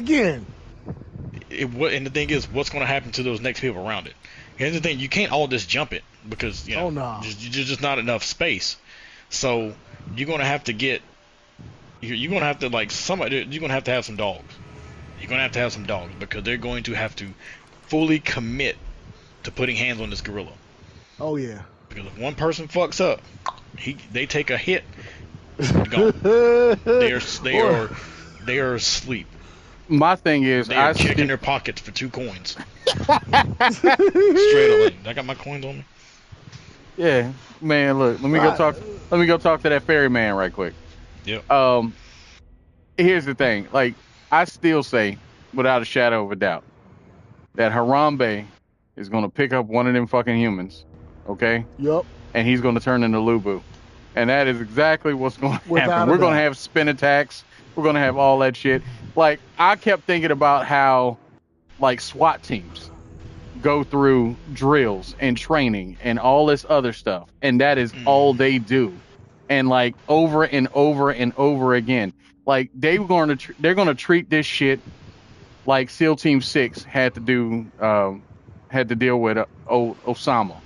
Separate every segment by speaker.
Speaker 1: again.
Speaker 2: And the thing is, what's going to happen to those next people around it? Here's the thing: you can't all just jump it because there's just not enough space. So you're going to have to get. You're going to have to you're going to have some dogs. You're going to have some dogs because they're going to have to fully commit to putting hands on this gorilla.
Speaker 1: Oh yeah.
Speaker 2: Because if one person fucks up, they take a hit. Gone. They are asleep.
Speaker 3: My thing is,
Speaker 2: they are checking their pockets for 2 coins. Straight away. I got my coins on me.
Speaker 3: Yeah, man. Look, let me go talk. Let me go talk to that ferryman right quick.
Speaker 2: Yep.
Speaker 3: Here's the thing. Like, I still say, without a shadow of a doubt, that Harambe is gonna pick up one of them fucking humans. Okay.
Speaker 1: Yep.
Speaker 3: And he's gonna turn into Lubu, and that is exactly what's going to happen. We're gonna have spin attacks. We're gonna have all that shit. Like, I kept thinking about how, like, SWAT teams go through drills and training and all this other stuff, and that is all they do, and like over and over and over again. Like, they're gonna treat this shit like SEAL Team 6 had to deal with Osama.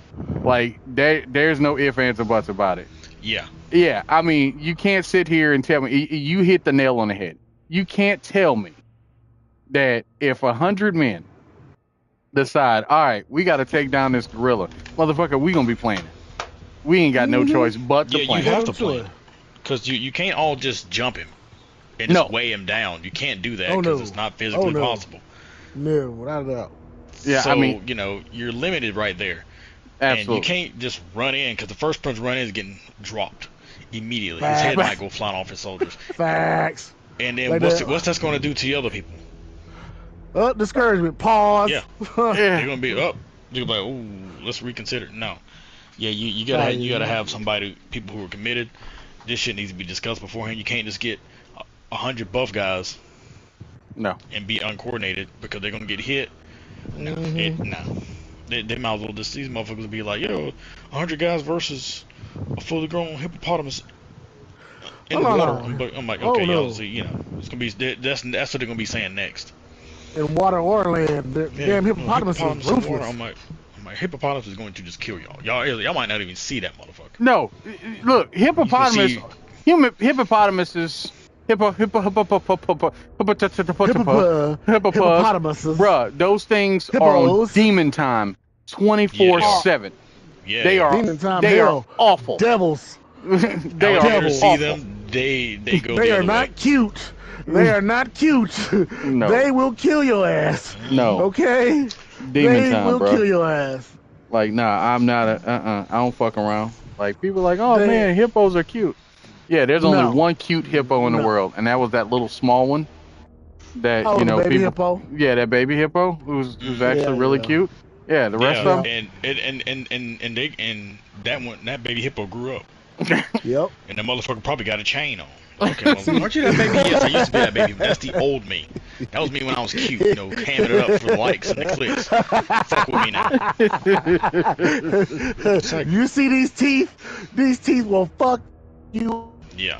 Speaker 3: Like, there's no ifs, ands, or buts about it.
Speaker 2: Yeah.
Speaker 3: Yeah, I mean, you can't sit here and tell me you hit the nail on the head. You can't tell me that if 100 men decide, all right, we got to take down this gorilla, motherfucker, we gonna be playing it. We ain't got no choice but to play.
Speaker 2: You have to play it, because you can't all just jump him and just weigh him down. You can't do that because it's not physically possible.
Speaker 1: No, without a doubt.
Speaker 3: Yeah,
Speaker 2: so,
Speaker 3: I mean,
Speaker 2: you're limited right there.
Speaker 3: Absolutely.
Speaker 2: And you can't just run in, because the first person run in is getting dropped immediately.
Speaker 1: Facts.
Speaker 2: His head might go flying off his shoulders.
Speaker 1: Facts.
Speaker 2: And then what's that going to do to the other people?
Speaker 1: Discouragement. Pause.
Speaker 2: Yeah. They're going to be up. They're going to be like, ooh, let's reconsider. No. Yeah, you gotta have people who are committed. This shit needs to be discussed beforehand. You can't just get 100 buff guys.
Speaker 3: No.
Speaker 2: And be uncoordinated because they're going to get hit. No. They might as well just, these motherfuckers will be like, 100 guys versus a fully grown hippopotamus in the water. I'm like, okay, y'all see, it's gonna be that's what they're gonna be saying next.
Speaker 1: In water or land, damn hippopotamus is ruthless.
Speaker 2: Water, I'm like, hippopotamus is going to just kill y'all. Y'all might not even see that motherfucker.
Speaker 3: No, look, hippopotamuses, bruh, those things are on demon time, 24/7.
Speaker 2: Yeah,
Speaker 3: they are.
Speaker 1: Demon time,
Speaker 3: they are awful.
Speaker 1: Devils.
Speaker 3: They are awful.
Speaker 2: See them. They go.
Speaker 1: They are not cute. They are not cute.
Speaker 3: No.
Speaker 1: They will kill your ass.
Speaker 3: No.
Speaker 1: Okay.
Speaker 3: Demon time, bro.
Speaker 1: They will kill your ass.
Speaker 3: Like, nah, I'm not I don't fuck around. Like, people are like, oh man, hippos are cute. Yeah, there's only one cute hippo in the world, and that was that little small one. That
Speaker 1: baby hippo.
Speaker 3: Yeah, that baby hippo who's actually really cute. Yeah, the rest of them.
Speaker 2: And that baby hippo grew up.
Speaker 1: Yep.
Speaker 2: And the motherfucker probably got a chain on. Okay, well, aren't you that baby? Yes, I used to be that baby. That's the old me. That was me when I was cute, hamming it up for the likes and the clicks. Fuck with me now.
Speaker 1: You see these teeth? These teeth will fuck you.
Speaker 2: Yeah.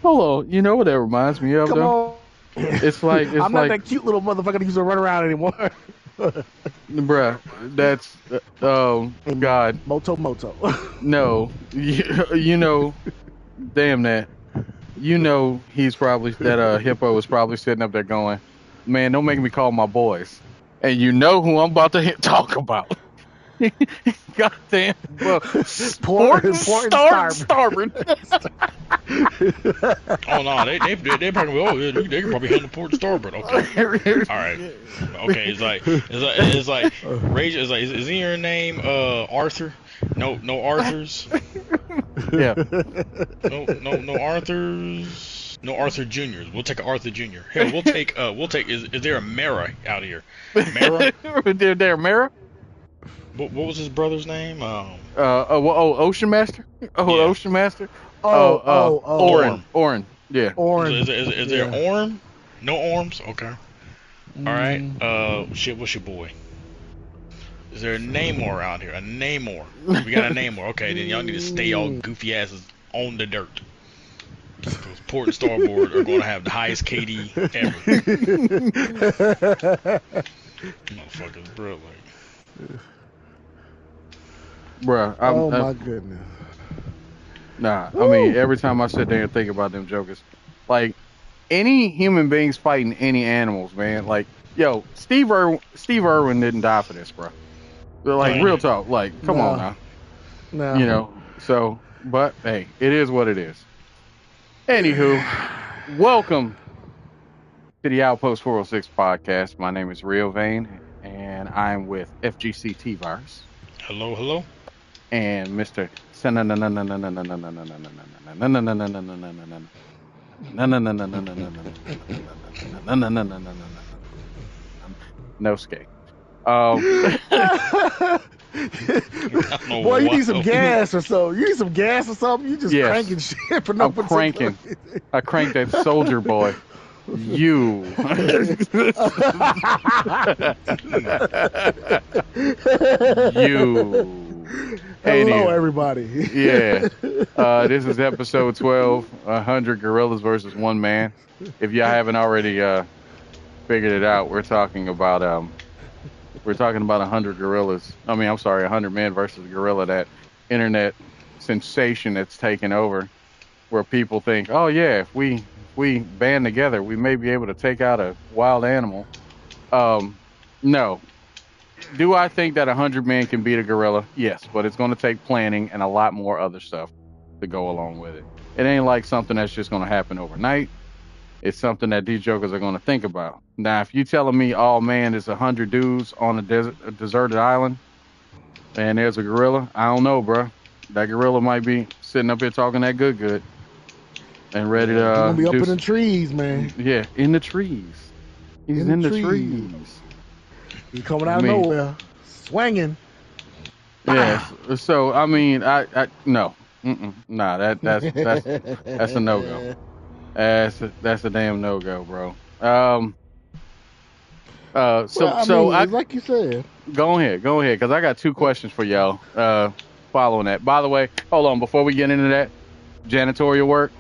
Speaker 3: Hold on, you know what that reminds me of, though? It's like
Speaker 1: I'm not that cute little motherfucker that used to run around anymore.
Speaker 3: Bruh, that's God.
Speaker 1: Moto.
Speaker 3: No, damn that. He's probably that hippo is probably sitting up there going, man, don't make me call my boys. And you know who I'm about to talk about. Goddamn. Well, port starboard.
Speaker 2: Oh no, they probably they can probably handle port and starboard. Okay, all right. Okay, it's like Rage. Is your name Arthur? No Arthurs.
Speaker 3: Yeah.
Speaker 2: No Arthurs. No Arthur Juniors. We'll take Arthur Junior. Hell, we'll take. Is there a Mara out here? Mara?
Speaker 3: There Mara?
Speaker 2: What was his brother's name?
Speaker 3: Ocean Master. Ocean Master. Orin. Yeah.
Speaker 1: Orin.
Speaker 2: Is there Orm? No arms? Okay. All right. Shit. What's your boy? Is there a Namor out here? A Namor. We got a Namor. Okay, then y'all need to stay all goofy asses on the dirt. port and starboard are going to have the highest KD ever. Motherfuckers, bro. Like,
Speaker 3: bruh,
Speaker 1: oh my goodness.
Speaker 3: Nah, I mean, every time I sit there and think about them jokers, like, any human beings fighting any animals, man, like, yo, Steve Irwin didn't die for this, bro. Like, real talk, like, come on now.
Speaker 1: No.
Speaker 3: You know, so, but, hey, it is what it is. Anywho, welcome to the Outpost 406 podcast. My name is Riovane, and I'm with FGC TeaVirus.
Speaker 2: Hello, hello.
Speaker 3: And Mr. Sanosuke.
Speaker 1: Boy, you need some gas or something. You need some gas or something. You just cranking shit for no particular
Speaker 3: cranking. I cranked that soldier boy. You. You.
Speaker 1: Hello, everybody.
Speaker 3: Yeah. This is episode 12, 100 gorillas versus one man. If y'all haven't already figured it out, we're talking about 100 gorillas. I mean, I'm sorry, 100 men versus a gorilla, that internet sensation that's taken over, where people think, oh yeah, if we band together, we may be able to take out a wild animal. No. Do I think that 100 men can beat a gorilla? Yes, but it's going to take planning and a lot more other stuff to go along with it. It ain't like something that's just going to happen overnight. It's something that these jokers are going to think about. Now, if you telling me, oh man, there's 100 dudes on a deserted island and there's a gorilla, I don't know, bro. That gorilla might be sitting up here talking that good and ready to
Speaker 1: gonna be up in the trees, man.
Speaker 3: Yeah, in the trees. He's in the trees.
Speaker 1: He's coming out of nowhere, swinging.
Speaker 3: Yeah. So I mean, I no, nah. That's a no go. That's a damn no go, bro.
Speaker 1: Like you said.
Speaker 3: Go ahead, because I got two questions for y'all. Following that, by the way, hold on before we get into that janitorial work.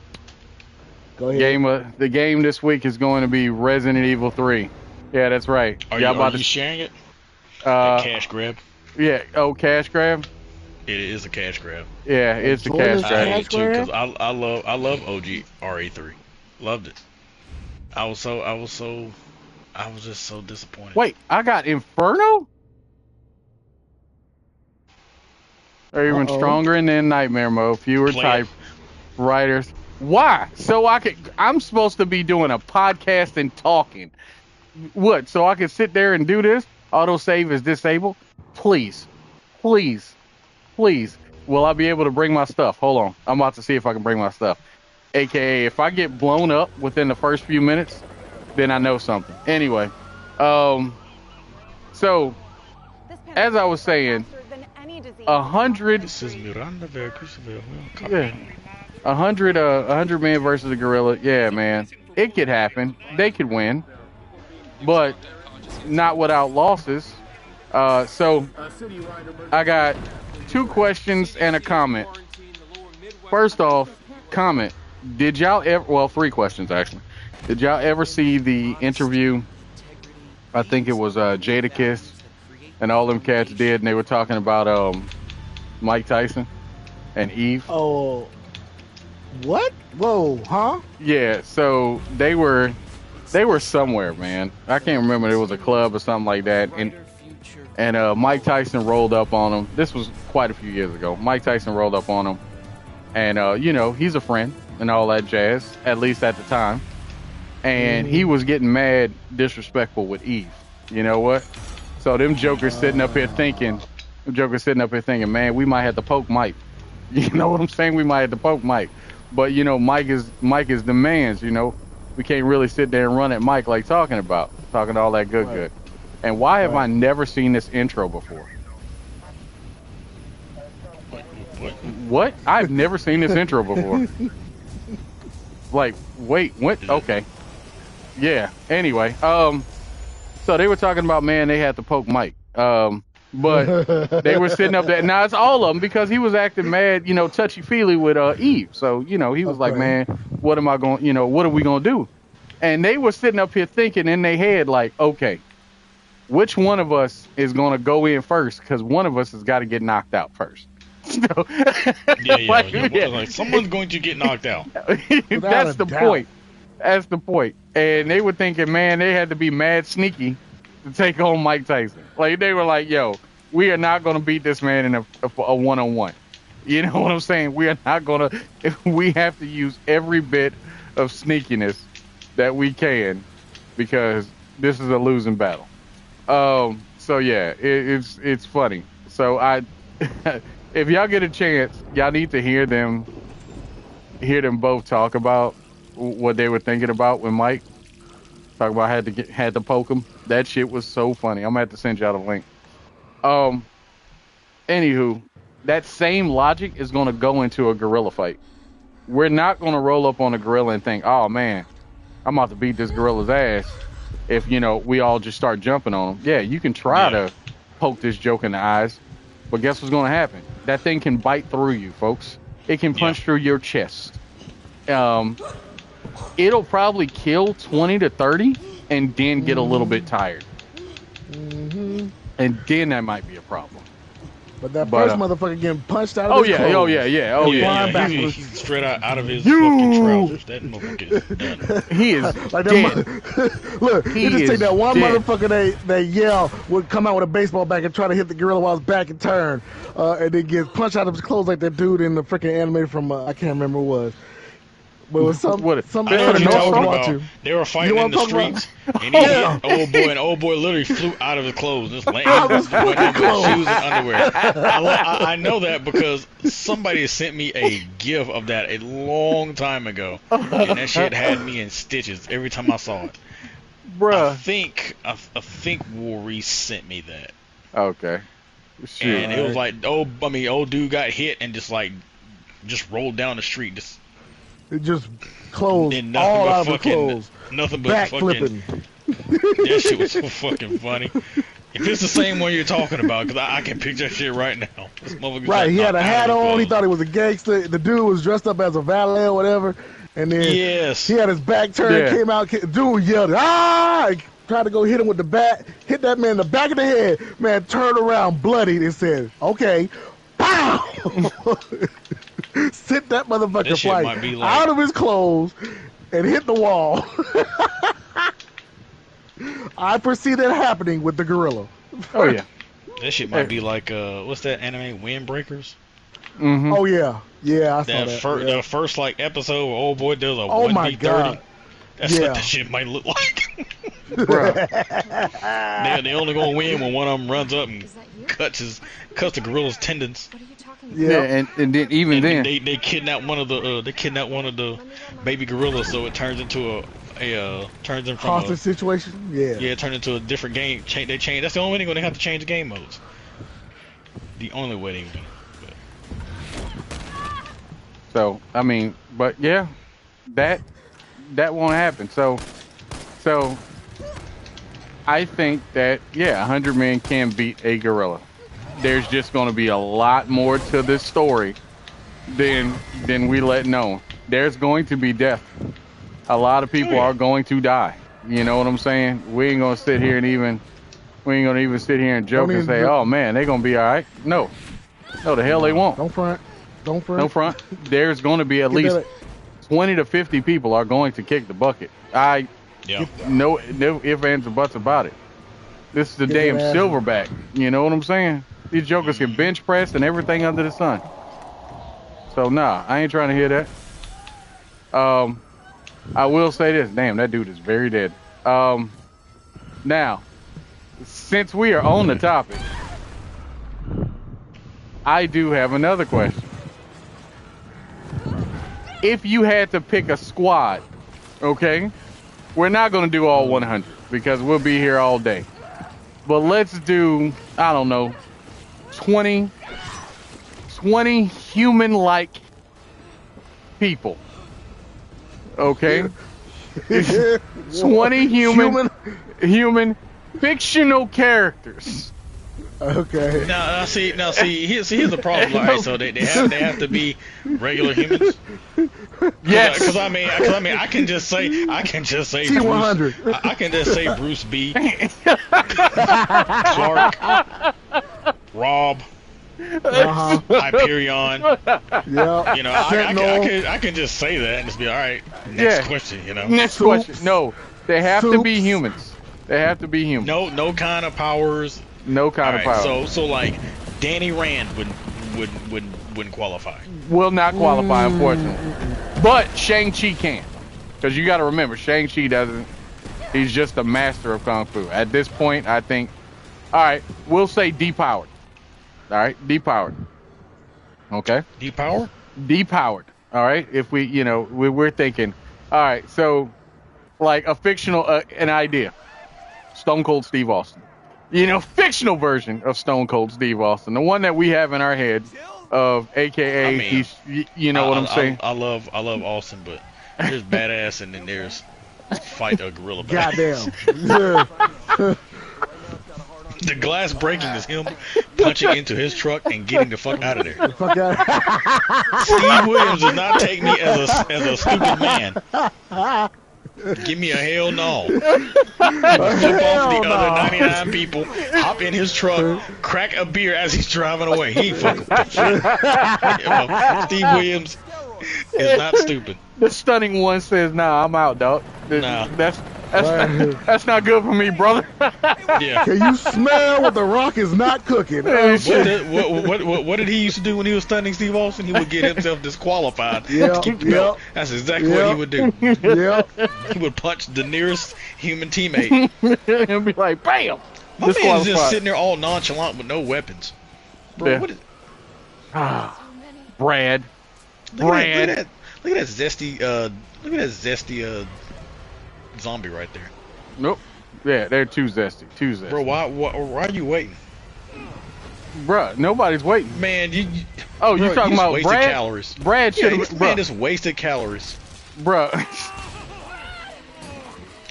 Speaker 2: Go ahead.
Speaker 3: The game this week is going to be Resident Evil 3. Yeah, that's right.
Speaker 2: Are you sharing it? Cash grab.
Speaker 3: Yeah. Oh, cash grab.
Speaker 2: It is a cash grab.
Speaker 3: Yeah, it's a cash grab.
Speaker 2: I too, because I love OG RA3. Loved it. I was just so disappointed.
Speaker 3: Wait, I got Inferno? Or even stronger and then Nightmare Mode. Fewer type writers. Why? So I'm supposed to be doing a podcast and talking. What? So I can sit there and do this? Autosave is disabled? Please. Will I be able to bring my stuff? Hold on. I'm about to see if I can bring my stuff. AKA, if I get blown up within the first few minutes, then I know something. Anyway, so as I was saying, 100.
Speaker 2: This is Miranda Veracruzville.
Speaker 3: Yeah. 100 men versus a gorilla. Yeah, man. It could happen. They could win. But not without losses. So I got two questions and a comment. First off, comment. Did y'all ever, well, three questions actually. Did y'all ever see the interview? I think it was Jadakiss and all them cats did, and they were talking about Mike Tyson and Eve.
Speaker 1: Oh, what? Whoa, huh?
Speaker 3: Yeah, so they were somewhere, man. I can't remember. It was a club or something like that, and Mike Tyson rolled up on him. This was quite a few years ago. Mike Tyson rolled up on him, and he's a friend and all that jazz, at least at the time. And he was getting mad, disrespectful with Eve. You know what? So them jokers sitting up here thinking, man, we might have to poke Mike. You know what I'm saying? We might have to poke Mike. But Mike is the man's. We can't really sit there and run at Mike like talking all that good. And why have I never seen this intro before? What? I've never seen this intro before. Like, wait, what? Okay. Yeah. Anyway, so they were talking about, man, they had to poke Mike. But they were sitting up there. Now it's all of them because he was acting mad, touchy feely with Eve. So he was like, man, what am I going? What are we gonna do? And they were sitting up here thinking in their head like, okay, which one of us is gonna go in first? Because one of us has got to get knocked out first. So,
Speaker 2: like someone's going to get knocked out.
Speaker 3: That's the point. That's the point. And they were thinking, man, they had to be mad sneaky to take on Mike Tyson. Like they were like, yo, we are not going to beat this man in a one-on-one. You know what I'm saying? We are not going to. We have to use every bit of sneakiness that we can because this is a losing battle. So yeah, it's funny. So if y'all get a chance, y'all need to hear them both talk about what they were thinking about when Mike talk about had to poke him. That shit was so funny. I'm gonna have to send y'all the link. Anywho, that same logic is gonna go into a gorilla fight. We're not gonna roll up on a gorilla and think, oh man, I'm about to beat this gorilla's ass. If we all just start jumping on him. Yeah, you can try to poke this joke in the eyes, but guess what's gonna happen? That thing can bite through you, folks. It can punch through your chest. It'll probably kill 20 to 30 and then get a little bit tired. Mm-hmm. And then that might be a problem.
Speaker 1: But that first motherfucker getting punched out of his clothes.
Speaker 3: Oh yeah.
Speaker 2: He's straight out of his fucking trousers. That motherfucker is done.
Speaker 3: He is
Speaker 1: like
Speaker 3: dead.
Speaker 1: Look, he just take that one motherfucker they yell would come out with a baseball bat and try to hit the gorilla while his back and turn, and then get punched out of his clothes like that dude in the freaking anime from I can't remember what it was. But it was some
Speaker 2: anime I was watching. They were fighting in the streets, and old boy literally flew out of his clothes, just laying with shoes and underwear. I know that because somebody sent me a GIF of that a long time ago, and that shit had me in stitches every time I saw it.
Speaker 3: Bruh,
Speaker 2: I think Warri sent me that.
Speaker 3: Okay.
Speaker 2: Sure. And it was like, old dude got hit and just rolled down the street,
Speaker 1: It just closed all out of the clothes.
Speaker 2: Nothing but
Speaker 1: back
Speaker 2: fucking.
Speaker 1: Flipping.
Speaker 2: That shit was so fucking funny. If it's the same one you're talking about, because I can picture that shit right now.
Speaker 1: Right, he had a hat on. He thought he was a gangster. The dude was dressed up as a valet or whatever. And then he had his back turned, came out. Dude yelled, ah! Tried to go hit him with the bat. Hit that man in the back of the head. Man turned around bloodied and said, okay. Pow! Sent that motherfucker flying out of his clothes and hit the wall. I foresee that happening with the gorilla.
Speaker 3: Oh yeah.
Speaker 2: That shit might be like what's that anime, Windbreakers?
Speaker 1: Mm-hmm. Oh yeah, I saw that.
Speaker 2: The first episode where old boy does a 1v30. That's what that shit might look like. They only gonna win when one of them runs up and cuts the gorilla's tendons.
Speaker 3: Yeah, and then then
Speaker 2: they kidnap one of the baby gorillas, so it turns into turns them from
Speaker 1: hostage situation. Yeah,
Speaker 2: it turned into a different game. They change. That's the only way they're gonna have to change the game modes. The only way they can do it.
Speaker 3: So I mean, but yeah, that won't happen. So I think that 100 men can beat a gorilla. There's just going to be a lot more to this story than we let know. There's going to be death. A lot of people are going to die. You know what I'm saying? We ain't gonna sit here and even sit here and joke and say, oh man, they're gonna be all right. No, the hell they won't.
Speaker 1: Don't front.
Speaker 3: No front. There's going to be at least 20 to 50 people are going to kick the bucket. No ifs, ands, or buts about it. This is the damn silverback. You know what I'm saying? These jokers can bench press and everything under the sun. So nah, I ain't trying to hear that. I will say this. Damn, that dude is very dead. Now, since we are on the topic, I do have another question. If you had to pick a squad, okay? We're not going to do all 100 because we'll be here all day. But let's do, I don't know, 20 human-like people. Okay? 20 human fictional characters.
Speaker 1: Okay.
Speaker 2: Now see, here's the problem. All right, so they have to be regular humans.
Speaker 3: Yes.
Speaker 2: Because I mean, I can just say
Speaker 1: T100.
Speaker 2: I can just say Bruce B, Clark, Rob, Hyperion.
Speaker 1: Yeah.
Speaker 2: You know, I can just say that and just be all right. Next question. You know.
Speaker 3: Next question. No, they have to be humans. They have to be humans.
Speaker 2: No kind of powers.
Speaker 3: No kind of powers.
Speaker 2: So like Danny Rand wouldn't qualify.
Speaker 3: Will not qualify, unfortunately. But Shang-Chi can. Because you got to remember, Shang-Chi doesn't. He's just a master of Kung Fu. At this point, I think, all right, we'll say depowered. All right, depowered. Okay?
Speaker 2: Depowered?
Speaker 3: Depowered. All right? If we, we're thinking, all right, so like a fictional, an idea. Stone Cold Steve Austin. Fictional version of Stone Cold Steve Austin. The one that we have in our head of AKA, he's, what I'm saying?
Speaker 2: I love Austin, but there's badass and then there's fight a gorilla badass.
Speaker 1: Goddamn.
Speaker 2: The glass breaking is him punching into his truck and getting the fuck out of there. Steve Williams does not take me as a stupid man. Give me a hell no. Flip off the other 99 people, hop in his truck, crack a beer as he's driving away. He ain't fucking with that shit. Steve Williams is not stupid.
Speaker 3: The stunning one says, "Nah, I'm out, dog.
Speaker 2: Nah.
Speaker 3: That's not good for me, brother."
Speaker 2: Yeah.
Speaker 1: Can you smell what the Rock is not cooking?
Speaker 2: What did he used to do when he was stunning Steve Austin? He would get himself disqualified to keep the belt. That's exactly what he would do.
Speaker 1: Yep.
Speaker 2: He would punch the nearest human teammate.
Speaker 3: And be like, "Bam!"
Speaker 2: My man's just sitting there all nonchalant with no weapons. Bro,
Speaker 3: yeah.
Speaker 2: what is...
Speaker 3: Brad.
Speaker 2: Look at that zesty zombie right there.
Speaker 3: Nope. Yeah, they're too zesty.
Speaker 2: Bro, why are you waiting?
Speaker 3: Bruh, nobody's waiting.
Speaker 2: Man,
Speaker 3: you're talking about
Speaker 2: wasted
Speaker 3: Brad?
Speaker 2: Calories.
Speaker 3: Brad should have.
Speaker 2: Man, just wasted calories.
Speaker 3: Bruh.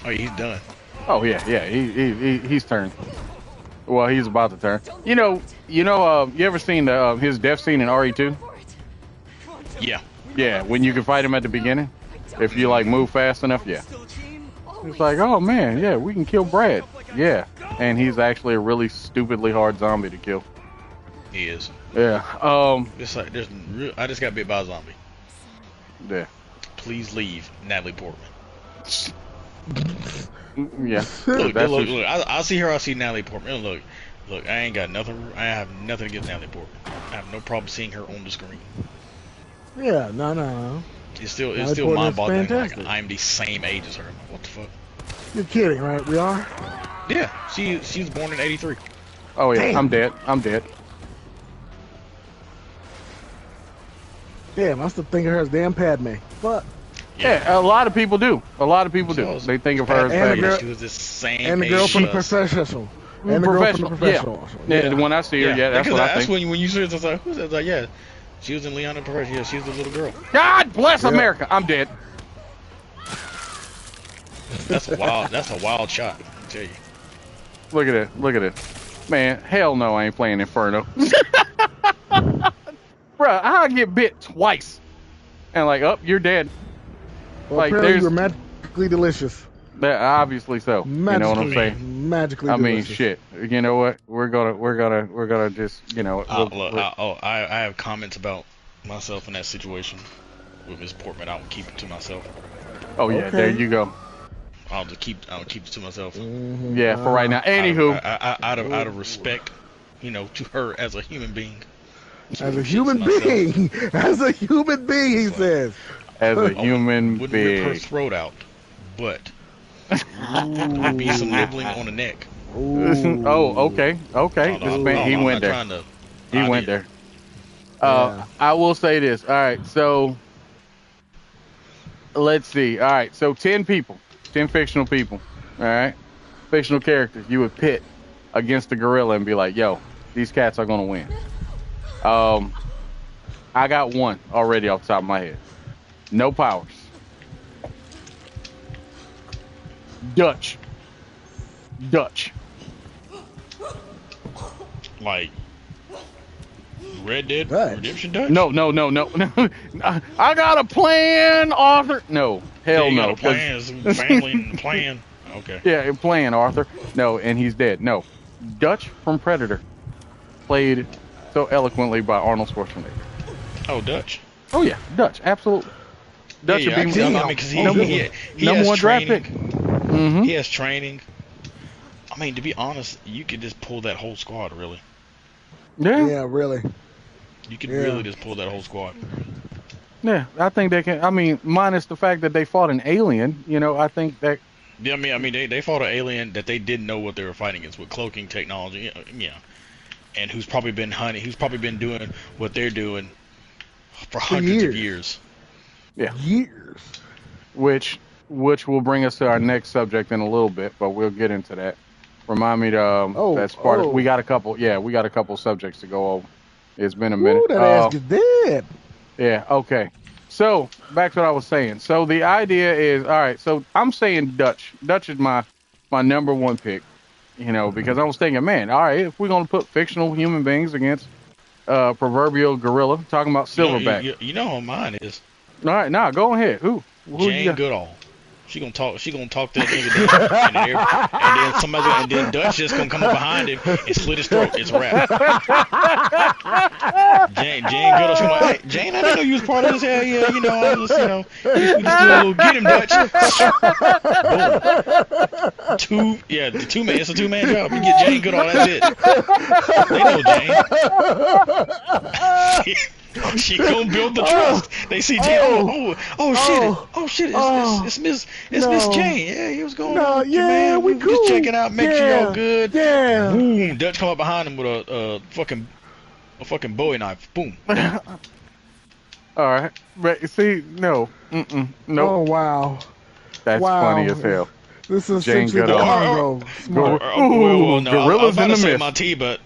Speaker 2: Oh, he's done.
Speaker 3: Oh yeah, he's turned. Well, he's about to turn. You ever seen his death scene in RE2?
Speaker 2: Yeah.
Speaker 3: Yeah, when you can fight him at the beginning, if you like move fast enough, yeah. It's like, oh man, yeah, we can kill Brad. Yeah, and he's actually a really stupidly hard zombie to kill.
Speaker 2: He is.
Speaker 3: Yeah.
Speaker 2: It's like I just got bit by a zombie.
Speaker 3: Yeah.
Speaker 2: Please leave, Natalie Portman.
Speaker 3: Yeah.
Speaker 2: Look. I see her. I see Natalie Portman. Look. I ain't got nothing. I have nothing against Natalie Portman. I have no problem seeing her on the screen.
Speaker 1: Yeah. No.
Speaker 2: It's still mind-boggling. Like, I'm the same age as her. What the fuck?
Speaker 1: You're kidding, right? We are.
Speaker 2: Yeah. She was born in '83.
Speaker 3: Oh yeah.
Speaker 1: Damn.
Speaker 3: I'm dead.
Speaker 1: Damn, I still think of her as damn Padme. Fuck.
Speaker 3: Yeah, a lot of people do. They think of her as Padme.
Speaker 2: She was the same.
Speaker 1: And the girl from the Professional. And the girl from the Professional.
Speaker 3: Yeah. When I see her, that's what I think.
Speaker 2: That's when you see her, it's like, who's that? It's like, yeah, she was in Leon the Professional. Yeah, she was the little girl.
Speaker 3: God bless America. I'm dead.
Speaker 2: That's a wild shot. I tell you.
Speaker 3: Look at it. Man, hell no, I ain't playing Inferno. Bruh, I get bit twice. And like, you're dead.
Speaker 1: Well, like, apparently you're magically delicious.
Speaker 3: Obviously so. You know what I'm saying?
Speaker 1: Magically
Speaker 3: delicious.
Speaker 1: I mean,
Speaker 3: shit. You know what? We're gonna just,
Speaker 2: I have comments about myself in that situation with Miss Portman. I will keep it to myself.
Speaker 3: Oh yeah, there you go.
Speaker 2: I'll keep it to myself.
Speaker 3: Mm-hmm. Yeah, for right now. Anywho,
Speaker 2: out of respect, to her as a human being.
Speaker 1: As a human being, he says.
Speaker 3: As a human
Speaker 2: wouldn't
Speaker 3: being.
Speaker 2: Rip her throat out, but would be some nibbling on the neck.
Speaker 3: Oh, okay. He went there. He went there. I will say this. All right, so let's see. All right, so 10 people, 10 fictional people. All right, fictional characters you would pit against the gorilla and be like, yo, these cats are gonna win. I got one already off the top of my head. No powers. Dutch.
Speaker 2: Like Red Dead Redemption Dutch?
Speaker 3: No. I got a plan, Arthur. No, hell no.
Speaker 2: Got a plan. Family plan. Okay.
Speaker 3: Yeah, plan, Arthur. No, and he's dead. No, Dutch from Predator, played so eloquently by Arnold Schwarzenegger.
Speaker 2: Oh, Dutch.
Speaker 3: Oh yeah, Dutch, absolutely. Dutch would be
Speaker 2: because he
Speaker 3: number one draft pick. Mm-hmm.
Speaker 2: He has training. I mean, to be honest, you could just pull that whole squad, really.
Speaker 1: Yeah, really.
Speaker 2: You could really just pull that whole squad.
Speaker 3: Yeah, I think they can. I mean, minus the fact that they fought an alien, I think that.
Speaker 2: Yeah, I mean, they fought an alien that they didn't know what they were fighting against with cloaking technology. Yeah, and who's probably been hunting, who's probably been doing what they're doing for hundreds of years.
Speaker 3: Yeah,
Speaker 1: years.
Speaker 3: Which will bring us to our next subject in a little bit, but we'll get into that. Remind me to. That's part of. We got a couple. Yeah, we got a couple subjects to go over. It's been a minute.
Speaker 1: Ooh, that ass is dead.
Speaker 3: Yeah, okay. So, back to what I was saying. So, the idea is, all right, so I'm saying Dutch. Dutch is my number one pick, because I was thinking, man, all right, if we're going to put fictional human beings against proverbial gorilla, talking about Silverback.
Speaker 2: You know who mine is.
Speaker 3: All right, now, go ahead. Who
Speaker 2: Jane Goodall. She gonna talk that nigga down in there, and then Dutch just gonna come up behind him and slit his throat. It's a wrap. Jane Goodall, she's like, hey, Jane, I didn't know you was part of this. Hell yeah, I was, we just do a little get him, Dutch. Boom. The two-man. It's a two-man job. You get Jane Goodall, that's it. They know Jane. She gonna build the trust. They see Jane. Oh shit! It's Miss Jane. Yeah, he was going.
Speaker 1: No, man. We cool.
Speaker 2: Just checking out, make sure y'all good.
Speaker 1: Yeah.
Speaker 2: Boom. Dutch come up behind him with a fucking Bowie knife. Boom.
Speaker 3: All right. But see, no. No.
Speaker 1: Oh wow.
Speaker 3: That's funny as hell.
Speaker 1: This is Jane Goodall.
Speaker 3: Gorillas in the mist.
Speaker 2: My tea, but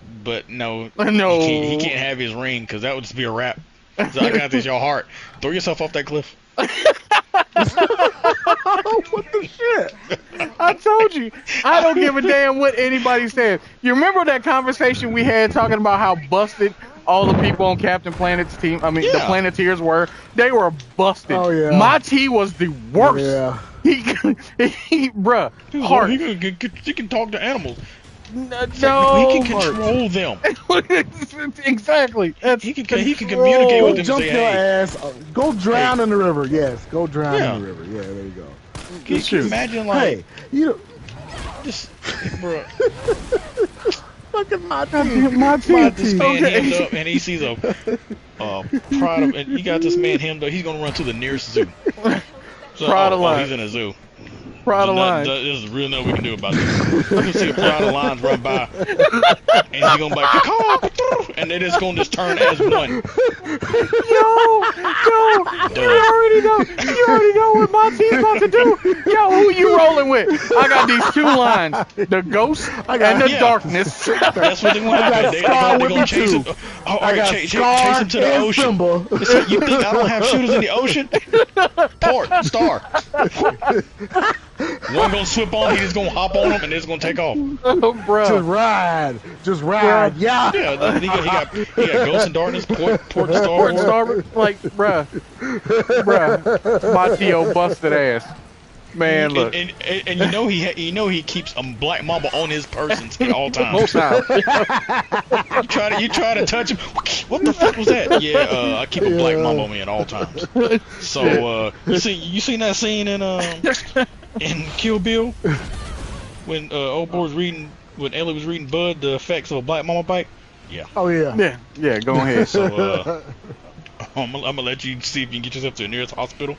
Speaker 2: no, he can't have his ring because that would just be a wrap. So I got this, your heart. Throw yourself off that cliff.
Speaker 1: What the shit?
Speaker 3: I told you. I don't give a damn what anybody says. You remember that conversation we had talking about how busted all the people on Captain Planet's team, the Planeteers were? They were busted.
Speaker 1: Oh, yeah.
Speaker 3: My T was the worst.
Speaker 1: Yeah.
Speaker 3: He bruh. Heart.
Speaker 2: He can talk to animals.
Speaker 3: No,
Speaker 2: he can control them.
Speaker 3: Exactly.
Speaker 2: He can communicate with them.
Speaker 1: Jump your ass. Go drown in the river. Yes, go drown in the river. Yeah, there you go.
Speaker 2: Can you imagine, like, just, bro.
Speaker 1: Fucking my
Speaker 2: this man hemmed up, and he sees a pride of, and you got this man hemmed up. He's gonna run to the nearest zoo. So,
Speaker 3: Pride of lions.
Speaker 2: He's in a zoo.
Speaker 3: Pride of lions.
Speaker 2: There's really nothing we can do about this. You can see a pride of lions run by, and he's gonna be like, and they're just gonna turn as one.
Speaker 3: Yo, you already know what my team's about to do. Yo, who you rolling with? I got these two lines: the ghost and the darkness.
Speaker 2: That's what they're gonna happen. They're gonna chase him. Chase him to the ocean. You think I don't have shooters in the ocean? Port, Star. One gonna slip on, he's just gonna hop on him, and it's gonna take off.
Speaker 3: Oh, bro.
Speaker 1: Just ride, yeah.
Speaker 2: Yeah, he got Ghost and Darkness, Port Star.
Speaker 3: Like, bruh, my T.O. busted ass. Man, look.
Speaker 2: And you know he keeps a black mamba on his person at all times. You try to touch him. What the fuck was that? Yeah, I keep a black mamba on me at all times. So you seen that scene in Kill Bill when old boy was reading, when Ellie was reading Bud the effects of a black mamba bite? Yeah.
Speaker 1: Oh yeah.
Speaker 3: Yeah. Go ahead.
Speaker 2: So I'm gonna let you see if you can get yourself to the nearest hospital.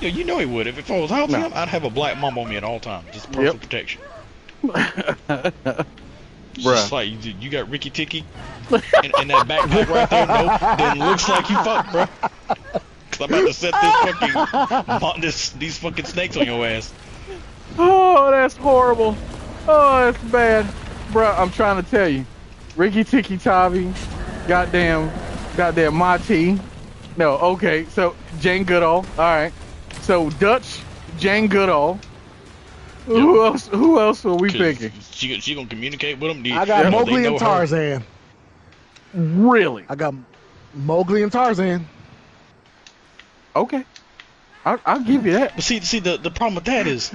Speaker 2: Yeah, you know he would. If I was helping him, I'd have a black mamba on me at all times, just personal protection. Just like you got Ricky Ticky in that backpack right there. No, then looks like you fucked, bro. Cause I'm about to set these fucking snakes on your ass.
Speaker 3: Oh, that's horrible. Oh, that's bad, bro. I'm trying to tell you, Ricky Ticky Tavi, goddamn Mati. No, okay. So Jane Goodall. All right. So Dutch, Jane Goodall, Who else? Who else are we picking?
Speaker 2: She gonna communicate with him?
Speaker 1: I got Mowgli and Tarzan.
Speaker 3: Really?
Speaker 1: I got Mowgli and Tarzan.
Speaker 3: Okay. I'll give you that.
Speaker 2: But see, the problem with that is,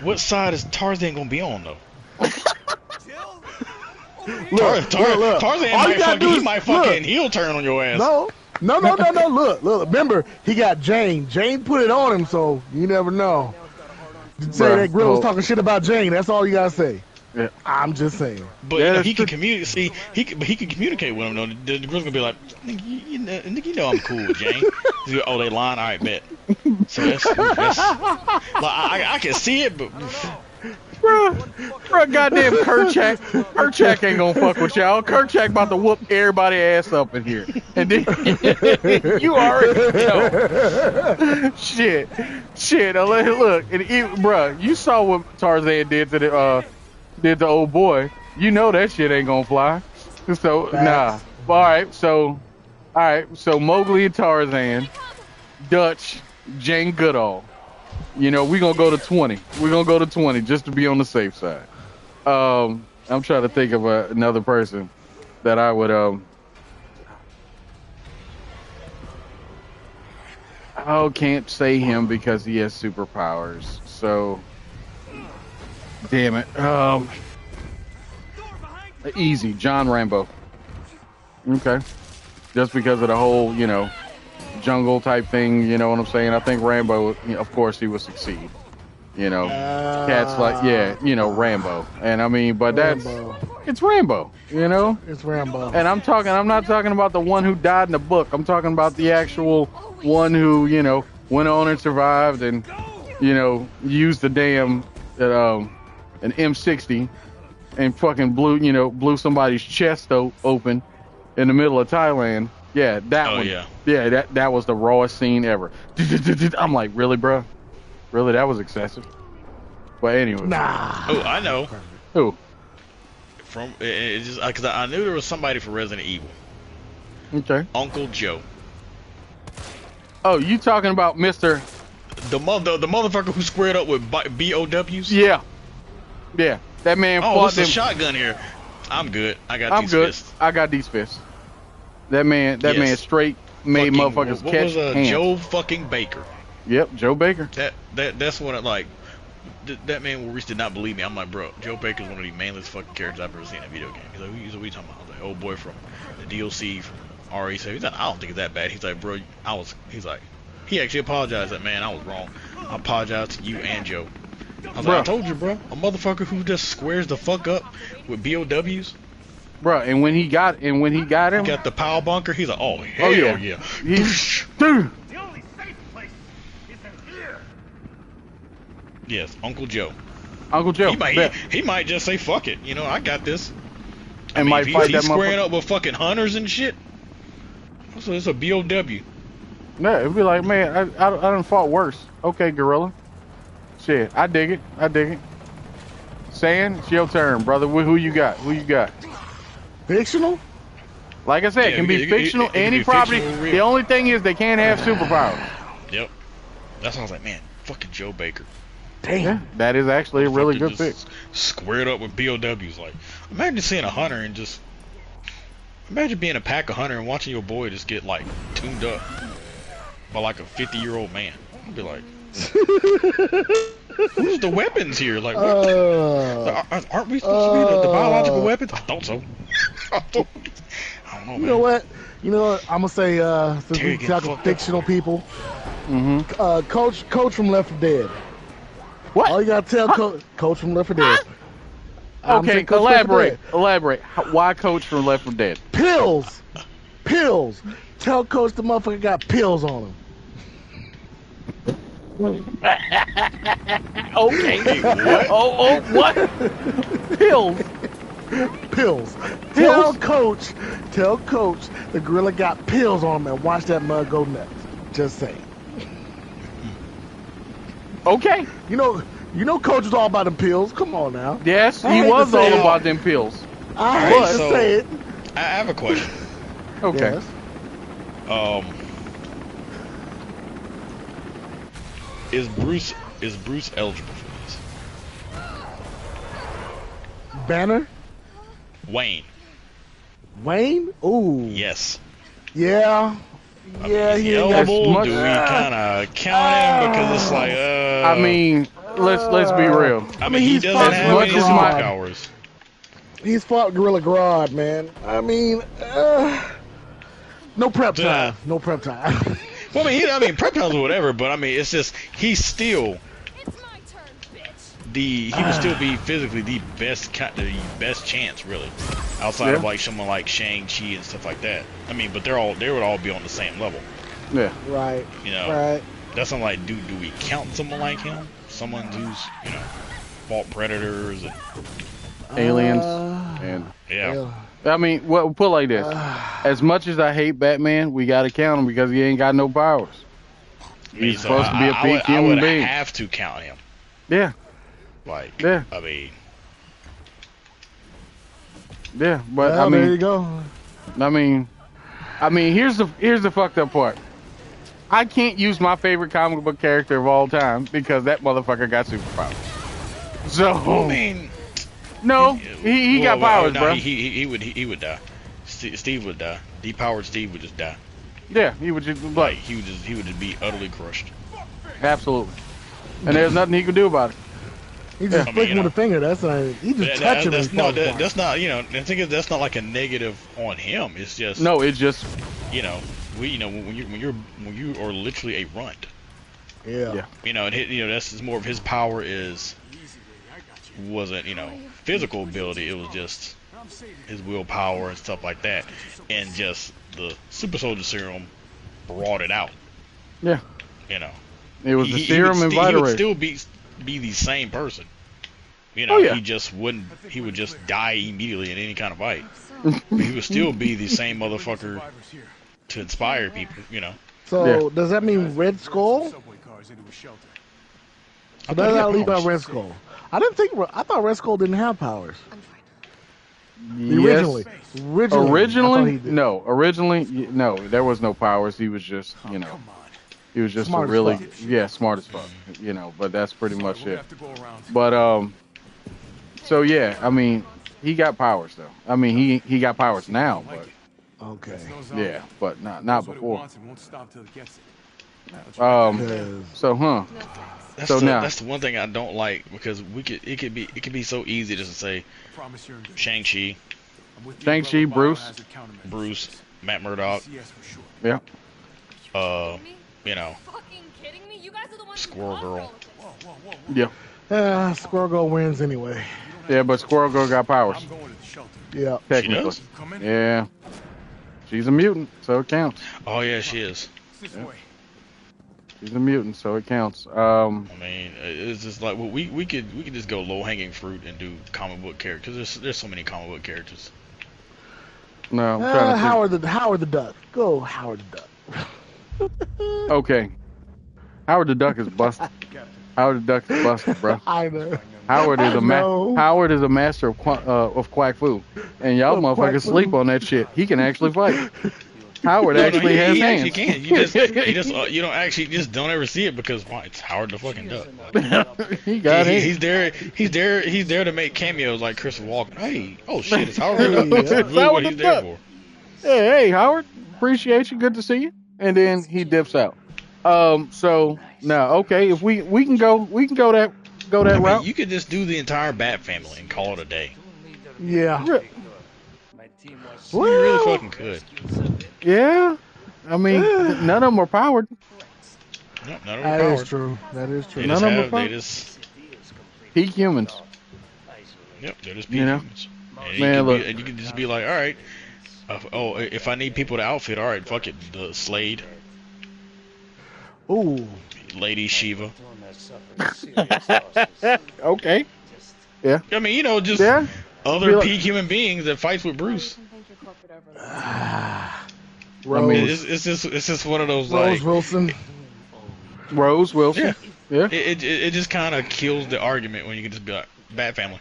Speaker 2: what side is Tarzan gonna be on though?
Speaker 1: Look,
Speaker 2: Tarzan might fucking heel turn on your ass.
Speaker 1: No. Look. Remember, he got Jane. Jane put it on him, so you never know. Say that Grill was talking shit about Jane. That's all you gotta say. Yeah. I'm just saying.
Speaker 2: But he can communicate. See, he can communicate with him though. The Grill's gonna be like, nigga, you know I'm cool with Jane. Oh, they lying. All right, bet. So that's like, I can see it, but.
Speaker 3: Bro, goddamn Kerchak ain't gonna fuck with y'all. Kerchak about to whoop everybody's ass up in here. And then you already know. Shit. Look, bro, you saw what Tarzan did to the old boy. You know that shit ain't gonna fly. So nah. All right, so Mowgli and Tarzan, Dutch, Jane Goodall. You know, we're going to go to 20. We're going to go to 20 just to be on the safe side. I'm trying to think of another person that I would... can't say him because he has superpowers. So, damn it. Easy. John Rambo. Okay. Just because of the whole, jungle type thing, you know what I'm saying? I think Rambo, of course, he would succeed. Cats like, Rambo. And I mean, but it's Rambo,
Speaker 1: It's Rambo.
Speaker 3: And I'm not talking about the one who died in the book. I'm talking about the actual one who, went on and survived and, used the damn, an M60 and fucking blew somebody's chest open in the middle of Thailand. Yeah, that one. Yeah, that was the rawest scene ever. I'm like, really, bro? Really, that was excessive. But anyway.
Speaker 1: Nah.
Speaker 2: Oh, I know.
Speaker 3: Who?
Speaker 2: Because I knew there was somebody for Resident Evil.
Speaker 3: Okay.
Speaker 2: Uncle Joe.
Speaker 3: Oh, you talking about Mr.
Speaker 2: The motherfucker who squared up with BOWs?
Speaker 3: Yeah. Yeah. That man fought them.
Speaker 2: A shotgun here. I'm good. I got these fists.
Speaker 3: I got these fists. That man straight made motherfuckers catch hands.
Speaker 2: Joe fucking Baker.
Speaker 3: Yep, Joe Baker.
Speaker 2: That's when that man Reese did not believe me. I'm like, bro, Joe Baker's one of the manliest fucking characters I've ever seen in a video game. He's like, what are you talking about? I was like, old boy from the DLC from RE. He's like, I don't think it's that bad. He's like, bro, he actually apologized that, man, I was wrong. I apologize to you and Joe. I was like, I told you, bro, a motherfucker who just squares the fuck up with BOWs.
Speaker 3: Bro, and when he got him,
Speaker 2: he got the power bunker. He's like, oh hell yeah.
Speaker 3: Dude.
Speaker 4: The only safe place is in here.
Speaker 2: Yes, Uncle Joe.
Speaker 3: Uncle Joe.
Speaker 2: He might just say fuck it. I got this.
Speaker 3: And might fight that motherfucker. He's
Speaker 2: squaring up with fucking hunters and shit. So it's a BOW.
Speaker 3: Yeah, it'd be like, man, I done fought worse. Okay, Gorilla. Shit, I dig it. Sand, it's your turn, brother. Who you got?
Speaker 1: Fictional?
Speaker 3: Like I said, it can be fictional, any property. The only thing is they can't have superpowers.
Speaker 2: Yep. That's why I was like, man, fucking Joe Baker.
Speaker 3: Damn. Yeah, that is actually a really good pick.
Speaker 2: Squared up with BOWs. Like, imagine seeing a hunter and just... Imagine being a pack of hunter and watching your boy just get, like, tuned up by, like, a 50-year-old man. I'd be like... Who's the weapons here? Like, what? Aren't we supposed to be the biological weapons? I thought so. I don't know, man.
Speaker 1: You know what? I'm gonna say since we talking fictional people, Coach from Left 4 Dead.
Speaker 3: What?
Speaker 1: All you gotta tell Coach from Left 4 Dead.
Speaker 3: Okay, elaborate. Why Coach from Left 4 Dead?
Speaker 1: Pills. Tell Coach the motherfucker got pills on him.
Speaker 3: Okay. What? What?
Speaker 1: Pills. Tell Coach the gorilla got pills on him and watch that mug go nuts. Just saying.
Speaker 3: Okay.
Speaker 1: You know Coach was all about them pills. Come on now.
Speaker 3: Yes, he was all about them pills.
Speaker 1: I hate to say it.
Speaker 2: I have a question.
Speaker 3: Okay.
Speaker 1: Yes.
Speaker 2: Is Bruce eligible for this?
Speaker 1: Banner?
Speaker 2: Wayne.
Speaker 1: Wayne? Ooh.
Speaker 2: Yes.
Speaker 1: Yeah. Yeah,
Speaker 2: he eligible. Do we kind of count him because it's like?
Speaker 3: I mean, let's be real.
Speaker 2: I mean, he doesn't have any superpowers.
Speaker 1: He's fought Gorilla Grodd, man. I mean, no prep time. No prep time.
Speaker 2: Well, I mean, prep times or whatever, but I mean, it's just he's still. He would still be physically the best chance, really, outside of like someone like Shang-Chi and stuff like that. I mean, but they would all be on the same level.
Speaker 3: Yeah.
Speaker 1: Right.
Speaker 2: You know.
Speaker 1: Right.
Speaker 2: That's not like, do we count someone like him? Someone who's fought predators and
Speaker 3: aliens and
Speaker 2: yeah.
Speaker 3: I mean, put it like this: as much as I hate Batman, we gotta count him because he ain't got no powers. He's supposed to be a peak human being.
Speaker 2: I would have to count him.
Speaker 3: Yeah.
Speaker 2: Like,
Speaker 3: yeah.
Speaker 2: I mean,
Speaker 3: yeah, but
Speaker 1: well,
Speaker 3: I mean,
Speaker 1: there you go.
Speaker 3: I mean, here's the fucked up part. I can't use my favorite comic book character of all time because that motherfucker got superpowers. So,
Speaker 2: I mean,
Speaker 3: no, he got powers, bro.
Speaker 2: He would die. Steve would die. Depowered Steve would just die.
Speaker 3: Yeah, he would just
Speaker 2: like he would just be utterly crushed.
Speaker 3: Absolutely, and there's nothing he could do about it.
Speaker 1: He just flicking with a finger. That's not. He just touching him.
Speaker 2: That's not. The thing is, that's not like a negative on him. It's just.
Speaker 3: No, it's just.
Speaker 2: When you are literally a runt.
Speaker 1: Yeah.
Speaker 2: That's more of his power wasn't physical ability. It was just his willpower and stuff like that, and just the super soldier serum brought it out.
Speaker 3: Yeah. It was the serum and Vitaray.
Speaker 2: He would still be the same person. He just wouldn't. He would just die immediately in any kind of fight. He would still be the same motherfucker to inspire people.
Speaker 1: So does that mean Red Skull? So does that leave out Red Skull? I thought Red Skull didn't have powers.
Speaker 3: Yes.
Speaker 1: Originally,
Speaker 3: no. Originally, no. There was no powers. He was just, he was just smart smart as fuck. But that's pretty much it. But so yeah, I mean, he got powers though. I mean, he got powers now, but
Speaker 1: okay.
Speaker 3: Yeah, but not before. So
Speaker 2: that's the one thing I don't like because it could be so easy just to say Shang-Chi, Bruce, Matt Murdock.
Speaker 3: Yeah.
Speaker 2: Squirrel Girl.
Speaker 3: Yeah.
Speaker 1: Squirrel Girl wins anyway.
Speaker 3: Yeah, but Squirrel Girl got powers.
Speaker 1: Yeah.
Speaker 3: Technically. Yeah. She's a mutant, so it counts.
Speaker 2: Oh yeah, she is.
Speaker 3: Yeah. She's a mutant, so it counts.
Speaker 2: I mean, it's just like we could just go low hanging fruit and do comic book characters. There's so many comic book characters.
Speaker 3: No, I'm trying to
Speaker 1: Howard the Duck. Go Howard the Duck.
Speaker 3: Okay. Howard the Duck is busted. Howard the Duck is busted, bro.
Speaker 1: I know.
Speaker 3: Howard is a master of quack fu, and y'all motherfuckers sleep on that shit. He can actually fight. Howard actually has hands.
Speaker 2: He can. You don't ever see it because it's Howard the fucking Duck.
Speaker 3: He got hands.
Speaker 2: He's there to make cameos like Christopher Walken. Hey, oh shit, it's Howard. That's really what he's there for.
Speaker 3: Hey, Howard, appreciate you. Good to see you. And then he dips out. So now, okay, if we can go that route.
Speaker 2: You could just do the entire Bat family and call it a day.
Speaker 1: Yeah.
Speaker 2: You really fucking could.
Speaker 3: Yeah. I mean, none of them are powered.
Speaker 2: No, none of them are powered.
Speaker 1: That is true. That is true.
Speaker 3: None of them are powered.
Speaker 2: They just
Speaker 3: peak humans.
Speaker 2: Yep, they're just peak humans. And you can just be like, all right, if I need people to outfit, all right, fuck it, the Slade.
Speaker 1: Ooh.
Speaker 2: Lady Shiva.
Speaker 3: Okay. Yeah.
Speaker 2: I mean, just other peak human beings that fights with Bruce.
Speaker 1: Rose.
Speaker 2: I mean, it's just one of those
Speaker 1: Rose Wilson.
Speaker 3: Rose Wilson. Yeah.
Speaker 2: It just kind of kills the argument when you can just be like Bat family.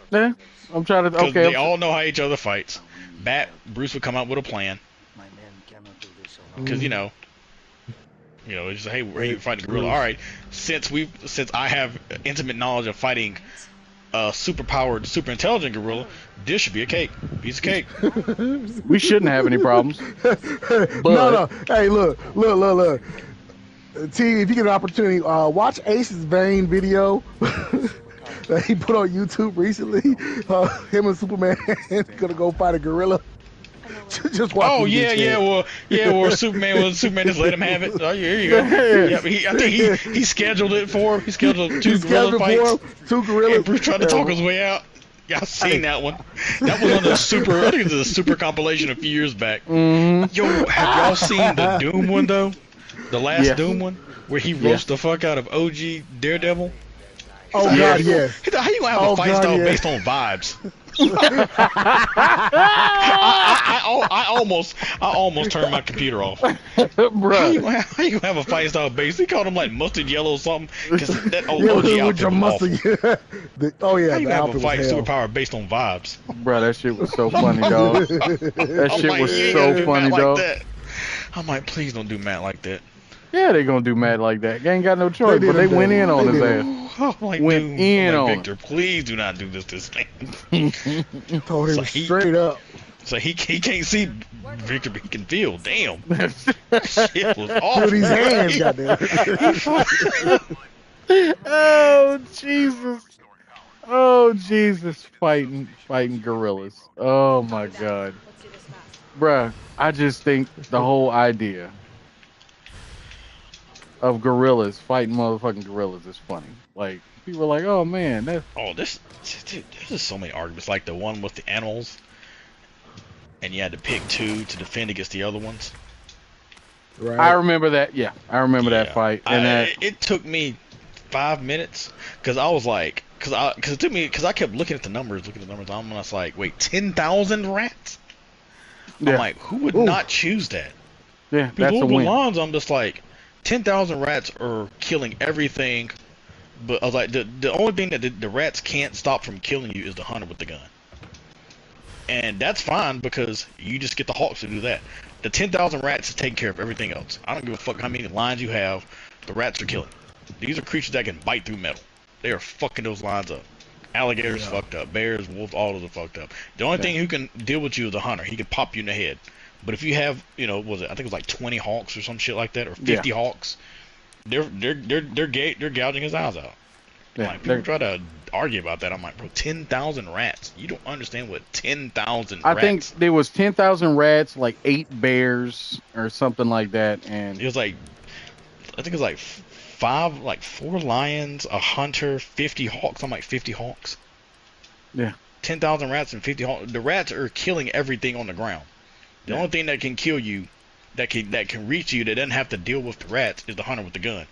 Speaker 3: Yeah. I'm trying to. Okay.
Speaker 2: They all know how each other fights. Bruce would come out with a plan. Because it's just, hey, we're fighting gorilla. All right, since I have intimate knowledge of fighting super powered, super intelligent gorilla, this should be a piece of cake.
Speaker 3: We shouldn't have any problems. But...
Speaker 1: No. Hey, look. T, if you get an opportunity, watch Ace's Vane video that he put on YouTube recently. Him and Superman gonna go fight a gorilla. Just watch.
Speaker 2: Oh well, Superman just let him have it. Oh, here you go. Yeah, I think he scheduled it for him. He scheduled two gorilla fights.
Speaker 1: Two gorillas.
Speaker 2: And Bruce tried to talk his way out. Yeah, I've seen that one. That was on the super. I think it was a super compilation a few years back.
Speaker 3: Mm-hmm.
Speaker 2: Yo, have y'all seen the Doom one though? The last Doom one where he roasts the fuck out of OG Daredevil.
Speaker 1: Oh God, yes.
Speaker 2: How you gonna have a fight style based on vibes? I almost turned my computer off.
Speaker 3: Bruh.
Speaker 2: How you gonna have a fight style based? He called him like mustard yellow or something. Cause that OG outfit was awful.
Speaker 1: Oh yeah,
Speaker 2: how you have a fight superpower based on vibes?
Speaker 3: Bro, that shit was so funny, dog. That shit was so funny, dog.
Speaker 2: I'm like, please don't do Matt like that.
Speaker 3: Yeah, they gonna do Matt like that. They ain't got no choice, but they went in on his ass.
Speaker 2: Went in on Victor, please do not do this to this man.
Speaker 1: Told him straight up.
Speaker 2: So he can't see Victor, but he can feel. Damn. Shit was awful.
Speaker 1: Dude, his hands, goddamn.
Speaker 3: Oh, Jesus. Fighting gorillas. Oh, my God. Bruh, I just think the whole idea of gorillas fighting motherfucking gorillas is funny. Like, people are like, oh man, that's...
Speaker 2: Oh, there's just so many arguments. Like the one with the animals, and you had to pick two to defend against the other ones.
Speaker 3: Right. I remember that. Yeah, I remember that fight. And
Speaker 2: it took me 5 minutes because I was like, because I kept looking at the numbers. I'm just like, wait, 10,000 rats?
Speaker 3: Yeah.
Speaker 2: I'm like, who would not choose that?
Speaker 3: Yeah, that's a win.
Speaker 2: Lines, I'm just like, 10,000 rats are killing everything, but I was like, the only thing that the rats can't stop from killing you is the hunter with the gun. And that's fine because you just get the hawks to do that. The 10,000 rats is taking care of everything else. I don't give a fuck how many lines you have, the rats are killing. These are creatures that can bite through metal. They are fucking those lines up. Alligators fucked up, bears, wolves, all of them fucked up. The only thing who can deal with you is the hunter. He can pop you in the head. But if you have, I think it was like 20 hawks or some shit like that, or 50 hawks, they're gouging his eyes out.
Speaker 3: Yeah,
Speaker 2: like, people try to argue about that. I'm like, bro, 10,000 rats. You don't understand what 10,000 rats.
Speaker 3: I think there was 10,000 rats, like 8 bears or something like that, and
Speaker 2: it was like, I think it was like 4 lions, a hunter, 50 hawks. I'm like, 50 hawks.
Speaker 3: Yeah.
Speaker 2: 10,000 rats and 50 hawks. The rats are killing everything on the ground. The only thing that can kill you, that can reach you, that doesn't have to deal with the rats, is the hunter with the gun.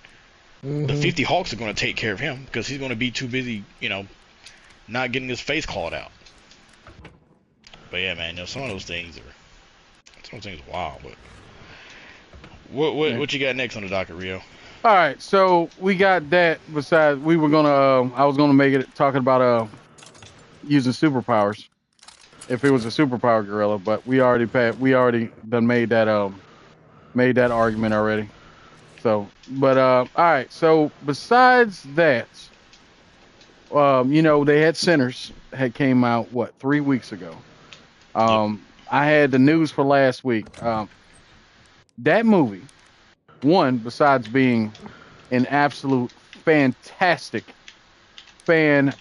Speaker 2: Mm-hmm. The 50 hawks are going to take care of him because he's going to be too busy, not getting his face clawed out. But yeah, man, some of those things are wild. But what you got next on the docket, Rio?
Speaker 3: All right, so we got that. Besides, we were gonna, I was gonna make it talking about using superpowers. If it was a superpower gorilla, but we already done made that argument already. So, but all right. So besides that, they had Sinners had came out 3 weeks ago. I had the news for last week. That movie, besides being an absolute fantastic film,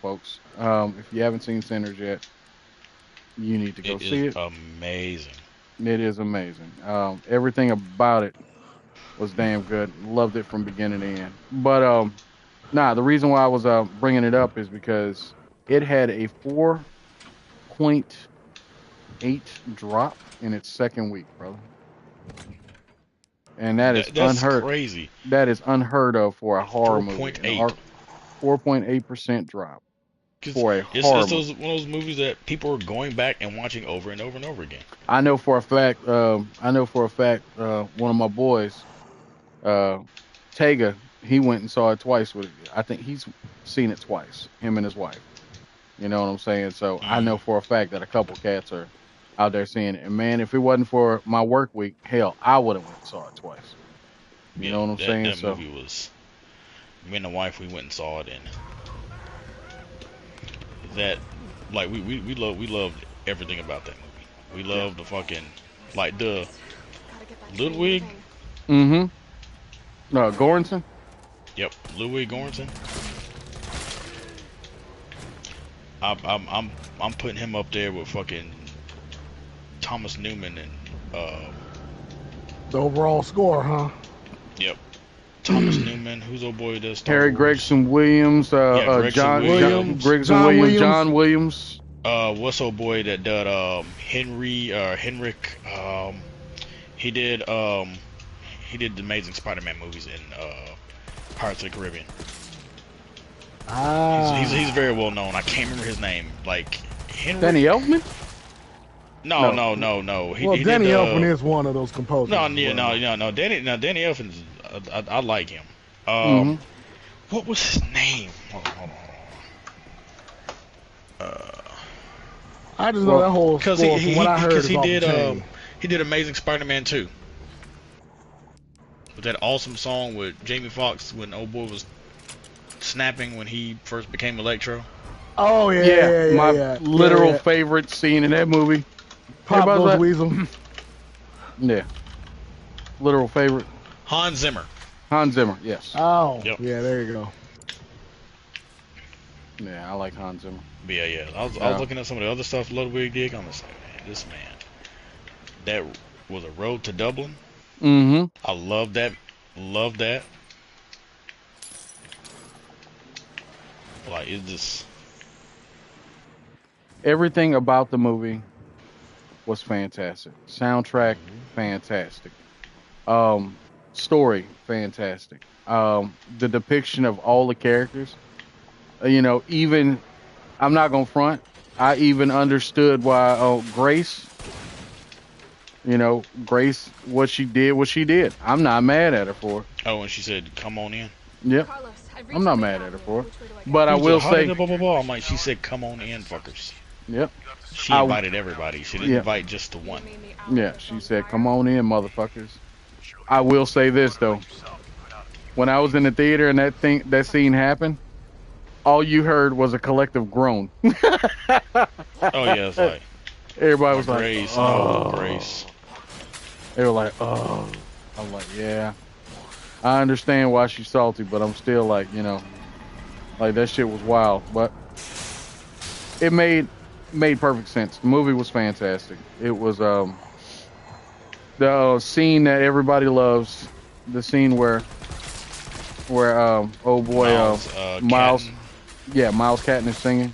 Speaker 3: folks. If you haven't seen Sinners yet, you need to go see it.
Speaker 2: Amazing.
Speaker 3: It is amazing. Everything about it was damn good. Loved it from beginning to end. But the reason why I was bringing it up is because it had a 4.8 drop in its second week, brother. And that's unheard.
Speaker 2: Crazy.
Speaker 3: That is unheard of for a horror movie. 4.8% drop. For a horror
Speaker 2: it's one of those movies that people are going back and watching over and over and over again.
Speaker 3: I know for a fact. One of my boys, Tega, he went and saw it twice with it. I think he's seen it twice. Him and his wife. You know what I'm saying? So I know for a fact that a couple cats are out there seeing it. And man, if it wasn't for my work week, hell, I would have went and saw it twice. You know what I'm saying?
Speaker 2: That movie was. Me and the wife, we went and saw it, and that, like, we loved everything about that movie. We loved the fucking, like, the Ludwig.
Speaker 3: Göransson.
Speaker 2: Yep, Ludwig Göransson. I'm putting him up there with fucking Thomas Newman and
Speaker 1: the overall score, huh?
Speaker 2: Yep. Thomas Newman, who's old boy does Star
Speaker 3: Harry
Speaker 2: Wars?
Speaker 3: Gregson Williams, John Williams.
Speaker 2: What's old boy that did Henrik? He did the Amazing Spider-Man movies in Pirates of the Caribbean. He's very well known. I can't remember his name. Like Henrik.
Speaker 3: Danny Elfman?
Speaker 2: No.
Speaker 1: Danny Elfman is one of those composers.
Speaker 2: No. Danny Elfman. I like him. What was his name? Hold on.
Speaker 1: I just know that whole score from what I heard is off the chain.
Speaker 2: He did Amazing Spider-Man 2. With that awesome song with Jamie Foxx when old boy was snapping when he first became Electro.
Speaker 1: Oh yeah.
Speaker 3: My literal favorite scene in that movie.
Speaker 1: Pop goes Weasel.
Speaker 3: Yeah. Literal favorite.
Speaker 2: Hans Zimmer,
Speaker 3: yes.
Speaker 1: Oh,
Speaker 2: yep.
Speaker 1: Yeah, there you go.
Speaker 3: Yeah, I like Hans Zimmer.
Speaker 2: Yeah. I was looking at some of the other stuff Ludwig did. I'm just like, man, this man. That was A Road to Dublin. I love that. Like, it just...
Speaker 3: Everything about the movie was fantastic. Soundtrack, fantastic. Story, fantastic. The depiction of all the characters. Even... I'm not gonna front. I even understood why Grace... Grace, what she did. I'm not mad at her for it.
Speaker 2: Oh, and she said, "Come on in."
Speaker 3: Yep. I'm not mad at her for it. But I will say,
Speaker 2: I'm like, she said, "Come on in, fuckers."
Speaker 3: Yep.
Speaker 2: She invited everybody. She didn't invite just the one.
Speaker 3: Yeah, she said, "Come on in, motherfuckers." I will say this though. When I was in the theater and that scene happened, all you heard was a collective groan.
Speaker 2: Oh yeah, it's like
Speaker 3: everybody was like,
Speaker 2: Grace,
Speaker 3: "Oh,
Speaker 2: Grace."
Speaker 3: They were like, "Oh." I'm like, "Yeah, I understand why she's salty, but I'm still like, like that shit was wild." But it made perfect sense. The movie was fantastic. It was the scene that everybody loves, the scene where old boy Miles Catton is singing.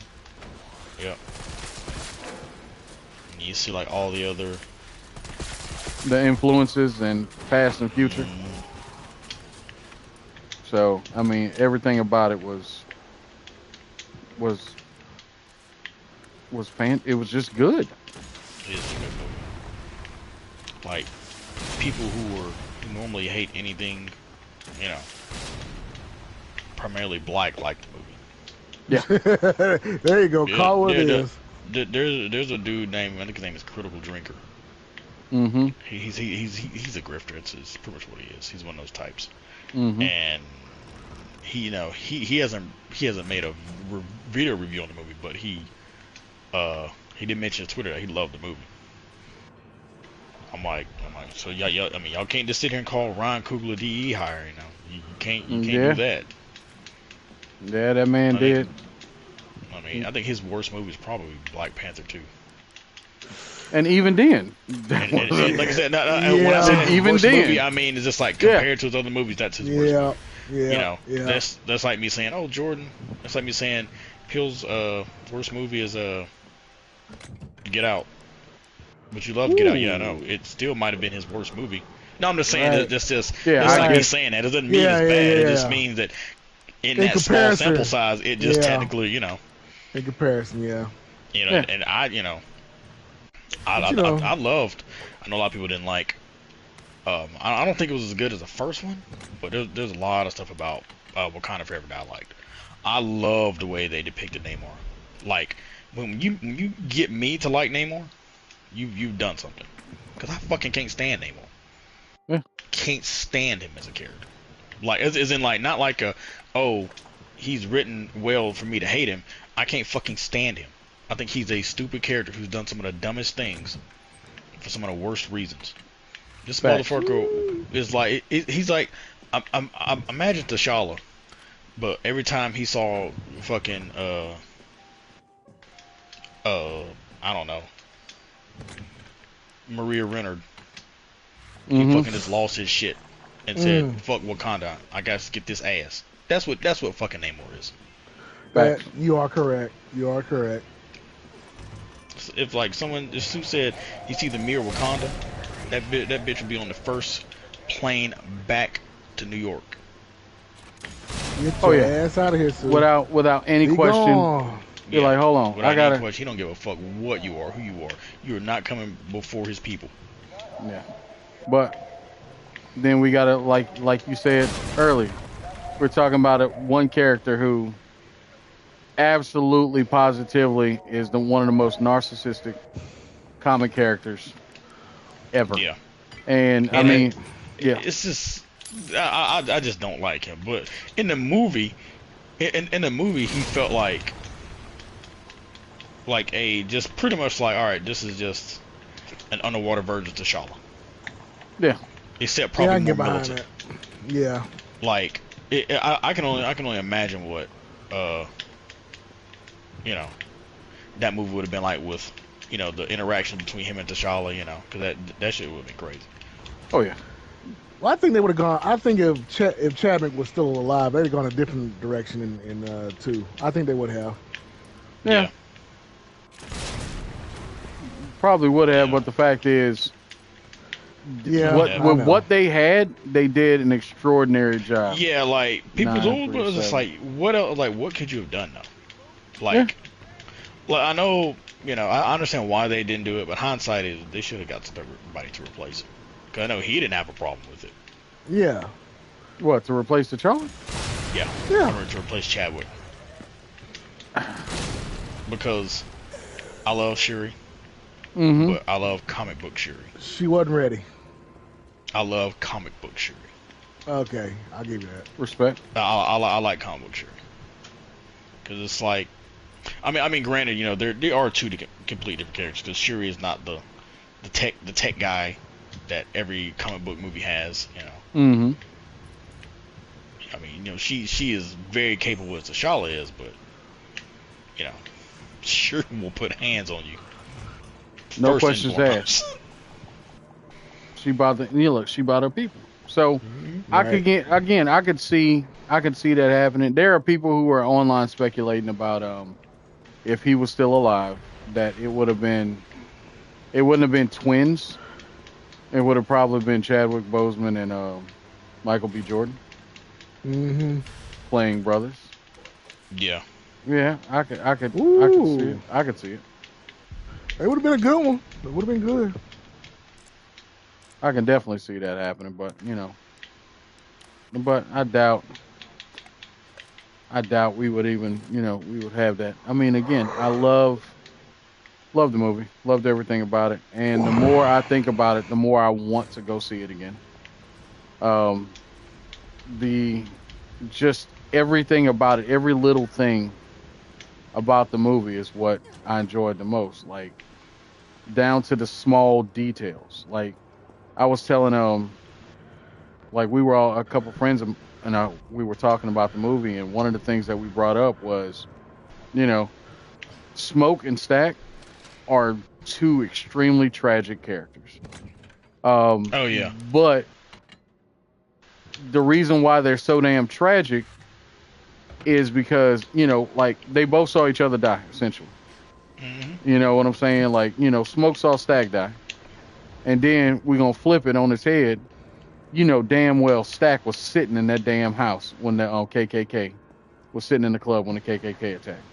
Speaker 2: Yep. You see like all the other
Speaker 3: influences and past and future. So I mean, everything about it was it was just good.
Speaker 2: It is a good movie. Like people who normally hate anything, primarily black, like the movie.
Speaker 3: Yeah.
Speaker 1: There you go. Call what it is.
Speaker 2: There's a dude named, I think his name is Critical Drinker. He's a grifter. It's pretty much what he is. He's one of those types. And he hasn't made a video review on the movie, but he did mention on Twitter that he loved the movie. I'm like, so y'all can't just sit here and call Ryan Coogler DE hire, you can't do that.
Speaker 3: Yeah, that man did.
Speaker 2: I think his worst movie is probably Black Panther 2.
Speaker 3: And even then,
Speaker 2: like I said, when I say
Speaker 3: even
Speaker 2: worst
Speaker 3: then,
Speaker 2: movie, I mean it's just like compared to his other movies, that's his worst movie. That's like me saying, oh, Jordan. That's like me saying, Peele's worst movie is Get Out. But you love Get Out, yeah, I know. It still might have been his worst movie. No, I'm just saying that's like me saying that. It doesn't mean it's bad. It just means that in that small sample size, it just technically,
Speaker 1: In comparison,
Speaker 2: and I loved. I know a lot of people didn't like. I don't think it was as good as the first one, but there's a lot of stuff about Wakanda Forever that I liked. I love the way they depicted Namor. Like when you get me to like Namor, you've done something. Because I fucking can't stand Namor.
Speaker 3: Yeah.
Speaker 2: Can't stand him as a character. Like as in like not like he's written well for me to hate him. I can't fucking stand him. I think he's a stupid character who's done some of the dumbest things for some of the worst reasons. This motherfucker is like, he's like, I imagine T'Challa, but every time he saw fucking, I don't know, Maria Renard, he fucking just lost his shit and said, "Fuck Wakanda, I got to get this ass." That's what fucking Namor is.
Speaker 1: That, you are correct. You are correct.
Speaker 2: If like someone, if Sue said he sees the mirror Wakanda, that bitch would be on the first plane back to New York.
Speaker 1: Get your ass out of here, Sue.
Speaker 3: Without any question. You're like, hold on,
Speaker 2: I gotta. He don't give a fuck what you are, who you are. You are not coming before his people.
Speaker 3: Yeah, but then we gotta, like you said earlier, we're talking about one character who absolutely, positively is one of the most narcissistic comic characters ever.
Speaker 2: Yeah,
Speaker 3: and I mean,
Speaker 2: it's just I just don't like him. But in the movie, in the movie, he felt like just pretty much like, all right, this is just an underwater version of T'Challa.
Speaker 3: Yeah.
Speaker 2: Except probably more militant.
Speaker 1: Yeah.
Speaker 2: Like I can only imagine what that movie would have been like with the interaction between him and T'Challa, because that shit would have been crazy.
Speaker 3: Oh yeah.
Speaker 1: Well, I think they would have gone. I think if Chadwick was still alive, they'd have gone a different direction in 2. I think they would have.
Speaker 3: Yeah. Probably would have, but the fact is, what they had, they did an extraordinary job.
Speaker 2: Yeah, like people was just like, what else? Like, what could you have done though? Like I know, I understand why they didn't do it, but hindsight is they should have got somebody to replace it. Cause I know he didn't have a problem with it.
Speaker 1: Yeah.
Speaker 3: What, to replace T'Challa?
Speaker 2: Yeah. To replace Chadwick. Because I love Shuri. But I love comic book Shuri.
Speaker 1: She wasn't ready.
Speaker 2: I love comic book Shuri.
Speaker 1: Okay, I'll give you that.
Speaker 3: Respect.
Speaker 2: I like comic book Shuri. Because it's like, I mean, granted, there are two completely different characters. Because Shuri is not the tech guy that every comic book movie has. I mean, she is very capable as T'Challa is, but Shuri will put hands on you.
Speaker 3: No questions asked. She bought her people. So I could see that happening. There are people who are online speculating about if he was still alive, that it wouldn't have been twins. It would have probably been Chadwick Boseman and Michael B. Jordan. Playing brothers.
Speaker 2: Yeah.
Speaker 3: Yeah, I could see it. I could see it.
Speaker 1: It would have been a good one. It would have been good.
Speaker 3: I can definitely see that happening, but but I doubt we would even, we would have that. I mean, again, I love the movie, loved everything about it, and the more I think about it, the more I want to go see it again. Just everything about it, every little thing about the movie is what I enjoyed the most, like down to the small details. Like I was telling like we were all a couple friends and we were talking about the movie, and one of the things that we brought up was, Smoke and Stack are two extremely tragic characters.
Speaker 2: Oh yeah.
Speaker 3: But the reason why they're so damn tragic is because, like they both saw each other die, essentially. You know what I'm saying? Like, Smoke saw Stack die. And then we're going to flip it on his head. Damn well Stack was sitting in that damn house when the KKK was sitting in the club when the KKK attacked.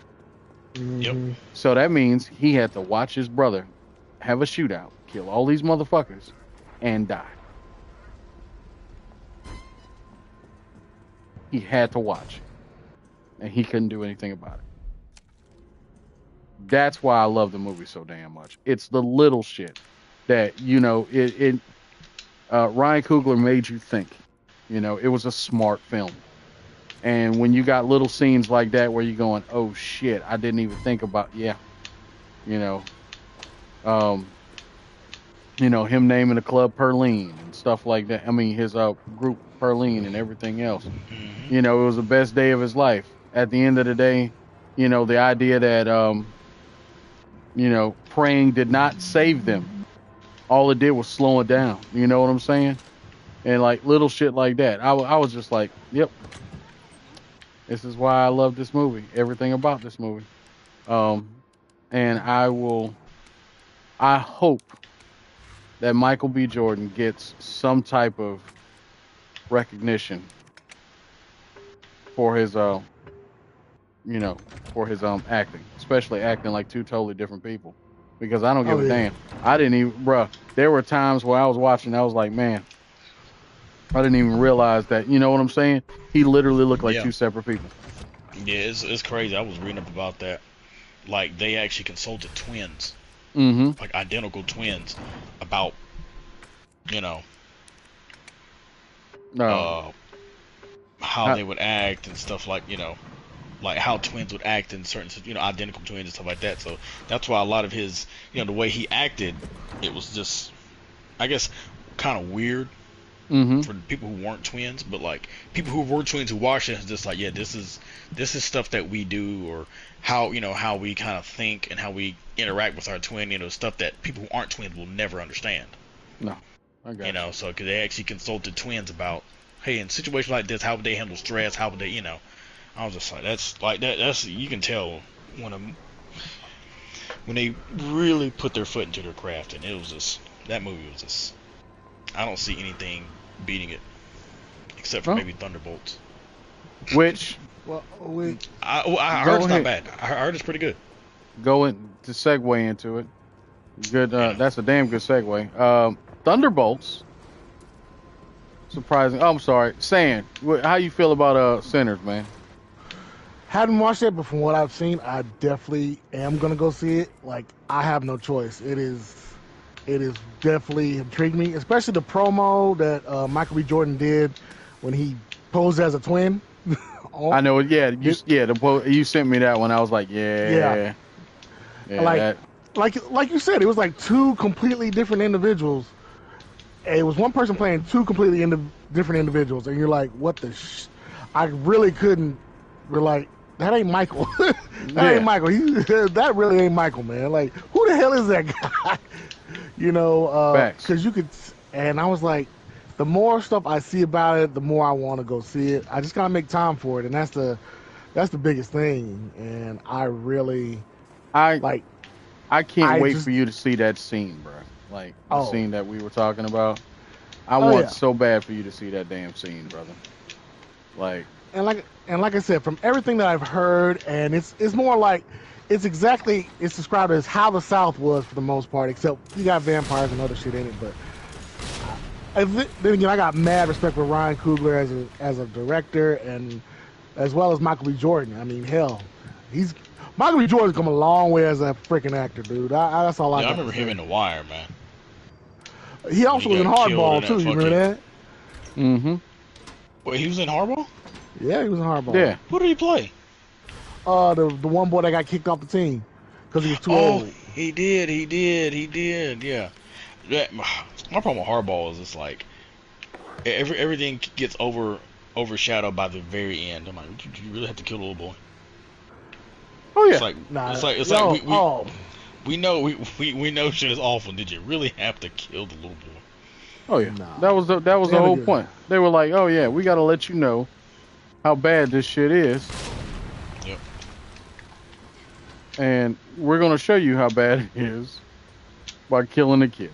Speaker 2: Yep.
Speaker 3: So that means he had to watch his brother have a shootout, kill all these motherfuckers, and die. He had to watch. And he couldn't do anything about it. That's why I love the movie so damn much. It's the little shit that, Ryan Coogler made you think. It was a smart film. And when you got little scenes like that where you're going, oh shit, I didn't even think about, you know, him naming the club Perline and stuff like that. I mean, his group Perline and everything else.
Speaker 2: Mm-hmm.
Speaker 3: It was the best day of his life. At the end of the day, the idea that, praying did not save them. All it did was slow it down. You know what I'm saying? And like little shit like that. I was just like, yep. This is why I love this movie. Everything about this movie. And I hope that Michael B. Jordan gets some type of recognition for his acting, especially acting like two totally different people. Because I don't give a damn. I didn't even, bruh. There were times where I was watching, I was like, man, I didn't even realize that. You know what I'm saying? He literally looked like two separate people.
Speaker 2: Yeah, it's crazy. I was reading up about that. Like, they actually consulted twins.
Speaker 3: Mm-hmm.
Speaker 2: Like, identical twins about, how they would act and stuff like, like how twins would act in certain, identical twins and stuff like that. So that's why a lot of his, the way he acted, it was just, I guess, kind of weird.
Speaker 3: Mm-hmm.
Speaker 2: For people who weren't twins, but like people who were twins who watched it, it's just like, yeah, this is stuff that we do, or how how we kind of think and how we interact with our twin, stuff that people who aren't twins will never understand.
Speaker 3: No, I got you.
Speaker 2: So because they actually consulted twins about, hey, in situations like this, how would they handle stress? How would they, I was just like, that's you can tell when they really put their foot into their craft, and it was just, that movie was just, I don't see anything beating it, except for maybe Thunderbolts.
Speaker 3: Which,
Speaker 2: I heard it's not bad. I heard it's pretty good.
Speaker 3: Going to segue into it. Good. That's a damn good segue. Thunderbolts. Surprising. Oh, I'm sorry. Sand. How you feel about Sinners, man?
Speaker 1: Hadn't watched it, but from what I've seen, I definitely am gonna go see it. Like, I have no choice. It is definitely intrigued me, especially the promo that Michael B. Jordan did when he posed as a twin.
Speaker 3: I know. Yeah, you sent me that one. I was like, yeah.
Speaker 1: Like you said, it was like two completely different individuals. It was one person playing two completely different individuals, and you're like, what the? I really couldn't. We're like, that ain't Michael. Ain't Michael. That really ain't Michael, man. Like, who the hell is that guy? Because you could, and I was like, the more stuff I see about it, the more I want to go see it. I just gotta make time for it, and that's the biggest thing. And I
Speaker 3: can't wait for you to see that scene, bro. Like the scene that we were talking about. I want so bad for you to see that damn scene, brother. Like,
Speaker 1: and like I said, from everything that I've heard, and it's more like, it's described as how the South was for the most part, except you got vampires and other shit in it. But then again, I got mad respect for Ryan Coogler as a director, and as well as Michael B. Jordan. I mean, hell, Michael B. Jordan's come a long way as a freaking actor, dude. That's all I got.
Speaker 2: I remember him in The Wire, man.
Speaker 1: He also was in Hardball too. You remember that?
Speaker 3: Mm-hmm.
Speaker 2: Wait, he was in Hardball?
Speaker 1: Yeah, he was in Hardball.
Speaker 3: Yeah.
Speaker 2: Who did he play?
Speaker 1: The one boy that got kicked off the team because he was too old.
Speaker 2: He did. Yeah. My problem with Hardball is it's like everything gets overshadowed by the very end. I'm like, did you really have to kill the little boy?
Speaker 3: Oh yeah.
Speaker 2: We know shit is awful. Did you really have to kill the little boy?
Speaker 3: Oh yeah. That was the whole point. They were like, oh yeah, we got to let you know how bad this shit is.
Speaker 2: Yep.
Speaker 3: And we're gonna show you how bad it is by killing the kid.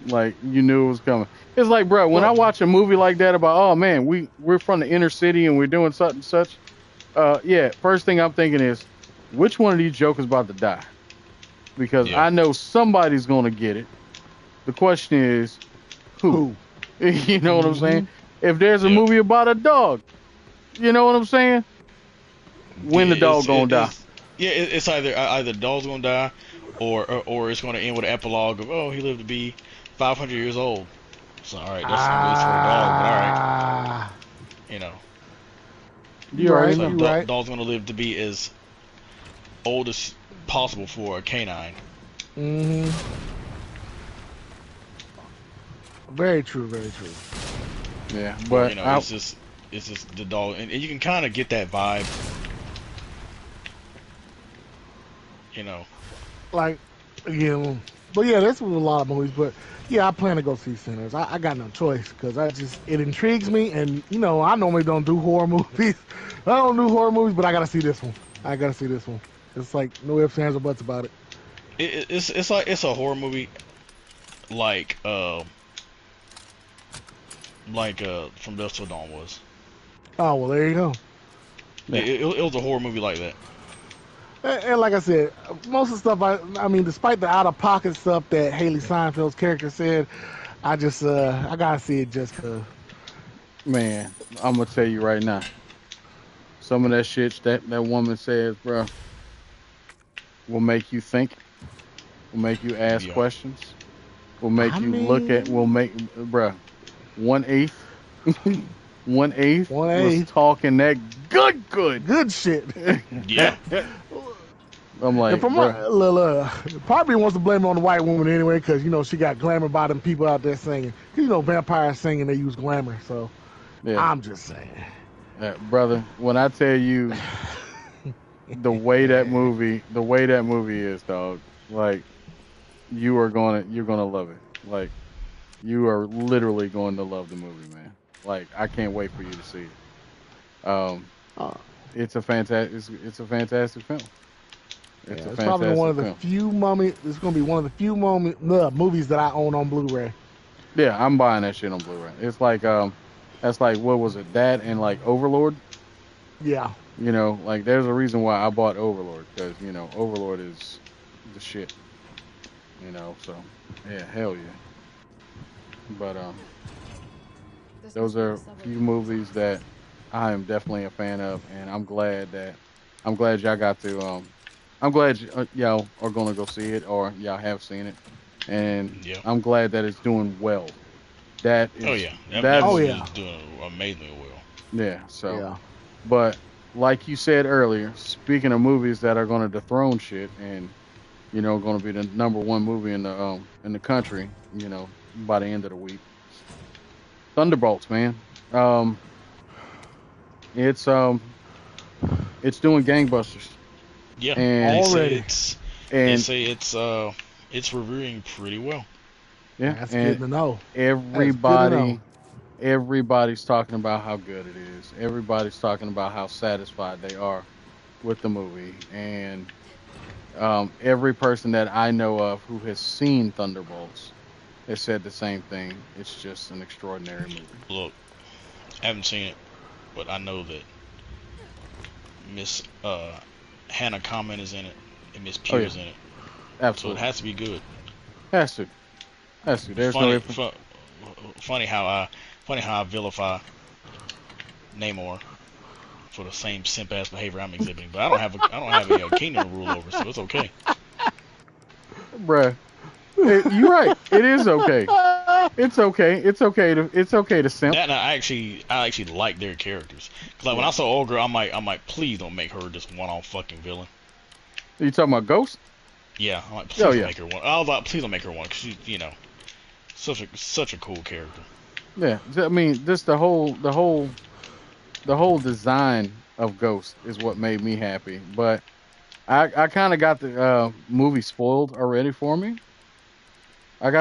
Speaker 3: Like, you knew it was coming. It's like, bro, when I watch a movie like that about, oh man, we're from the inner city and we're doing such and such. First thing I'm thinking is, which one of these jokers about to die? Because I know somebody's gonna get it. The question is, who? You know what I'm saying? If there's a movie about a dog, you know what I'm saying? When the dog gonna die?
Speaker 2: It's either the dog's gonna die, or it's gonna end with an epilogue of, oh, he lived to be 500 years old. So all right, that's for a dog, but all right,
Speaker 3: You already know.
Speaker 2: So dog's gonna live to be as old as possible for a canine.
Speaker 1: Mm-hmm. Very true, very true.
Speaker 3: Yeah, but
Speaker 2: you know, it's just the dog, and you can kind of get that vibe. You know,
Speaker 1: like, but yeah, this was a lot of movies, but yeah, I plan to go see Sinners. I got no choice because it intrigues me, and I normally don't do horror movies. I don't do horror movies, but I gotta see this one. It's like no ifs, ands, or buts about it.
Speaker 2: It's like it's a horror movie, like From Dusk Till Dawn was.
Speaker 1: Oh well, there you go.
Speaker 2: Yeah. It was a horror movie like that.
Speaker 1: And like I said, most of the stuff, I mean, despite the out-of-pocket stuff that Haley Seinfeld's character said, I gotta see it just cause.
Speaker 3: Man, I'm gonna tell you right now. Some of that shit that woman says, bro, will make you think, will make you ask questions, will make look at, bro, 1/8 was talking that good
Speaker 1: shit.
Speaker 2: Yeah.
Speaker 3: I'm like,
Speaker 1: probably wants to blame it on the white woman anyway, because she got glamour by them people out there singing. Vampires singing, they use glamour. So I'm just saying,
Speaker 3: brother. When I tell you the way that movie is, dog, like you're gonna love it. Like you are literally going to love the movie, man. Like I can't wait for you to see it. It's a fantastic film.
Speaker 1: It's probably one of the few moments. It's gonna be one of the few movies that I own on Blu-ray.
Speaker 3: Yeah, I'm buying that shit on Blu-ray. It's like that's like what was it? That and like Overlord.
Speaker 1: Yeah.
Speaker 3: Like there's a reason why I bought Overlord because Overlord is the shit. So yeah, hell yeah. But those are a few movies that I am definitely a fan of, and I'm glad y'all got to. I'm glad y'all are gonna go see it, or y'all have seen it, and I'm glad that it's doing well. That is,
Speaker 2: is doing amazingly well.
Speaker 3: Yeah. So, but like you said earlier, speaking of movies that are gonna dethrone shit, and gonna be the #1 movie in the country, by the end of the week, Thunderbolts, man. It's doing gangbusters.
Speaker 2: Yeah,
Speaker 3: and
Speaker 2: they say it's reviewing pretty well.
Speaker 3: Yeah,
Speaker 1: that's good to know.
Speaker 3: Everybody's talking about how good it is. Everybody's talking about how satisfied they are with the movie, and every person that I know of who has seen Thunderbolts has said the same thing. It's just an extraordinary movie.
Speaker 2: Look, I haven't seen it, but I know that Miss Hannah Comment is in it, and Miss Pugh is in it.
Speaker 3: Absolutely.
Speaker 2: So it has to be good.
Speaker 3: Has to. There's
Speaker 2: funny how I vilify Namor for the same simp ass behavior I'm exhibiting, but I don't have a kingdom to rule over, so it's okay.
Speaker 3: Bruh, you're right. It is okay. It's okay. It's okay to simp.
Speaker 2: That, and I actually like their characters. Cause like when I saw Ogre, I'm like, please don't make her just one-off fucking villain.
Speaker 3: Are you talking about Ghost?
Speaker 2: Yeah, I'm like, please don't make her one. I was like, please don't make her one, cause she's such a cool character.
Speaker 3: Yeah, I mean, just the whole design of Ghost is what made me happy. But I kind of got the movie spoiled already for me. And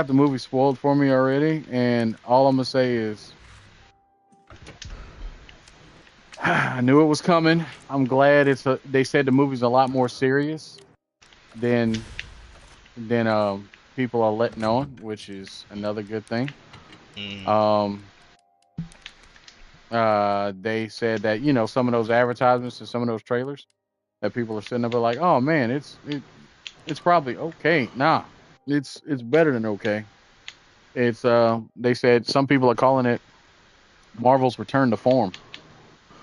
Speaker 3: all I'm gonna say is, I knew it was coming. I'm glad they said the movie's a lot more serious than people are letting on, which is another good thing. They said that some of those advertisements and some of those trailers that people are sitting up like, oh man, it's probably okay. Nah, it's better than okay. It's they said some people are calling it Marvel's return to form.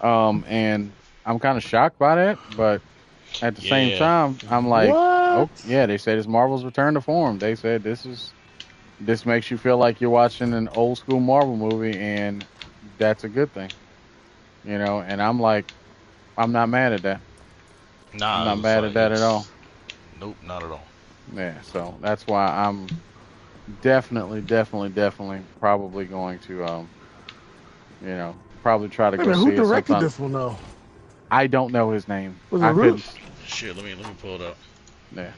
Speaker 3: And I'm kind of shocked by that, but at the same time, I'm like, oh yeah, they said it's Marvel's return to form. They said this makes you feel like you're watching an old school Marvel movie, and that's a good thing. And I'm like, I'm not mad at that.
Speaker 2: Nah,
Speaker 3: I'm not mad at that at all.
Speaker 2: Nope, not at all.
Speaker 3: Yeah, so that's why I'm definitely probably going to, probably try to go see it.
Speaker 1: Who directed this one though?
Speaker 3: I don't know his name.
Speaker 1: Was it Roots?
Speaker 2: Shit, let me pull it up.
Speaker 3: Yeah.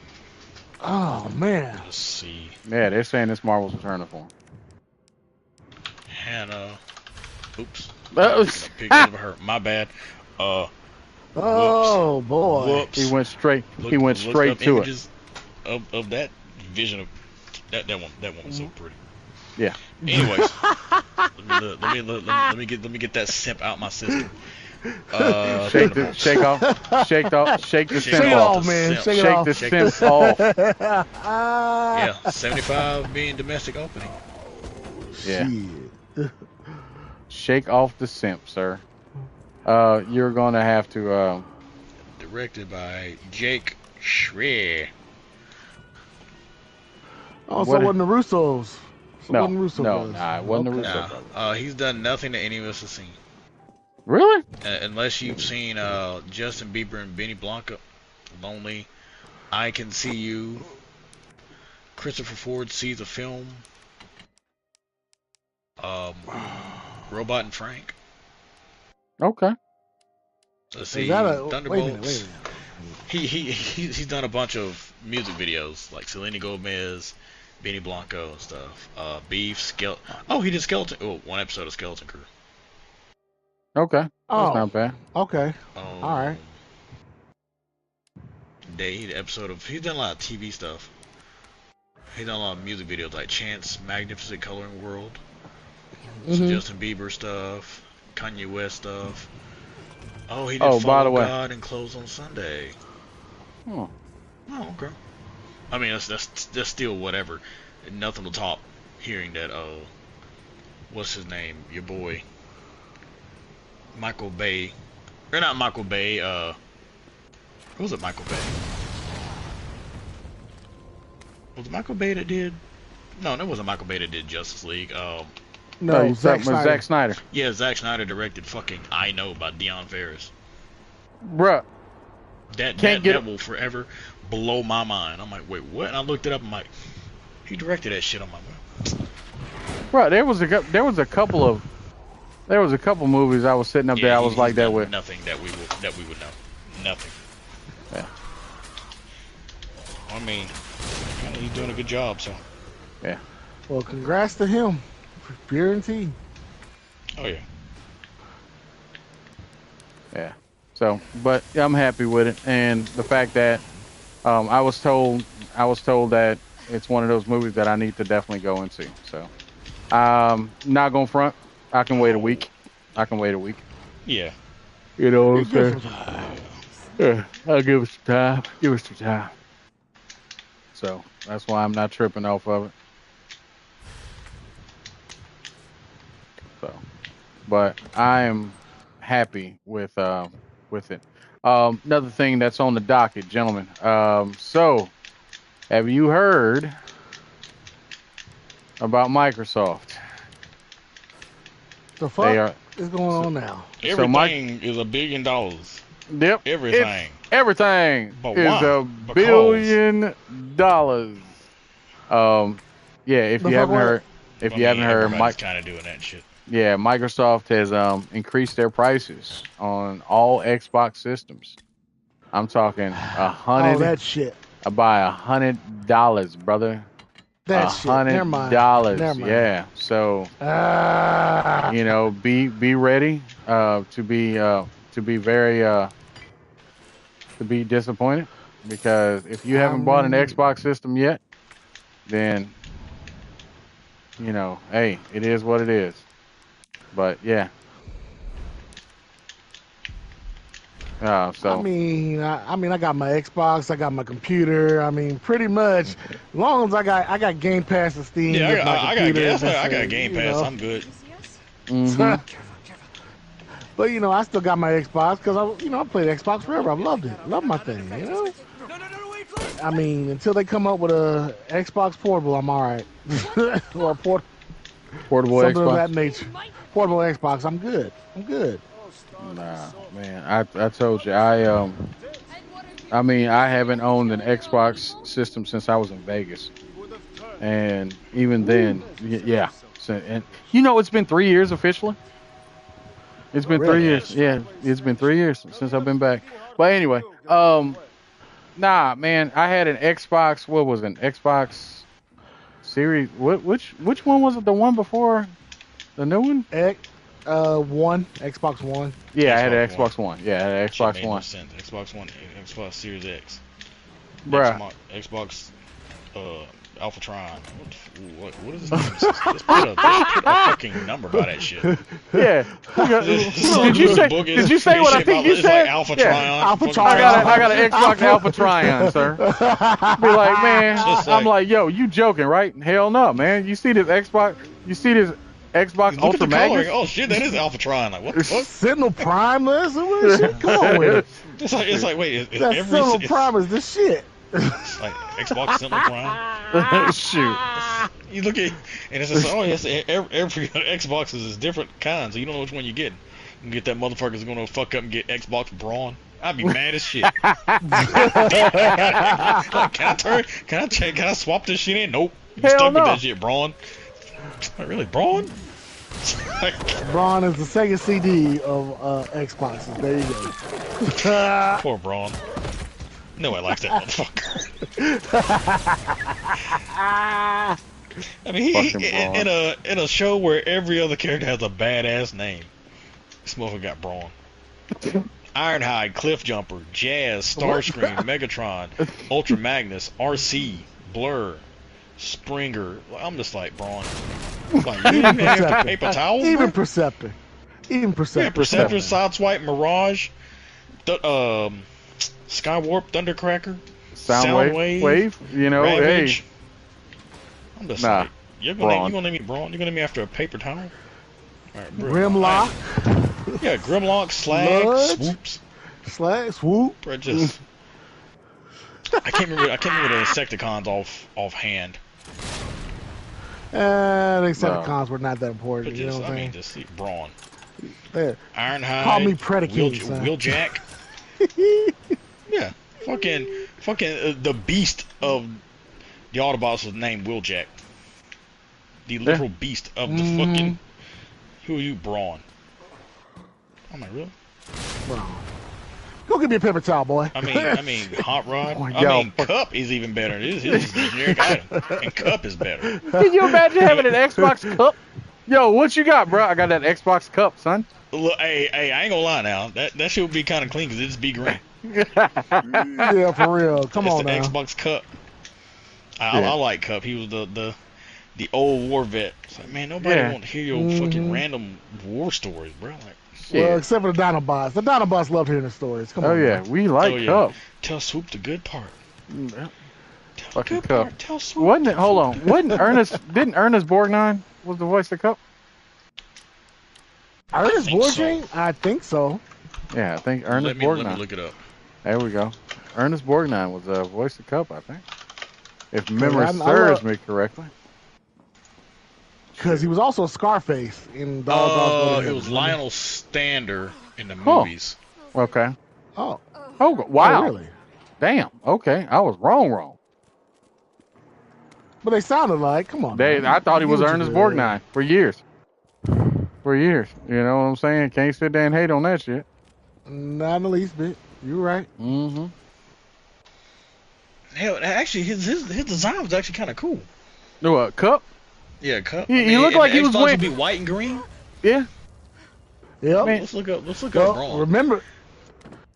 Speaker 1: Oh man.
Speaker 2: Let's see.
Speaker 3: Yeah, they're saying this Marvel's Return of Form.
Speaker 2: Hannah. Oops.
Speaker 3: Picture
Speaker 2: of her. My bad.
Speaker 1: Oh
Speaker 2: whoops.
Speaker 1: boy.
Speaker 2: Whoops.
Speaker 3: He went straight to it.
Speaker 2: Of that vision of that woman's so pretty.
Speaker 3: Yeah.
Speaker 2: Anyways, let me get that simp out my system.
Speaker 3: Shake the simp off,
Speaker 1: man.
Speaker 3: Shake the simp off.
Speaker 2: Yeah, 75 being domestic opening.
Speaker 3: Yeah. Shake off the simp, sir. You're gonna have to.
Speaker 2: Directed by Jake Schreier.
Speaker 1: Oh, so it wasn't the Russos.
Speaker 3: No, it wasn't the Russo brothers.
Speaker 2: He's done nothing that any of us have seen.
Speaker 3: Really?
Speaker 2: Unless you've seen Justin Bieber and Benny Blanco, Lonely, I Can See You, Christopher Ford Sees a Film, Robot and Frank.
Speaker 3: Okay.
Speaker 2: Let's see, Thunderbolts. He's done a bunch of music videos like Selena Gomez, Benny Blanco and stuff. Beef, Skeleton. Oh, he did Skeleton. Oh, one episode of Skeleton Crew.
Speaker 3: Okay. That's not bad.
Speaker 1: Okay. All right.
Speaker 2: He's done a lot of TV stuff. He's done a lot of music videos like Chance, Magnificent Coloring World, some Justin Bieber stuff, Kanye West stuff. Oh, he did Follow God and Close on Sunday.
Speaker 3: Oh,
Speaker 2: okay. I mean, that's still whatever. Nothing will top hearing that. What's his name? Your boy, Michael Bay. Or not Michael Bay. Who was it? Michael Bay. Was it Michael Bay that did? No, that wasn't Michael Bay that did Justice League.
Speaker 1: No, Zack
Speaker 3: Snyder.
Speaker 2: Yeah, Zack Snyder directed fucking I Know by Deion Ferris.
Speaker 3: Bruh.
Speaker 2: That will forever blow my mind. I'm like, wait, what? And I looked it up. I'm like, he directed that shit on my mind.
Speaker 3: Bro, there was a couple movies I was sitting up there. I was like that with
Speaker 2: nothing that we would know. Nothing.
Speaker 3: Yeah.
Speaker 2: I mean, he's doing a good job. So.
Speaker 3: Yeah.
Speaker 1: Well, congrats to him. Pure and tea.
Speaker 2: Oh yeah.
Speaker 3: Yeah. So, but I'm happy with it, and the fact that I was told that it's one of those movies that I need to definitely go and see. So, not gonna front. I can wait a week.
Speaker 2: Yeah.
Speaker 3: You know what I'm saying? Yeah, I'll give it some time. So that's why I'm not tripping off of it. So, but I am happy with it. Another thing that's on the docket, gentlemen. So, have you heard about Microsoft?
Speaker 1: The fuck is going on now?
Speaker 2: Everything is $1 billion.
Speaker 3: Yep. Everything
Speaker 2: but
Speaker 3: is
Speaker 2: why?
Speaker 3: $1 billion. Yeah. If you haven't heard,
Speaker 2: everybody's kind of doing that shit.
Speaker 3: Yeah, Microsoft has increased their prices on all Xbox systems. I'm talking $100.
Speaker 1: Oh, that shit.
Speaker 3: By $100, brother.
Speaker 1: That shit. Never mind.
Speaker 3: Yeah. So, be ready to be disappointed, because if you haven't bought an Xbox system yet, then hey, it is what it is. But yeah. So
Speaker 1: I mean, I got my Xbox, I got my computer. I mean, pretty much, as long as I got Game Pass and Steam.
Speaker 2: Yeah, I got Game Pass. I'm good.
Speaker 1: But I still got my Xbox because I played Xbox forever. I've loved it. Love my thing. I mean, until they come up with a Xbox portable, I'm all right. Or
Speaker 3: portable
Speaker 1: something
Speaker 3: Xbox.
Speaker 1: of that nature. Portable Xbox, I'm good.
Speaker 3: Nah, man. I told you I mean I haven't owned an Xbox system since I was in Vegas, and even then, yeah. So, and you know, it's been 3 years officially. It's been 3 years. Yeah, it's been 3 years since I've been back. But anyway, nah, man, I had an Xbox. What was it? An Xbox Series? Which one was it? The one before the new one?
Speaker 1: One Xbox One.
Speaker 3: Yeah, I had an Xbox One. Yeah, I had an Xbox One.
Speaker 2: Xbox One, Xbox Series X.
Speaker 3: Bruh.
Speaker 2: Xbox Alpha Tron. What is this? Just put a fucking number by that shit.
Speaker 3: Yeah. Did you say what I think you said?
Speaker 2: Like Alpha Tryon.
Speaker 1: Alpha Tryon.
Speaker 3: I got an Xbox Alpha Tryon, sir. Be like, man, I'm like, yo, you joking, right? Hell no, man. You see this Xbox? You see this Xbox Ultra Magnus?
Speaker 2: Oh shit, that is Alpha Tryon. Like what the fuck?
Speaker 1: Sentinel Prime, listen, what is shit going with?
Speaker 2: It's like wait,
Speaker 1: that Sentinel Prime is the shit.
Speaker 2: It's like Xbox Sentinel Prime.
Speaker 3: Shoot.
Speaker 2: You look at and it's just oh yes, every Xbox is different kinds, so you don't know which one you get. You can get that motherfucker's gonna fuck up and get Xbox Braun. I'd be mad as shit. Like, can I swap this shit in? Nope. You stuck with that shit, Braun. Really, Braun?
Speaker 1: Braun is the Sega CD of Xboxes. There you go.
Speaker 2: Poor Braun. Nobody likes that motherfucker. I mean, in a show where every other character has a badass name, this motherfucker got Braun. Ironhide, Cliffjumper, Jazz, Starscream, Megatron, Ultra Magnus, RC, Blur, Springer. I'm just like, Braun. Like, you didn't even have paper towels?
Speaker 1: Even Perceptor.
Speaker 2: Yeah, Perceptor, Sideswipe, Mirage, Skywarp, Thundercracker,
Speaker 3: Soundwave, you know,
Speaker 2: Ravage.
Speaker 3: hey.
Speaker 2: I'm just like, you're gonna name me Braun? You're gonna name me after a paper towel? Right,
Speaker 1: Grimlock.
Speaker 2: Yeah, Grimlock, Slag,
Speaker 1: Sludge.
Speaker 2: Swoops.
Speaker 1: Slag, Swoop.
Speaker 2: Bro, just I can't remember the Insecticons offhand.
Speaker 1: The Insecticons were not that important. You know what I'm saying?
Speaker 2: Just see Braun.
Speaker 1: There.
Speaker 2: Ironhide.
Speaker 1: Call me Predicate.
Speaker 2: Wheeljack. Yeah, fucking the beast of the Autobots was named Wheeljack. The literal beast of the fucking. Who are you, Braun? I'm like, really?
Speaker 1: Braun. Go get me a paper towel, boy.
Speaker 2: I mean, Hot Rod. Cup is even better. It is a generic item, and Cup is better.
Speaker 3: Can you imagine having an Xbox Cup? Yo, what you got, bro? I got that Xbox Cup, son.
Speaker 2: Look, hey, I ain't gonna lie now. That shit would be kind of clean because it'd be green.
Speaker 1: Yeah, for real. Come on now.
Speaker 2: Xbox Cup. I like Cup. He was the old war vet. It's like, man, nobody want to hear your fucking random war stories, bro. Like,
Speaker 1: well, except for the Dinobots. The Dinobots loved hearing the stories. Come on.
Speaker 3: Oh yeah, we like Cup.
Speaker 2: Tell Swoop the good part.
Speaker 3: Fucking Cup. Tell Swoop. Wasn't it? Hold on. Wasn't Ernest? Didn't Ernest Borgnine was the voice of Cup?
Speaker 1: Ernest Borgnine? I think so.
Speaker 3: Yeah, I think Ernest Borgnine.
Speaker 2: Let me look it up.
Speaker 3: There we go. Ernest Borgnine was the voice of Cup, I think. If memory serves me correctly.
Speaker 1: Because he was also Scarface in Dog.
Speaker 2: It was Lionel Stander in the movies.
Speaker 3: Okay.
Speaker 1: Oh,
Speaker 3: wow.
Speaker 1: Oh, really?
Speaker 3: Damn. Okay, I was wrong.
Speaker 1: But they sounded like, come on.
Speaker 3: I thought he was Ernest Borgnine for years. You know what I'm saying? Can't sit there and hate on that shit.
Speaker 1: Not in the least bit. You're right.
Speaker 3: Mm-hmm.
Speaker 2: Hell, actually, his design was actually kind of cool.
Speaker 3: What, Cup?
Speaker 2: Yeah, Cup.
Speaker 3: He looked like he was
Speaker 2: wearing. Would be white and green.
Speaker 3: Yeah.
Speaker 1: Yeah.
Speaker 2: Let's look up Braun.
Speaker 1: Remember,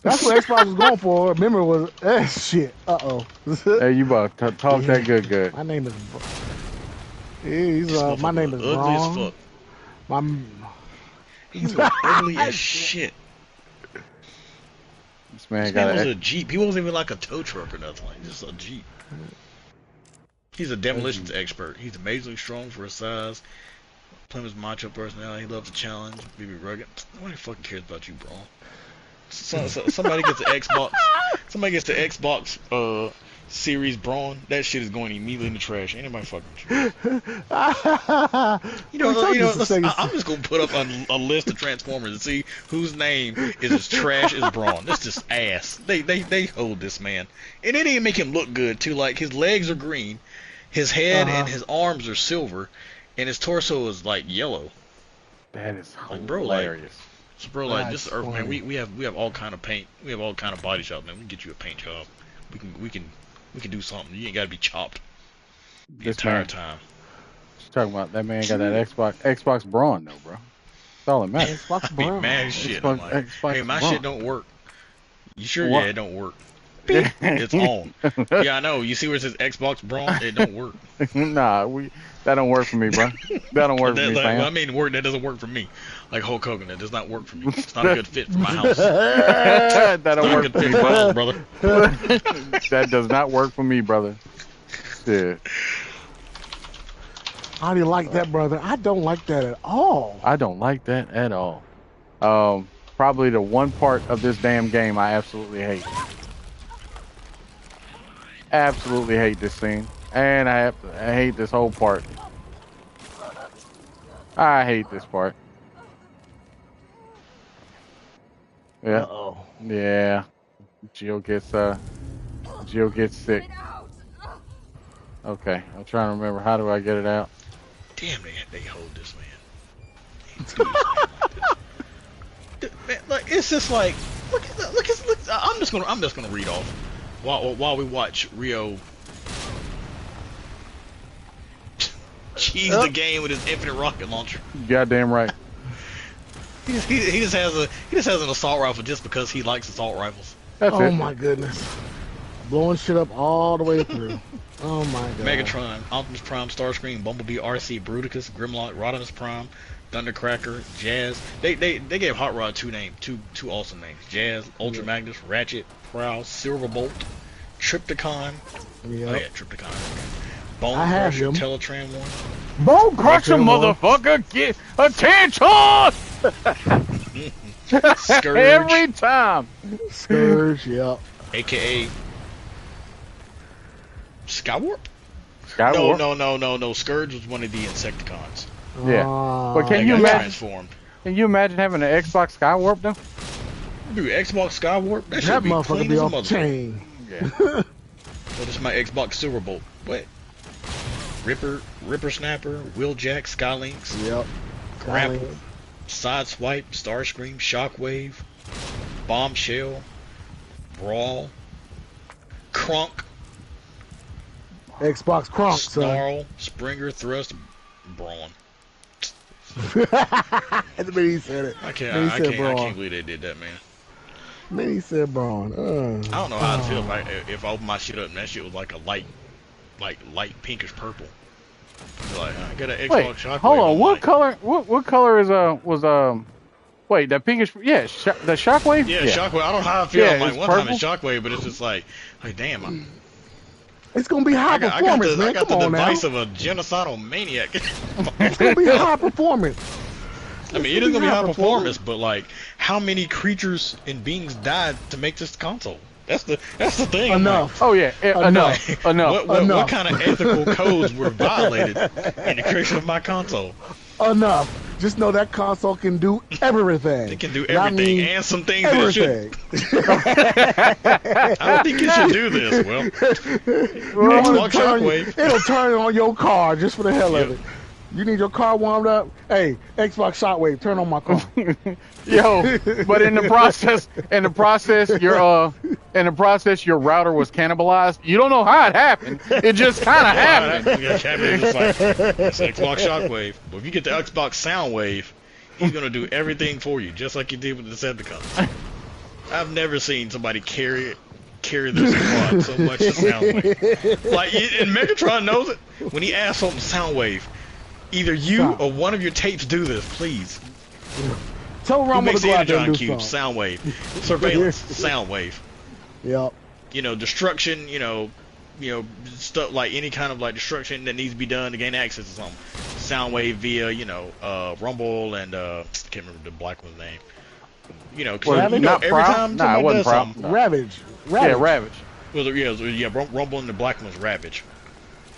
Speaker 1: that's what Xbox was going for. Remember was shit.
Speaker 3: Hey, you about to talk that good.
Speaker 1: My name is. My name is
Speaker 2: ugly as fuck. He's ugly as shit.
Speaker 3: This man
Speaker 2: was a Jeep. He wasn't even like a tow truck or nothing. Like just a Jeep. He's a demolitions expert. He's amazingly strong for his size. Plymouth's macho personality. He loves a challenge. Be rugged. Nobody fucking cares about you, bro. Somebody gets the Xbox. Somebody gets the Xbox series Brawn, that shit is going immediately in the trash. Ain't nobody fucking with you. I'm just gonna put up a list of Transformers and see whose name is as trash as Brawn. That's just ass. They hold this man, and they didn't make him look good too. Like his legs are green, his head and his arms are silver, and his torso is like yellow.
Speaker 3: That is
Speaker 2: like,
Speaker 3: hilarious.
Speaker 2: So bro, like this Earth man, we have all kind of paint, we have all kind of body shop, man. We can get you a paint job. We can do something. You ain't gotta be chopped the entire time.
Speaker 3: She's talking about that man got that Xbox Brawn though, bro. That's all it matters.
Speaker 2: Xbox Brawn. Mad shit. I'm like, hey, my shit don't work. You sure? What? Yeah, it don't work. It's on. Yeah, I know. You see where it says Xbox Brawn? It don't work.
Speaker 3: Nah, that don't work for me, bro. That don't work for me, fam.
Speaker 2: I mean, that doesn't work for me. Like Hulk Hogan, that does not work for me. It's not a good fit for my house.
Speaker 3: That don't work for me, brother. That does not work for me, brother. Yeah.
Speaker 1: How do you like that, brother? I don't like that at all.
Speaker 3: I don't like that at all. Probably the one part of this damn game I absolutely hate. Absolutely hate this scene, and I hate this whole part. I hate this part. Yeah.
Speaker 1: Uh-oh.
Speaker 3: Yeah. Jill gets sick. Okay, I'm trying to remember, how do I get it out?
Speaker 2: Damn, they hold this man. Man, like it's just like look. I'm just gonna read off while we watch Rio cheese the game with his infinite rocket launcher.
Speaker 3: Goddamn right.
Speaker 2: He just has an assault rifle just because he likes assault rifles.
Speaker 3: That's it.
Speaker 1: My goodness, blowing shit up all the way through. Oh my god.
Speaker 2: Megatron, Optimus Prime, Starscream, Bumblebee, RC, Bruticus, Grimlock, Rodimus Prime, Thundercracker, Jazz. They gave Hot Rod two awesome names: Jazz, Ultra Magnus, Ratchet, Prowl, Silverbolt, Triptychon.
Speaker 1: Yep.
Speaker 2: Oh yeah, Triptychon. Bone Crusher, Teletran one.
Speaker 3: Bone Crusher, motherfucker, get attention!
Speaker 2: Scourge.
Speaker 3: Every time.
Speaker 1: Scourge, yep.
Speaker 2: AKA Skywarp?
Speaker 3: Skywarp?
Speaker 2: No. Scourge was one of the Insecticons.
Speaker 3: Yeah. But can you imagine?
Speaker 2: Transformed.
Speaker 3: Can you imagine having an Xbox Skywarp though?
Speaker 2: Dude, Xbox Skywarp? That should be
Speaker 1: motherfucker
Speaker 2: clean
Speaker 1: be
Speaker 2: as a
Speaker 1: off the chain.
Speaker 3: Yeah.
Speaker 2: Well, this is my Xbox Silverbolt. What? Ripper Snapper, Wheeljack, Skylinks.
Speaker 1: Yep.
Speaker 2: Grapple, Sideswipe, Starscream, Shockwave, Bombshell, Brawl, Krunk,
Speaker 1: Xbox Krunk,
Speaker 2: Snarl, Springer, Thrust, Brawn.
Speaker 1: That's when he said it.
Speaker 2: I can't believe they did that, man.
Speaker 1: Then he said Braun.
Speaker 2: I don't know how I'd feel if I opened my shit up and that shit was like a light pinkish purple. Like I got an Xbox Shockwave.
Speaker 3: Hold on, what color was wait, that pinkish, the Shockwave?
Speaker 2: Yeah, Shockwave. I don't know how I feel like one time it's Shockwave, but it's just like damn.
Speaker 1: It's gonna be high performance, man.
Speaker 2: I got the device of a genocidal maniac.
Speaker 1: It's gonna be high performance.
Speaker 2: I mean, it is gonna be high performance, but like, how many creatures and beings died to make this console? That's the thing.
Speaker 1: Enough.
Speaker 3: Like, oh yeah, enough.
Speaker 2: What kind of ethical codes were violated in the creation of my console?
Speaker 1: Enough. Just know that console can do everything.
Speaker 2: It can do everything and some things that it shouldn't. I don't think it should do this. Well, Xbox Shockwave.
Speaker 1: It'll turn on your car just for the hell of it. You need your car warmed up? Hey, Xbox Shockwave, turn on my car.
Speaker 3: Yo, but in the process, your router was cannibalized. You don't know how it happened. It just kind of happened.
Speaker 2: It's Xbox Shockwave. But if you get the Xbox Soundwave, he's gonna do everything for you, just like he did with the Decepticons. I've never seen somebody carry their squad so much as Soundwave. Like, and Megatron knows it. When he asks something Soundwave, either you or one of your tapes do this, please.
Speaker 1: Tell Rumble to go out there and do
Speaker 2: Cube, Soundwave, surveillance, Soundwave.
Speaker 1: Yep.
Speaker 2: Destruction. Stuff like any kind of like destruction that needs to be done to gain access to something. Soundwave via Rumble and I can't remember the black one's name. Every time somebody does something.
Speaker 1: Ravage.
Speaker 3: Yeah, Ravage.
Speaker 2: Rumble and the black one was Ravage.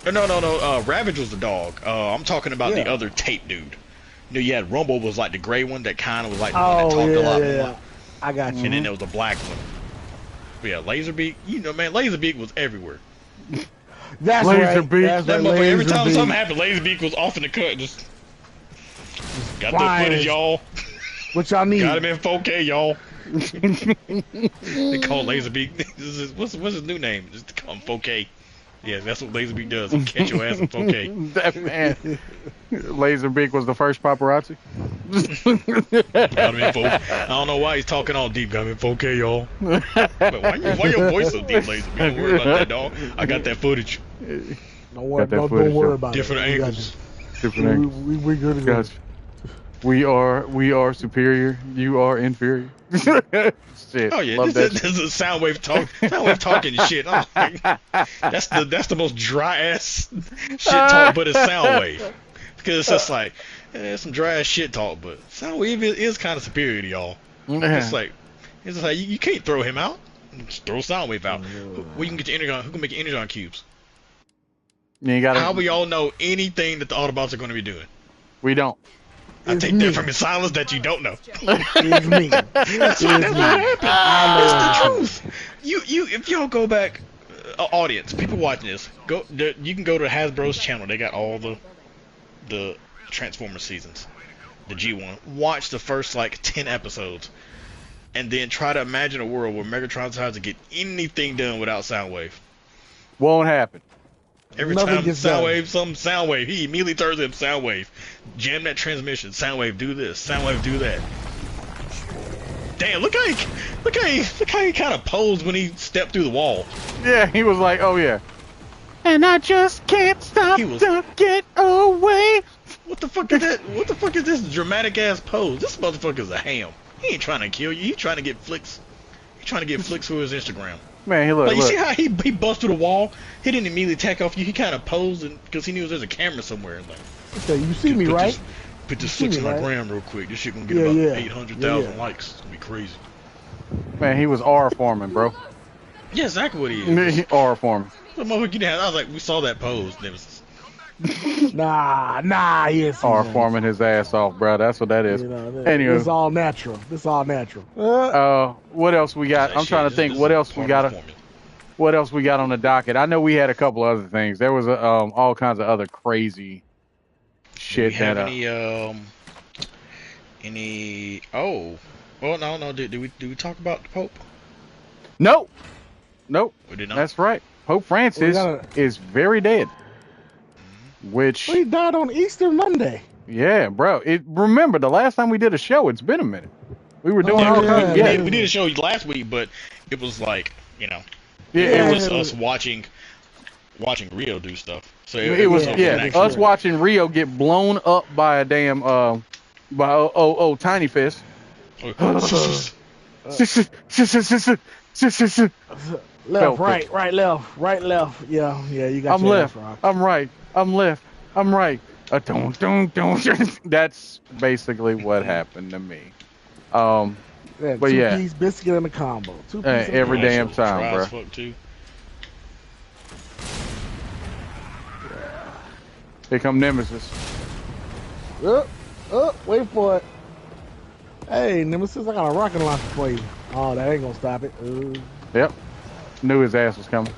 Speaker 2: No. Ravage was the dog. I'm talking about the other tape dude. You had Rumble was like the gray one that kind of was like the one that talked a lot more.
Speaker 1: I got you.
Speaker 2: And then there was the black one. But yeah, Laserbeak. Man, Laserbeak was everywhere.
Speaker 1: That's Laserbeak.
Speaker 2: Right. That motherfucker. Every time something happened, Laserbeak was off in the cut. Just got the footage, y'all.
Speaker 1: What y'all need?
Speaker 2: Got him in 4K, y'all. They call Laserbeak. What's his new name? Just call him 4K. Yeah, that's what Laserbeak does. He'll catch your ass in 4K.
Speaker 3: That man. Laserbeak was the first paparazzi.
Speaker 2: Got him in 4K. I don't know why he's talking all deep. Got him in 4K, y'all. But why your voice so deep, Laserbeak? Don't worry about that, dog. I got that footage.
Speaker 1: Don't worry about
Speaker 2: Different angles.
Speaker 3: Different angles.
Speaker 1: We good to go.
Speaker 3: Gotcha. We are superior. You are inferior. Shit.
Speaker 2: Oh yeah, this is Soundwave talking shit. I'm like, that's the most dry ass shit talk, but it's Soundwave because it's just like some dry ass shit talk, but Soundwave is kind of superior to y'all. It's just like you can't throw him out. Just throw Soundwave out. Where you can get your energon? Who can make your energon cubes? How we all know anything that the Autobots are going to be doing?
Speaker 3: We don't.
Speaker 2: I take that from your silence that you don't know.
Speaker 1: It's me.
Speaker 2: That's what happened. It's the truth. You if y'all go back, audience, people watching this, you can go to Hasbro's channel. They got all the Transformers seasons, the G1. Watch the first like 10 episodes, and then try to imagine a world where Megatron tries to get anything done without Soundwave.
Speaker 3: Won't happen.
Speaker 2: Every time Soundwave, he immediately turns him Soundwave. Jam that transmission. Soundwave, do this. Soundwave, do that. Damn, look how he kind of posed when he stepped through the wall.
Speaker 3: Yeah, he was like, oh yeah. And I just can't stop to get away.
Speaker 2: What the fuck is that? What the fuck is this dramatic ass pose? This motherfucker's a ham. He ain't trying to kill you. He trying to get flicks. He trying to get flicks for his Instagram.
Speaker 3: Man, he look.
Speaker 2: You see how he bust through the wall? He didn't immediately attack off you. He kind of posed because he knew there's a camera somewhere. Like,
Speaker 1: okay, you see me, right?
Speaker 2: Put this flicks in my gram real quick. This shit gonna get about 800,000 likes. It's gonna be crazy.
Speaker 3: Man, he was R forming, bro.
Speaker 2: Yeah, exactly what he is.
Speaker 3: R forming.
Speaker 2: I was like, we saw that pose.
Speaker 1: Nah, yes.
Speaker 3: R forming his ass off, bro. That's what that is. Anyway,
Speaker 1: it's all natural.
Speaker 3: What else we got? I'm trying to think. What else we got? What else we got on the docket? I know we had a couple other things. There was all kinds of other crazy shit.
Speaker 2: Do we have any? Oh, well, no. Did we talk about the Pope?
Speaker 3: Nope.
Speaker 2: We did not.
Speaker 3: That's right. Pope Francis is very dead. Which
Speaker 1: he died on Easter Monday.
Speaker 3: Yeah, bro. Remember the last time we did a show? It's been a minute. We were doing all kinds.
Speaker 2: We did a show last week, but it was like it was us watching Rio do stuff. So it was
Speaker 3: us watching Rio get blown up by a damn by Tiny Fist.
Speaker 1: Left, right, left. Yeah, you got.
Speaker 3: I'm left. I'm right. I'm left. I'm right. Don't. That's basically what happened to me. But
Speaker 1: two-piece biscuit in a combo.
Speaker 3: Every damn time, bro. Here come Nemesis.
Speaker 1: Wait for it. Hey, Nemesis, I got a rocket launcher for you. Oh, that ain't gonna stop it.
Speaker 3: Yep. Knew his ass was coming.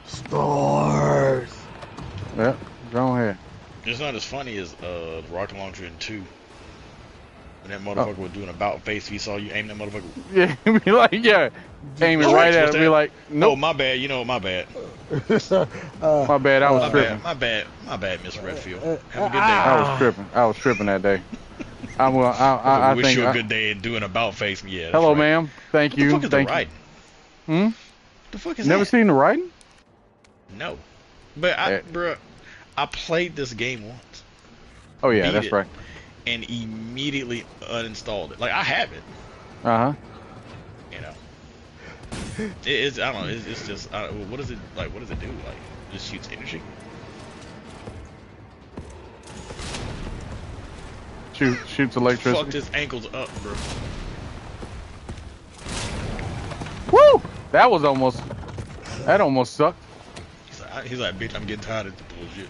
Speaker 1: Stars.
Speaker 3: Yep. Go ahead.
Speaker 2: It's not as funny as the rocket launcher in 2. When that motherfucker was doing about face, he saw you aim that motherfucker.
Speaker 3: Yeah, be like, aiming right at him. Be like, nope.
Speaker 2: Oh, my bad. My bad.
Speaker 3: My bad. I was tripping.
Speaker 2: My bad, Mr. Redfield. Have a good day.
Speaker 3: I was tripping that day. I
Speaker 2: wish
Speaker 3: think
Speaker 2: you a good day and doing about face. Yeah.
Speaker 3: Hello, ma'am. Thank you.
Speaker 2: What the fuck is the writing? The fuck is
Speaker 3: Never
Speaker 2: that?
Speaker 3: seen the writing?
Speaker 2: No. But I played this game once.
Speaker 3: Oh yeah, that's right.
Speaker 2: And immediately uninstalled it. Like I have it. It's I don't know. It's just what is it like? What does it do? Like just shoots energy?
Speaker 3: Shoots electricity.
Speaker 2: Fucked his ankles up, bro.
Speaker 3: Woo! That was almost. That almost sucked.
Speaker 2: He's like, bitch, I'm getting tired of the bullshit.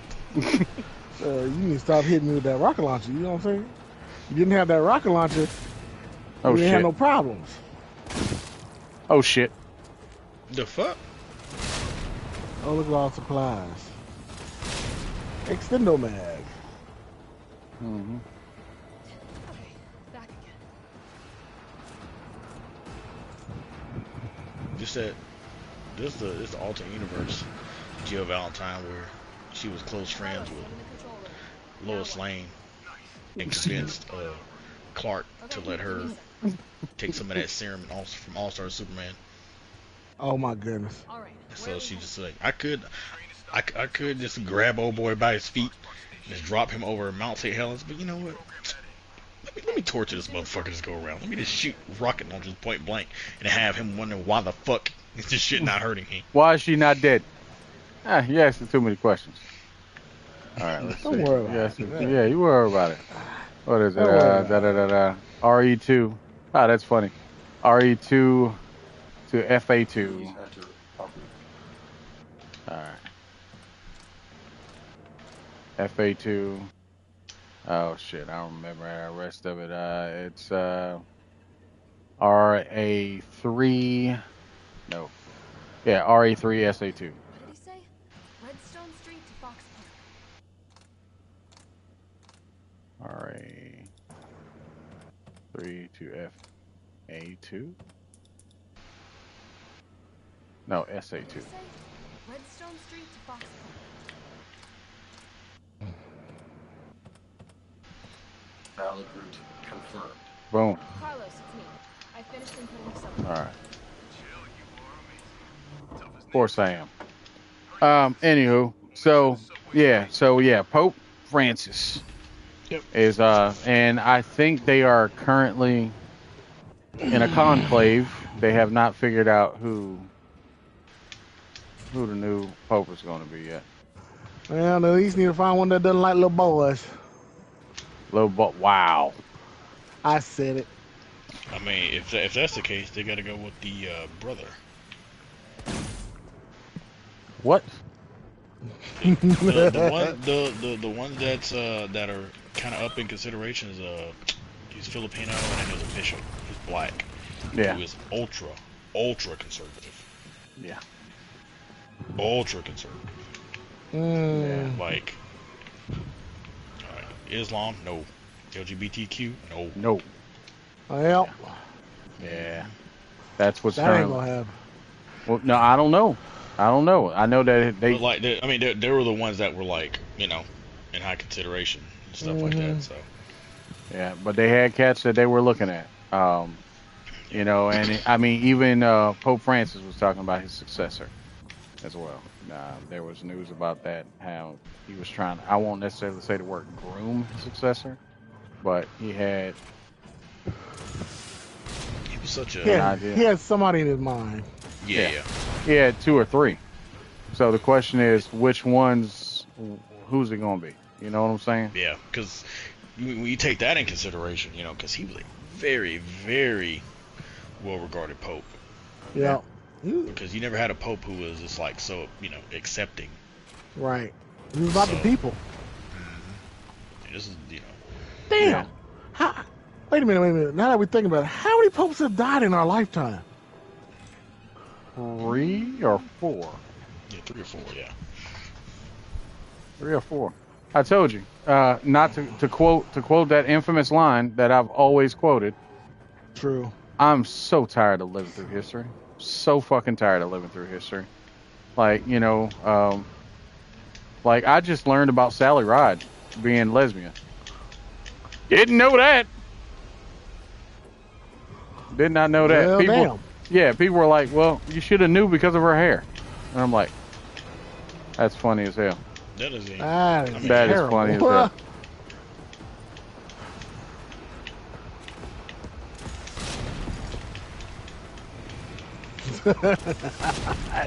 Speaker 1: You need to stop hitting me with that rocket launcher. You know what I'm saying? You didn't have that rocket launcher. You didn't have no problems.
Speaker 3: Oh shit.
Speaker 2: The fuck?
Speaker 1: Oh, look at all supplies. Extendo mag.
Speaker 3: Mm-hmm.
Speaker 5: Okay, back again.
Speaker 2: Just that. This is the alternate universe. Jill Valentine, where she was close friends with Lois Lane and convinced Clark to let her take some of that serum from All-Star Superman.
Speaker 1: Oh my goodness.
Speaker 2: So she just like, I could just grab old boy by his feet and just drop him over Mount St. Helens, but you know what? Let me torture this motherfucker just go around. Let me just shoot rocket launchers point blank and have him wondering why the fuck is this shit not hurting him.
Speaker 3: Why is she not dead? You asking too many questions. All right, let's see.
Speaker 1: Don't worry about it.
Speaker 3: Yeah, you worry about it. What is it? RE2. Ah, that's funny. RE2 to FA2. All right. FA2. Oh shit, I don't remember the rest of it. It's RA3. No. Yeah, RE3 SA2.
Speaker 5: What did he say? Redstone Street to Fox Park.
Speaker 3: RA3 to FA2. No, SA2.
Speaker 5: What did he say? Redstone Street to Fox Park.
Speaker 6: Valid route confirmed.
Speaker 3: Boom.
Speaker 5: Carlos, it's me. I finished inputting the subway.
Speaker 3: All right. Of course I am. Anywho, so yeah, Pope Francis is and I think they are currently in a conclave. They have not figured out who the new Pope is going to be yet.
Speaker 1: Well, they at least need to find one that doesn't like little boys.
Speaker 3: Wow.
Speaker 1: I said it.
Speaker 2: I mean, if that's the case, they got to go with the brother.
Speaker 3: What?
Speaker 2: the one that's that are kind of up in consideration is he's Filipino and he's a bishop. He's black.
Speaker 3: Yeah.
Speaker 2: Who is ultra conservative.
Speaker 3: Yeah.
Speaker 2: Ultra conservative.
Speaker 1: Yeah.
Speaker 2: Like Islam, no. LGBTQ, no.
Speaker 3: No.
Speaker 1: Well.
Speaker 3: Yeah. That's what's
Speaker 1: that ain't gonna happen.
Speaker 3: Well, no, I don't know. I know that they.
Speaker 2: But like, they were the ones that were like, in high consideration and stuff like that. So.
Speaker 3: Yeah, but they had cats that they were looking at. And I mean, even Pope Francis was talking about his successor as well. There was news about that, how he was trying. I won't necessarily say the word groom his successor, but he had.
Speaker 2: He was such a.
Speaker 1: He had somebody in his mind.
Speaker 2: Yeah.
Speaker 3: He had 2 or 3. So the question is, which ones? Who's it gonna be? You know what I'm saying?
Speaker 2: Yeah, because when you take that in consideration, because he was a very, very well-regarded pope.
Speaker 1: Yeah.
Speaker 2: Because you never had a pope who was just like so, accepting.
Speaker 1: Right. He was about the people.
Speaker 2: Mm-hmm. This is,
Speaker 1: Damn.
Speaker 3: Yeah.
Speaker 1: Wait a minute. Now that we think about it, how many popes have died in our lifetime?
Speaker 3: 3 or 4?
Speaker 2: Yeah, 3 or 4. Yeah.
Speaker 3: 3 or 4. I told you. Not to quote that infamous line that I've always quoted.
Speaker 1: True.
Speaker 3: I'm so tired of living through history. So fucking tired of living through history. Like, like I just learned about Sally Ride being lesbian. Didn't know that. Did not know that.
Speaker 1: Well, damn.
Speaker 3: Yeah, people were like, well, you should have knew because of her hair. And I'm like, that's funny as hell.
Speaker 2: That is
Speaker 3: that is funny as hell.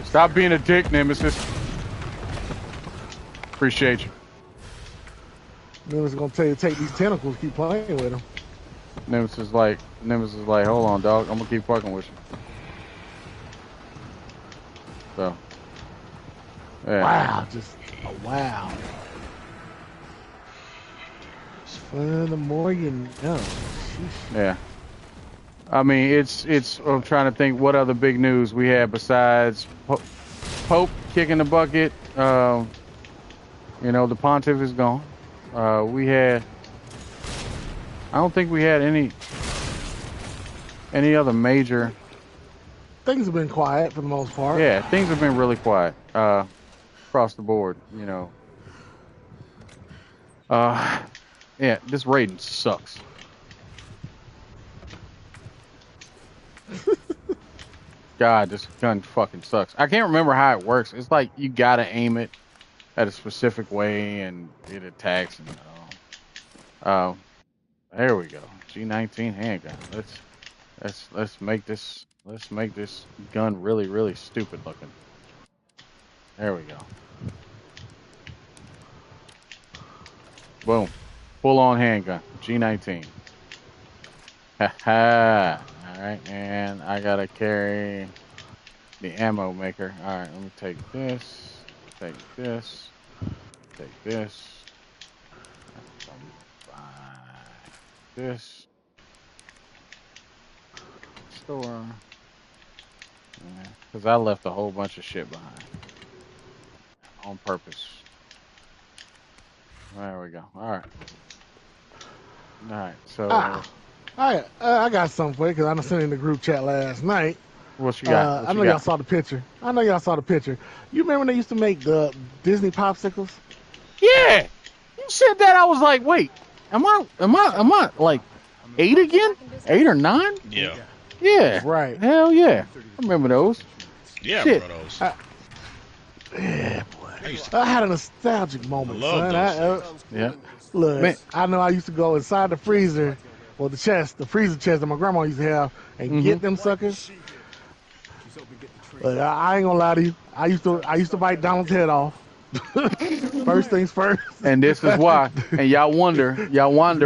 Speaker 3: Stop being a dick, Nemesis. Appreciate you.
Speaker 1: Nemesis gonna tell you to take these tentacles, keep playing with them.
Speaker 3: Nemesis is like, hold on, dog. I'm gonna keep fucking with you. So. Yeah.
Speaker 1: Wow, just wow. Well, the more you know. Sheesh.
Speaker 3: Yeah. I mean, it's. I'm trying to think what other big news we had besides Pope kicking the bucket. You know, the pontiff is gone. We had. I don't think we had any other major.
Speaker 1: Things have been quiet for the most part.
Speaker 3: Yeah, things have been really quiet across the board. You know. Yeah, this rating sucks. God, this gun fucking sucks. I can't remember how it works. It's like you gotta aim it at a specific way and it attacks. And there we go. G19 handgun. Let's make this gun really, really stupid looking. There we go. Boom. Full on handgun. G19. Haha. Alright, and I gotta carry the ammo maker. Alright, let me take this. Take this. Take this. This. Store. Because I left a whole bunch of shit behind. On purpose. There we go. Alright. Alright, so...
Speaker 1: I got something for you because I done sent in the group chat last night.
Speaker 3: What you got?
Speaker 1: I know y'all saw the picture. You remember when they used to make the Disney popsicles?
Speaker 3: Yeah. You said that. I was like, wait, am I like 8 again? 8 or 9?
Speaker 2: Yeah.
Speaker 3: Yeah.
Speaker 1: Right.
Speaker 3: Hell yeah. I remember those.
Speaker 2: Yeah, I remember those.
Speaker 1: Yeah, boy. I had a nostalgic moment.
Speaker 2: I love those.
Speaker 3: Yeah.
Speaker 1: Look,
Speaker 3: Man.
Speaker 1: I know I used to go inside the freezer. Well, the freezer chest that my grandma used to have, and get them suckers. Look, I ain't gonna lie to you. I used to bite Donald's head off. First things first.
Speaker 3: And this is why. And y'all wonder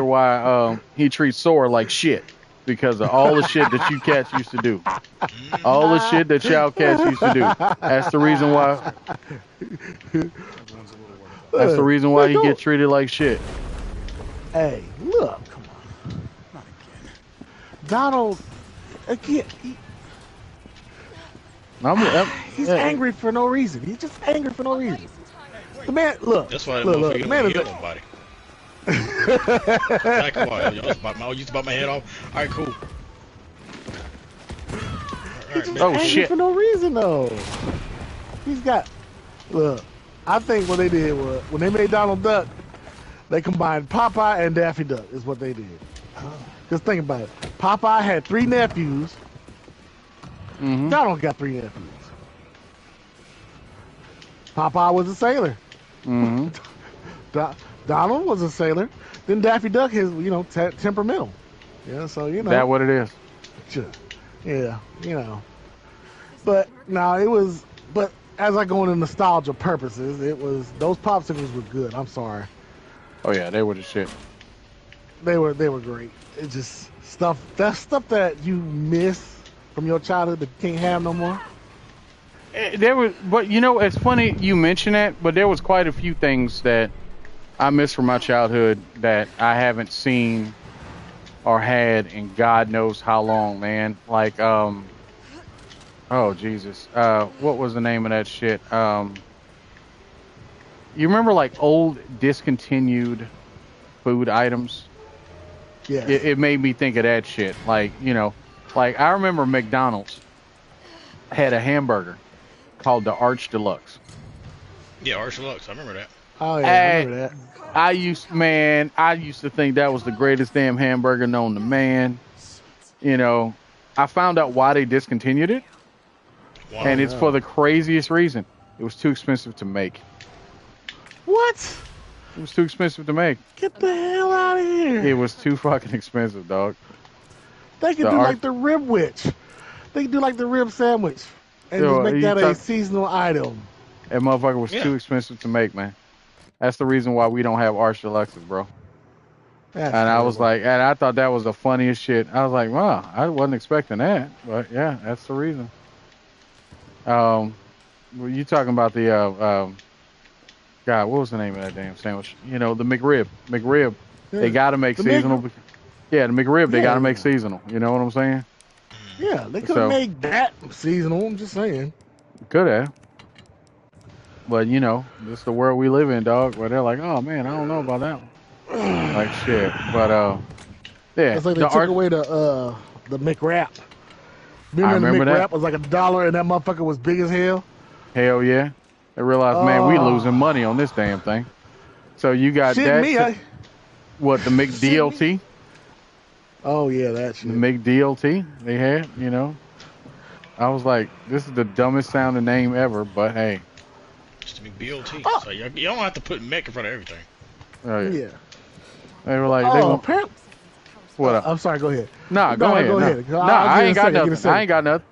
Speaker 3: why he treats Sora like shit, because of all the shit that you cats used to do. All the shit that y'all cats used to do. That's the reason why. That's the reason why he get treated like shit.
Speaker 1: Hey, look. Donald, again, he's angry for no reason. He's just angry for no reason. The man, look.
Speaker 2: That's why
Speaker 1: the man is
Speaker 2: nobody. Come on, I used to bite my head off. All right, cool.
Speaker 1: He's just angry for no reason, though. He's got. Look, I think what they did was when they made Donald Duck, they combined Popeye and Daffy Duck. Is what they did. Just think about it. Popeye had 3 nephews. Donald got 3 nephews. Popeye was a sailor. Donald was a sailor. Then Daffy Duck is, temperamental. Yeah, so
Speaker 3: That what it is.
Speaker 1: Yeah, But no, it was. But as I go into nostalgia purposes, those popsicles were good. I'm sorry.
Speaker 3: Oh yeah, they were the shit.
Speaker 1: They were great. It's just stuff that you miss from your childhood that you can't have no more.
Speaker 3: But it's funny you mention that, but there was quite a few things that I miss from my childhood that I haven't seen or had in God knows how long, man. Like, oh Jesus, what was the name of that shit? You remember like old discontinued food items?
Speaker 1: Yeah.
Speaker 3: It made me think of that shit. Like, like I remember McDonald's had a hamburger called the Arch Deluxe.
Speaker 2: Yeah, Arch Deluxe. I remember that.
Speaker 1: Oh yeah, I remember that.
Speaker 3: I used to think that was the greatest damn hamburger known to man. I found out why they discontinued it. Wow, and it's for the craziest reason. It was too expensive to make.
Speaker 1: What?
Speaker 3: It was too expensive to make.
Speaker 1: Get the hell out of here.
Speaker 3: It was too fucking expensive, dog.
Speaker 1: They could do like the rib witch. They could do like the rib sandwich. And just make that a seasonal item.
Speaker 3: That motherfucker was too expensive to make, man. That's the reason why we don't have Arch Deluxes, bro. And I was like, and I thought that was the funniest shit. I was like, wow, I wasn't expecting that. But yeah, that's the reason. Well, you talking about the God? What was the name of that damn sandwich? You know, the McRib. McRib. Yeah. They gotta make seasonal. Yeah, the McRib. They gotta make seasonal. You know what I'm saying?
Speaker 1: Yeah, they could make that seasonal. I'm just saying.
Speaker 3: Could have. But you know, this is the world we live in, dog. Where they're like, oh man, I don't know about that one. Like shit. But yeah.
Speaker 1: It's like they took away the McWrap. Remember the McWrap was like $1 and that motherfucker was big as hell?
Speaker 3: Hell yeah. They realized, man, we losing money on this damn thing. So you got that. What, the McDLT?
Speaker 1: Oh yeah, that shit.
Speaker 3: The McDLT they had, you know. I was like, this is the dumbest sounding name ever, but hey.
Speaker 2: Just the McDLT. Oh. So you don't have to put Mc in front of everything.
Speaker 3: Oh yeah. They were like,
Speaker 1: apparently.
Speaker 3: What up?
Speaker 1: I'm sorry, go ahead.
Speaker 3: Nah, go ahead. No, I ain't got nothing. I ain't got nothing.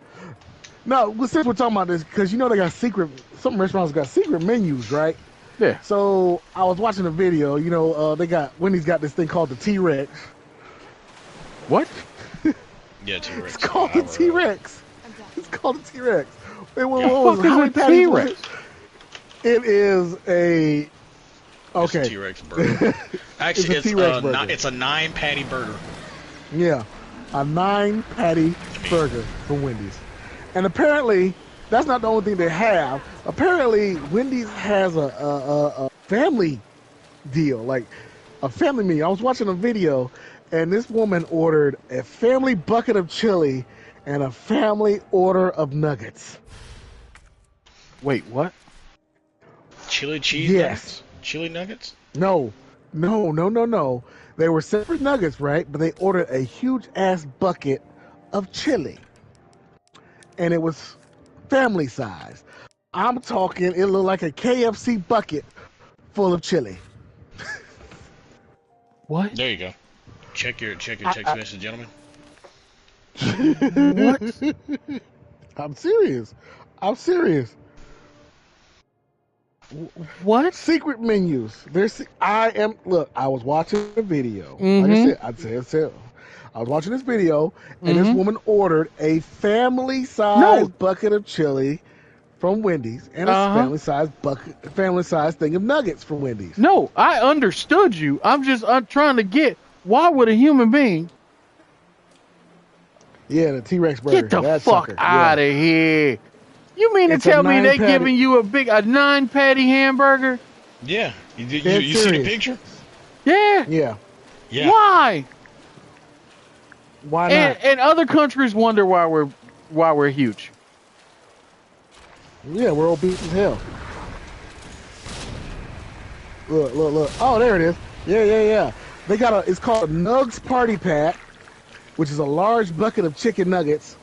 Speaker 1: No, well, since we're talking about this, because you know they got some restaurants got secret menus, right?
Speaker 3: Yeah.
Speaker 1: So I was watching a video, you know, Wendy's got this thing called the T-Rex.
Speaker 3: What?
Speaker 2: Yeah, T-Rex.
Speaker 1: It's called the T-Rex. It's called the T-Rex.
Speaker 3: What is a T-Rex?
Speaker 1: It is a... Okay.
Speaker 2: It's a T-Rex burger. Actually, it's a 9-patty burger.
Speaker 1: Yeah, a 9-patty burger from Wendy's. And apparently, that's not the only thing they have. Apparently, Wendy's has a family deal, like a family menu. I was watching a video, and this woman ordered a family bucket of chili and a family order of nuggets.
Speaker 3: Wait, what?
Speaker 2: Chili cheese nuggets? Chili nuggets?
Speaker 1: No. They were separate nuggets, right? But they ordered a huge-ass bucket of chili. And it was family size. I'm talking, it looked like a KFC bucket full of chili.
Speaker 3: What?
Speaker 2: There you go. Check your text message, gentlemen.
Speaker 1: What? I'm serious.
Speaker 3: What?
Speaker 1: Secret menus. I was watching a video. Like I said, I was watching this video, and this woman ordered a family-sized bucket of chili from Wendy's and a family-sized thing of nuggets from Wendy's.
Speaker 3: No, I understood you. I'm trying to get, why would a human being...
Speaker 1: Yeah, the T-Rex burger.
Speaker 3: Get the fuck out of here. You mean to tell me they giving you a 9-patty hamburger?
Speaker 2: Yeah. You see the picture?
Speaker 3: Yeah.
Speaker 1: Yeah.
Speaker 3: Why?
Speaker 1: Why not?
Speaker 3: And other countries wonder why we're huge.
Speaker 1: Yeah, we're obese as hell. Look. Oh, there it is. Yeah. They got it's called a Nugs Party Pack, which is a large bucket of chicken nuggets.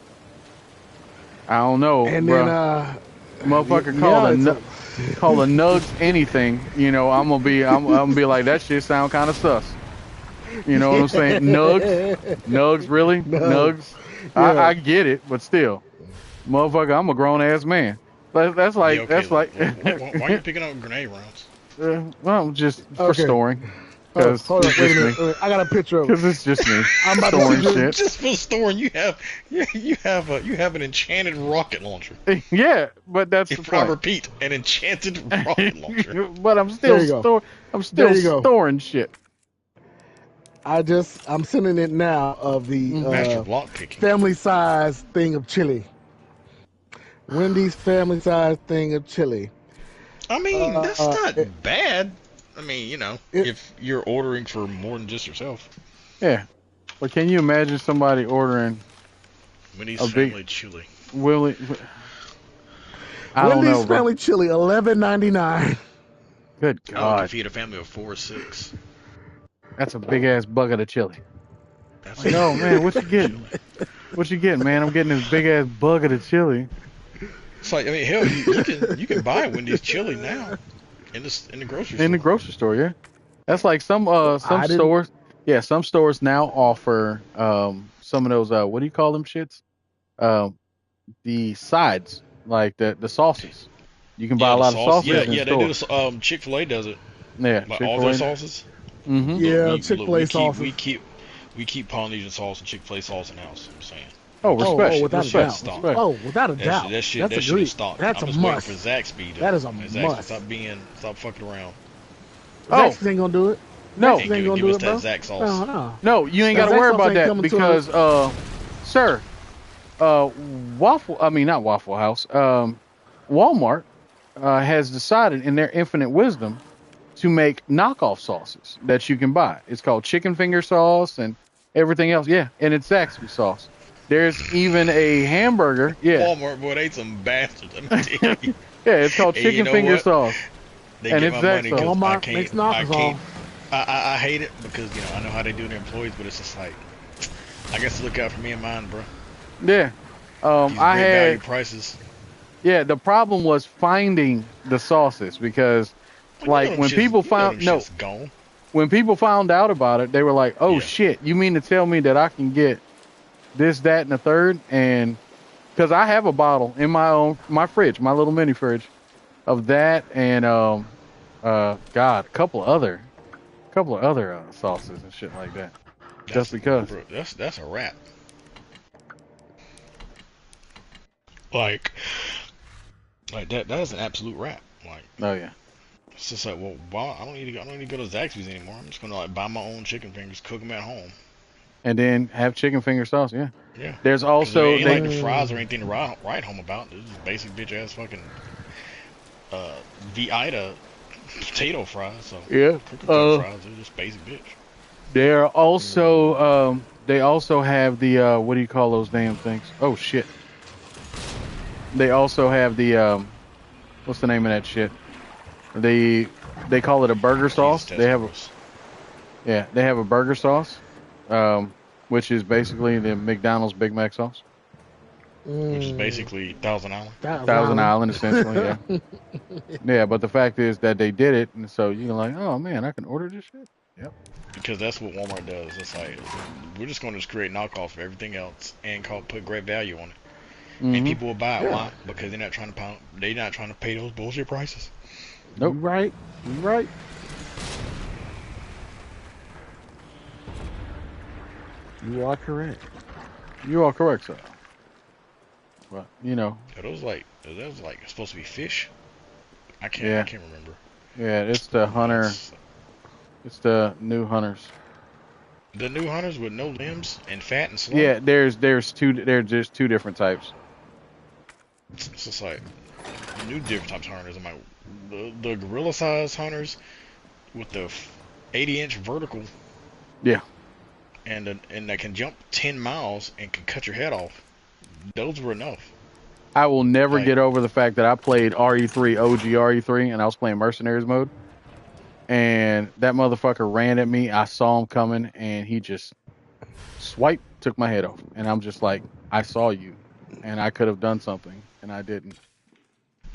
Speaker 3: I don't know,
Speaker 1: and
Speaker 3: bro.
Speaker 1: Then,
Speaker 3: motherfucker call a Nugs anything. You know, I'm gonna be like, that shit sound kind of sus. You know what I'm saying? Nugs, really? Nugs. Yeah. I get it, but still, motherfucker, I'm a grown ass man. That's like.
Speaker 2: Why are you picking up grenade rounds?
Speaker 3: Well, just for storing.
Speaker 1: Hold on, wait a minute. I got a picture of it.
Speaker 3: Because it's just me.
Speaker 1: I'm about
Speaker 3: storing
Speaker 1: to
Speaker 3: shit.
Speaker 2: Just for storing, you have an enchanted rocket launcher.
Speaker 3: Yeah, but that's the point.
Speaker 2: I repeat, an enchanted rocket launcher.
Speaker 3: But I'm still storing shit.
Speaker 1: I'm sending it now of the family size thing of chili. Wendy's family size thing of chili.
Speaker 2: I mean, that's not bad. I mean, you know, if you're ordering for more than just yourself.
Speaker 3: Yeah. But can you imagine somebody ordering
Speaker 2: Wendy's family chili?
Speaker 3: Wendy's
Speaker 1: family chili, $11.99.
Speaker 3: Good God.
Speaker 2: I can feed a family of 4 or 6.
Speaker 3: That's a big ass bucket of chili. No, man, what you getting? What you getting, man? I'm getting this big ass bucket of chili.
Speaker 2: It's like, I mean, hell, you can buy Wendy's chili now. In the grocery store.
Speaker 3: In the grocery store, yeah. That's like some stores. Yeah, some stores now offer some of those what do you call them shits? The sides, like the sauces. You can buy a lot of sauces.
Speaker 2: Yeah, they do this. Chick-fil-A does it.
Speaker 3: Yeah,
Speaker 2: like all their sauces.
Speaker 3: Mm-hmm.
Speaker 1: Yeah, Chick-fil-A sauces.
Speaker 2: We keep Polynesian sauce and Chick-fil-A sauce in house. I'm saying.
Speaker 3: Oh, respect.
Speaker 1: Oh, without
Speaker 3: respect.
Speaker 1: a doubt. Respect. Oh, without a doubt.
Speaker 2: That shit is stock.
Speaker 1: That's
Speaker 2: I'm
Speaker 1: a
Speaker 2: just
Speaker 1: must.
Speaker 2: waiting for Zaxby to.
Speaker 1: That is a must.
Speaker 2: Stop fucking around.
Speaker 1: Zaxby ain't gonna do it.
Speaker 3: No,
Speaker 1: Zaxby ain't gonna do it, bro.
Speaker 2: Zax sauce.
Speaker 3: No, you ain't gotta worry about that because, sir, not Waffle House. Walmart has decided, in their infinite wisdom, to make knockoff sauces that you can buy. It's called chicken finger sauce and everything else. Yeah, and it's Zaxby sauce. There's even a hamburger. Yeah.
Speaker 2: Walmart, boy, they some bastards. Let me tell you.
Speaker 3: Yeah, it's called chicken finger sauce.
Speaker 2: They
Speaker 3: and
Speaker 2: get
Speaker 3: it's
Speaker 2: my money because
Speaker 1: Walmart makes knockoff.
Speaker 2: I hate it because I know how they do their employees, but it's just like I guess look out for me and mine, bro.
Speaker 3: Yeah. I had
Speaker 2: value prices.
Speaker 3: Yeah, the problem was finding the sauces because when people found when people found out about it, they were like, "Oh shit, you mean to tell me that I can get this, that, and the third?" And because I have a bottle in my fridge, my little mini fridge, of that and a couple of other sauces and shit like that. Just because.
Speaker 2: Bro, that's a wrap. Like that is an absolute wrap. Like,
Speaker 3: oh yeah.
Speaker 2: It's just like, well, I don't need to go to Zaxby's anymore. I'm just gonna buy my own chicken fingers, cook them at home,
Speaker 3: and then have chicken finger sauce. Yeah.
Speaker 2: Yeah.
Speaker 3: There's also
Speaker 2: like the fries or anything to write home about. This is basic bitch ass fucking Vita potato fries. So
Speaker 3: yeah.
Speaker 2: Fries are just basic bitch.
Speaker 3: They're also they also have the what do you call those damn things? Oh shit. They also have the what's the name of that shit? They call it a burger sauce. They have a burger sauce, which is basically the McDonald's Big Mac sauce.
Speaker 2: Which is basically Thousand Island.
Speaker 3: Thousand Island, essentially, yeah. Yeah, but the fact is that they did it, and so you're like, oh man, I can order this shit. Yep.
Speaker 2: Because that's what Walmart does. It's like we're just going to create knockoff of everything else and put great value on it. Mm-hmm. And people will buy it. Why? Because they're not trying to pay those bullshit prices.
Speaker 3: Nope.
Speaker 1: You right. You are correct.
Speaker 3: You are correct, sir. But
Speaker 2: Are those like supposed to be fish? I can't remember.
Speaker 3: Yeah, it's the hunter. It's the new hunters.
Speaker 2: The new hunters with no limbs and fat and slow.
Speaker 3: Yeah, there's just two different types.
Speaker 2: It's just like different types of hunters. I'm like the gorilla size hunters with the 80-inch vertical.
Speaker 3: Yeah.
Speaker 2: And that can jump 10 miles and can cut your head off. Those were enough.
Speaker 3: I will never get over the fact that I played RE3, OG RE3, and I was playing Mercenaries mode. And that motherfucker ran at me. I saw him coming, and he just took my head off. And I'm just like, I saw you, and I could have done something, and I didn't.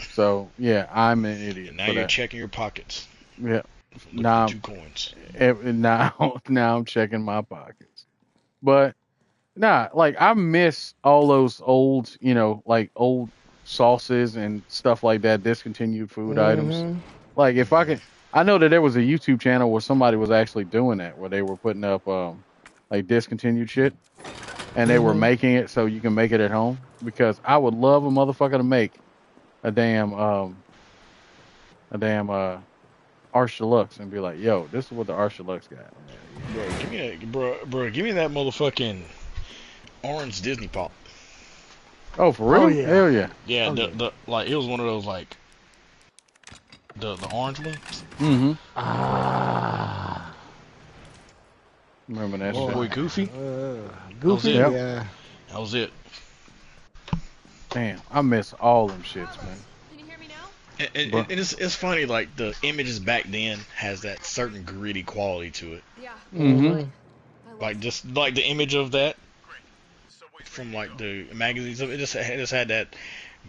Speaker 3: So, yeah, I'm an idiot.
Speaker 2: Now you're checking your pockets.
Speaker 3: Yeah.
Speaker 2: Now 2 coins.
Speaker 3: Now I'm checking my pockets. But I miss all those old, old sauces and stuff like that, discontinued food items. Like if I could, I know that there was a YouTube channel where somebody was actually doing that, where they were putting up discontinued shit, and they were making it so you can make it at home. Because I would love a motherfucker to make a damn Arch Deluxe and be like, yo, this is what the Arch Deluxe got.
Speaker 2: Bro, give me that motherfucking orange Disney pop.
Speaker 3: Oh, for real?
Speaker 1: Oh, yeah.
Speaker 3: Hell yeah.
Speaker 2: Yeah, it was one of those the orange ones.
Speaker 3: Mm-hmm.
Speaker 2: Remember that shit? Boy, Goofy.
Speaker 1: Goofy, yeah.
Speaker 2: That was it.
Speaker 3: Damn, I miss all them shits, man.
Speaker 5: Can you hear me now?
Speaker 2: And it's funny, like the images back then has that certain gritty quality to it.
Speaker 5: Yeah.
Speaker 3: Mm-hmm.
Speaker 2: Like just like the image of that from like the magazines of it just had that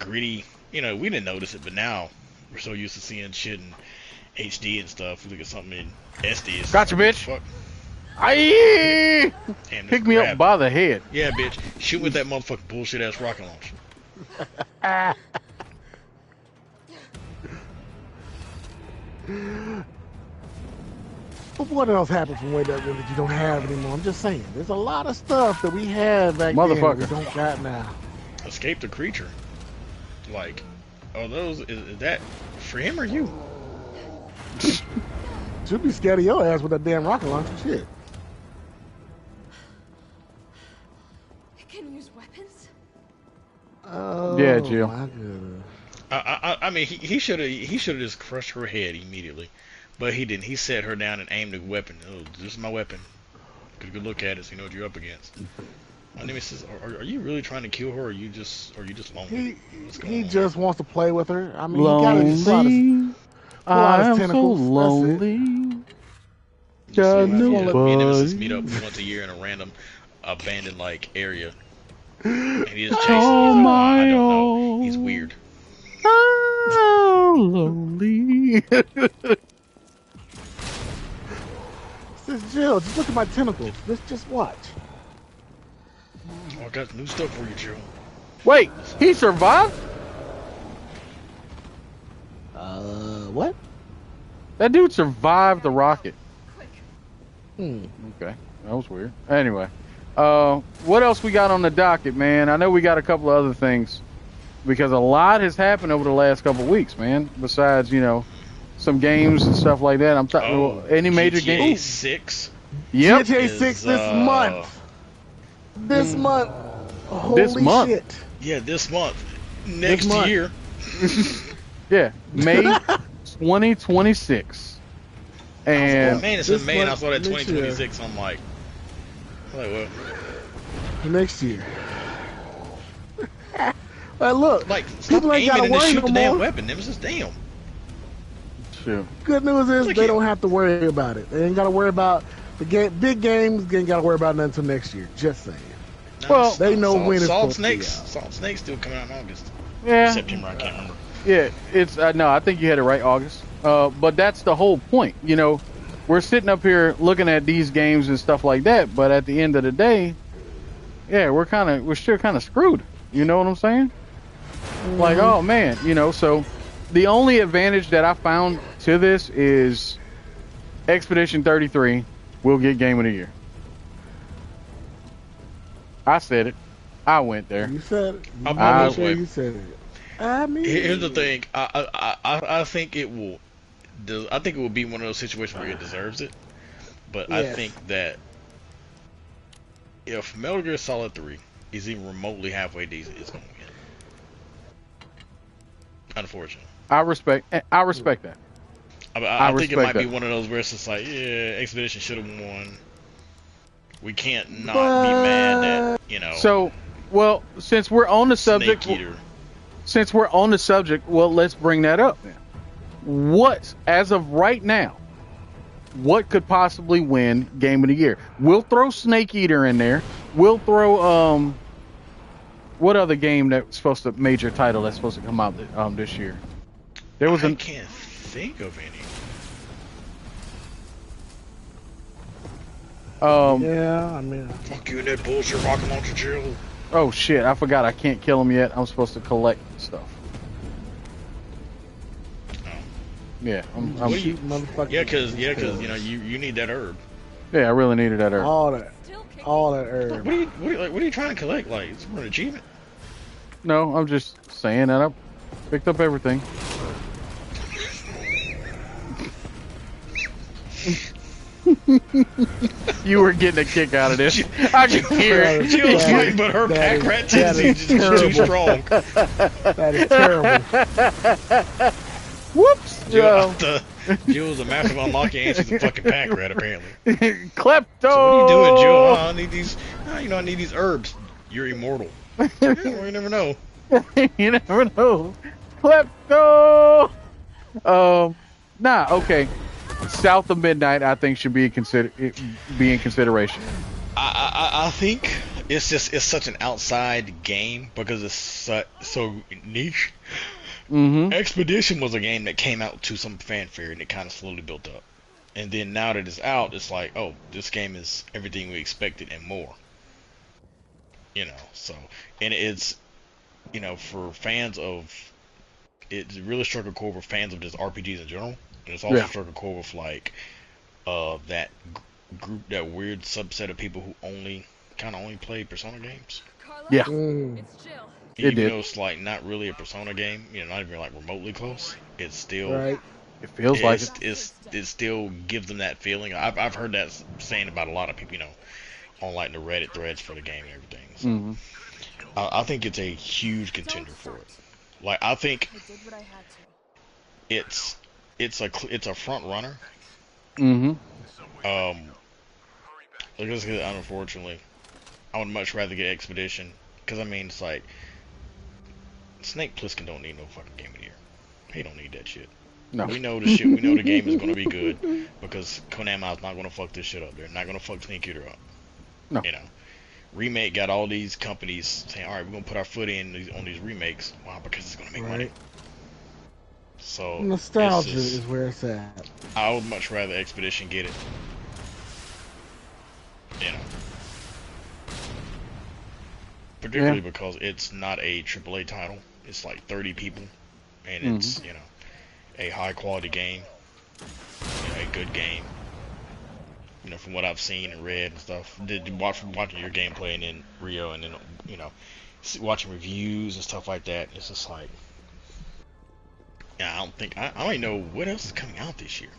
Speaker 2: gritty. We didn't notice it, but now we're so used to seeing shit in HD and stuff. We look at something in SD. It's
Speaker 3: gotcha,
Speaker 2: like,
Speaker 3: bitch.
Speaker 2: Fuck.
Speaker 3: Aye! Pick me up by the head.
Speaker 2: Yeah, bitch. Shoot with that motherfucking bullshit ass rocket launcher.
Speaker 1: But what else happened from way back when that you don't have anymore? I'm just saying. There's a lot of stuff that we had back then that we don't got now.
Speaker 2: Escape the creature. Like, are those, is that for him or you?
Speaker 1: Should be scared of your ass with that damn rocket launcher. Shit.
Speaker 5: It can use weapons?
Speaker 1: Oh,
Speaker 3: yeah, Jill.
Speaker 1: My goodness.
Speaker 2: I mean, he should have just crushed her head immediately, but he didn't. He set her down and aimed a weapon. Oh, this is my weapon. Get a good look at it, so you know what you're up against. My name is. Are you really trying to kill her, or are you just lonely?
Speaker 1: He just wants to play with her. I mean,
Speaker 3: lonely.
Speaker 1: he gotta pull out his tentacles.
Speaker 3: So lonely.
Speaker 2: Got nobody. Me and Nemesis meet up once a year in a random abandoned like area, and he just chases me. I don't know. He's weird.
Speaker 3: Oh, lonely.
Speaker 1: Just Jill, just look at my tentacles. Let's just watch.
Speaker 2: Oh, I got new stuff for you, Jill.
Speaker 3: Wait, he survived?
Speaker 1: What?
Speaker 3: That dude survived the rocket.
Speaker 1: Okay,
Speaker 3: that was weird. Anyway, what else we got on the docket, man? I know we got a couple of other things because a lot has happened over the last couple of weeks, man. Besides, some games and stuff like that. I'm talking any major game.
Speaker 2: GTA 6.
Speaker 3: Yep.
Speaker 1: GTA 6 this month. This month. Holy shit.
Speaker 2: Yeah, this month. Next year.
Speaker 3: Yeah, May 2026. And
Speaker 2: man, it's in May, and I saw that 2026. I'm like, what?
Speaker 1: Next year. But look,
Speaker 2: like, people ain't got to worry no more. Damn weapon, Nemesis, damn.
Speaker 3: Sure.
Speaker 1: Good news is they don't have to worry about it. They ain't got to worry about the big games. They ain't got to worry about nothing until next year. Just saying.
Speaker 3: Well,
Speaker 1: they know when it's
Speaker 2: Salt Snakes. Salt Snakes still coming out in August.
Speaker 3: Yeah.
Speaker 2: September, I can't remember.
Speaker 3: Yeah, it's no, I think you had it right, August. But that's the whole point. We're sitting up here looking at these games and stuff like that, but at the end of the day, yeah, we're still kind of screwed. You know what I'm saying? Mm-hmm. Like, oh man, so the only advantage that I found to this is Expedition 33 will get Game of the Year. I said it. I went there.
Speaker 1: You said it.
Speaker 2: I'm sure
Speaker 1: you said it. I mean,
Speaker 2: here's the thing. I think it will. I think it will be one of those situations where it deserves it. But yes. I think that if Metal Gear Solid 3 is even remotely halfway decent, it's going to win. Unfortunately.
Speaker 3: I respect that.
Speaker 2: I think it might be one of those where it's just like, yeah, Expedition should have won. We can't not be mad that,
Speaker 3: So, well, since we're on the subject, well, let's bring that up then. What, as of right now, what could possibly win Game of the Year? We'll throw Snake Eater in there. We'll throw what other game that's major title that's supposed to come out this year? I
Speaker 2: can't think of any.
Speaker 1: Yeah, I mean,
Speaker 2: fuck you and that bullshit rocket launcher, Jill.
Speaker 3: Oh shit! I forgot I can't kill him yet. I'm supposed to collect stuff. Yeah, I'm
Speaker 2: because you need that herb.
Speaker 3: Yeah, I really needed that herb.
Speaker 1: All that herb.
Speaker 2: What are you trying to collect? Like, it's for an achievement?
Speaker 3: No, I'm just saying that I picked up everything. You were getting a kick out of this. I can hear it.
Speaker 2: She was fighting, but her pack rat tendency is just too strong.
Speaker 1: That is terrible.
Speaker 3: Whoops, Joe.
Speaker 2: Jill's a master of unlocking answers to fucking pack rat, apparently.
Speaker 3: Klepto.
Speaker 2: So what are you doing, Jill? I need these. I need these herbs. You're immortal. You never know.
Speaker 3: You never know. Klepto. Okay. South of Midnight, I think, should be in consideration.
Speaker 2: I think it's such an outside game because it's so niche.
Speaker 3: Mm-hmm.
Speaker 2: Expedition was a game that came out to some fanfare and it kind of slowly built up, and then now that it's out, it's like, oh, this game is everything we expected and more. So, and it's, for fans of, it really struck a chord with fans of just RPGs in general. And it's also struck a chord with, like, that group, that weird subset of people who only play Persona games.
Speaker 5: Carla?
Speaker 3: Yeah.
Speaker 5: It's Jill.
Speaker 2: Even though it's like not really a Persona game, not even like remotely close, it's still
Speaker 1: right.
Speaker 3: It feels like
Speaker 2: it still gives them that feeling. I've heard that saying about a lot of people, on like the Reddit threads for the game and everything. So I think it's a huge contender for it. Like I think
Speaker 5: I did what I had
Speaker 2: it's a front runner. Unfortunately, I would much rather get Expedition, because I mean it's like Snake Plissken don't need no fucking game of the year. He don't need that shit.
Speaker 3: No.
Speaker 2: We know the shit. We know the game is gonna be good because Konami's not gonna fuck this shit up. They're not gonna fuck Snake Eater up.
Speaker 3: No.
Speaker 2: Remake got all these companies saying, all right, we're gonna put our foot in on these remakes. Why? Because it's gonna make money. So
Speaker 1: nostalgia is where it's at.
Speaker 2: I would much rather Expedition get it. Particularly because it's not a AAA title. It's like 30 people, and it's a high quality game, a good game. From what I've seen and read and stuff, watching your gameplay and then Rio, and then watching reviews and stuff like that, it's just like, I don't even know what else is coming out this year.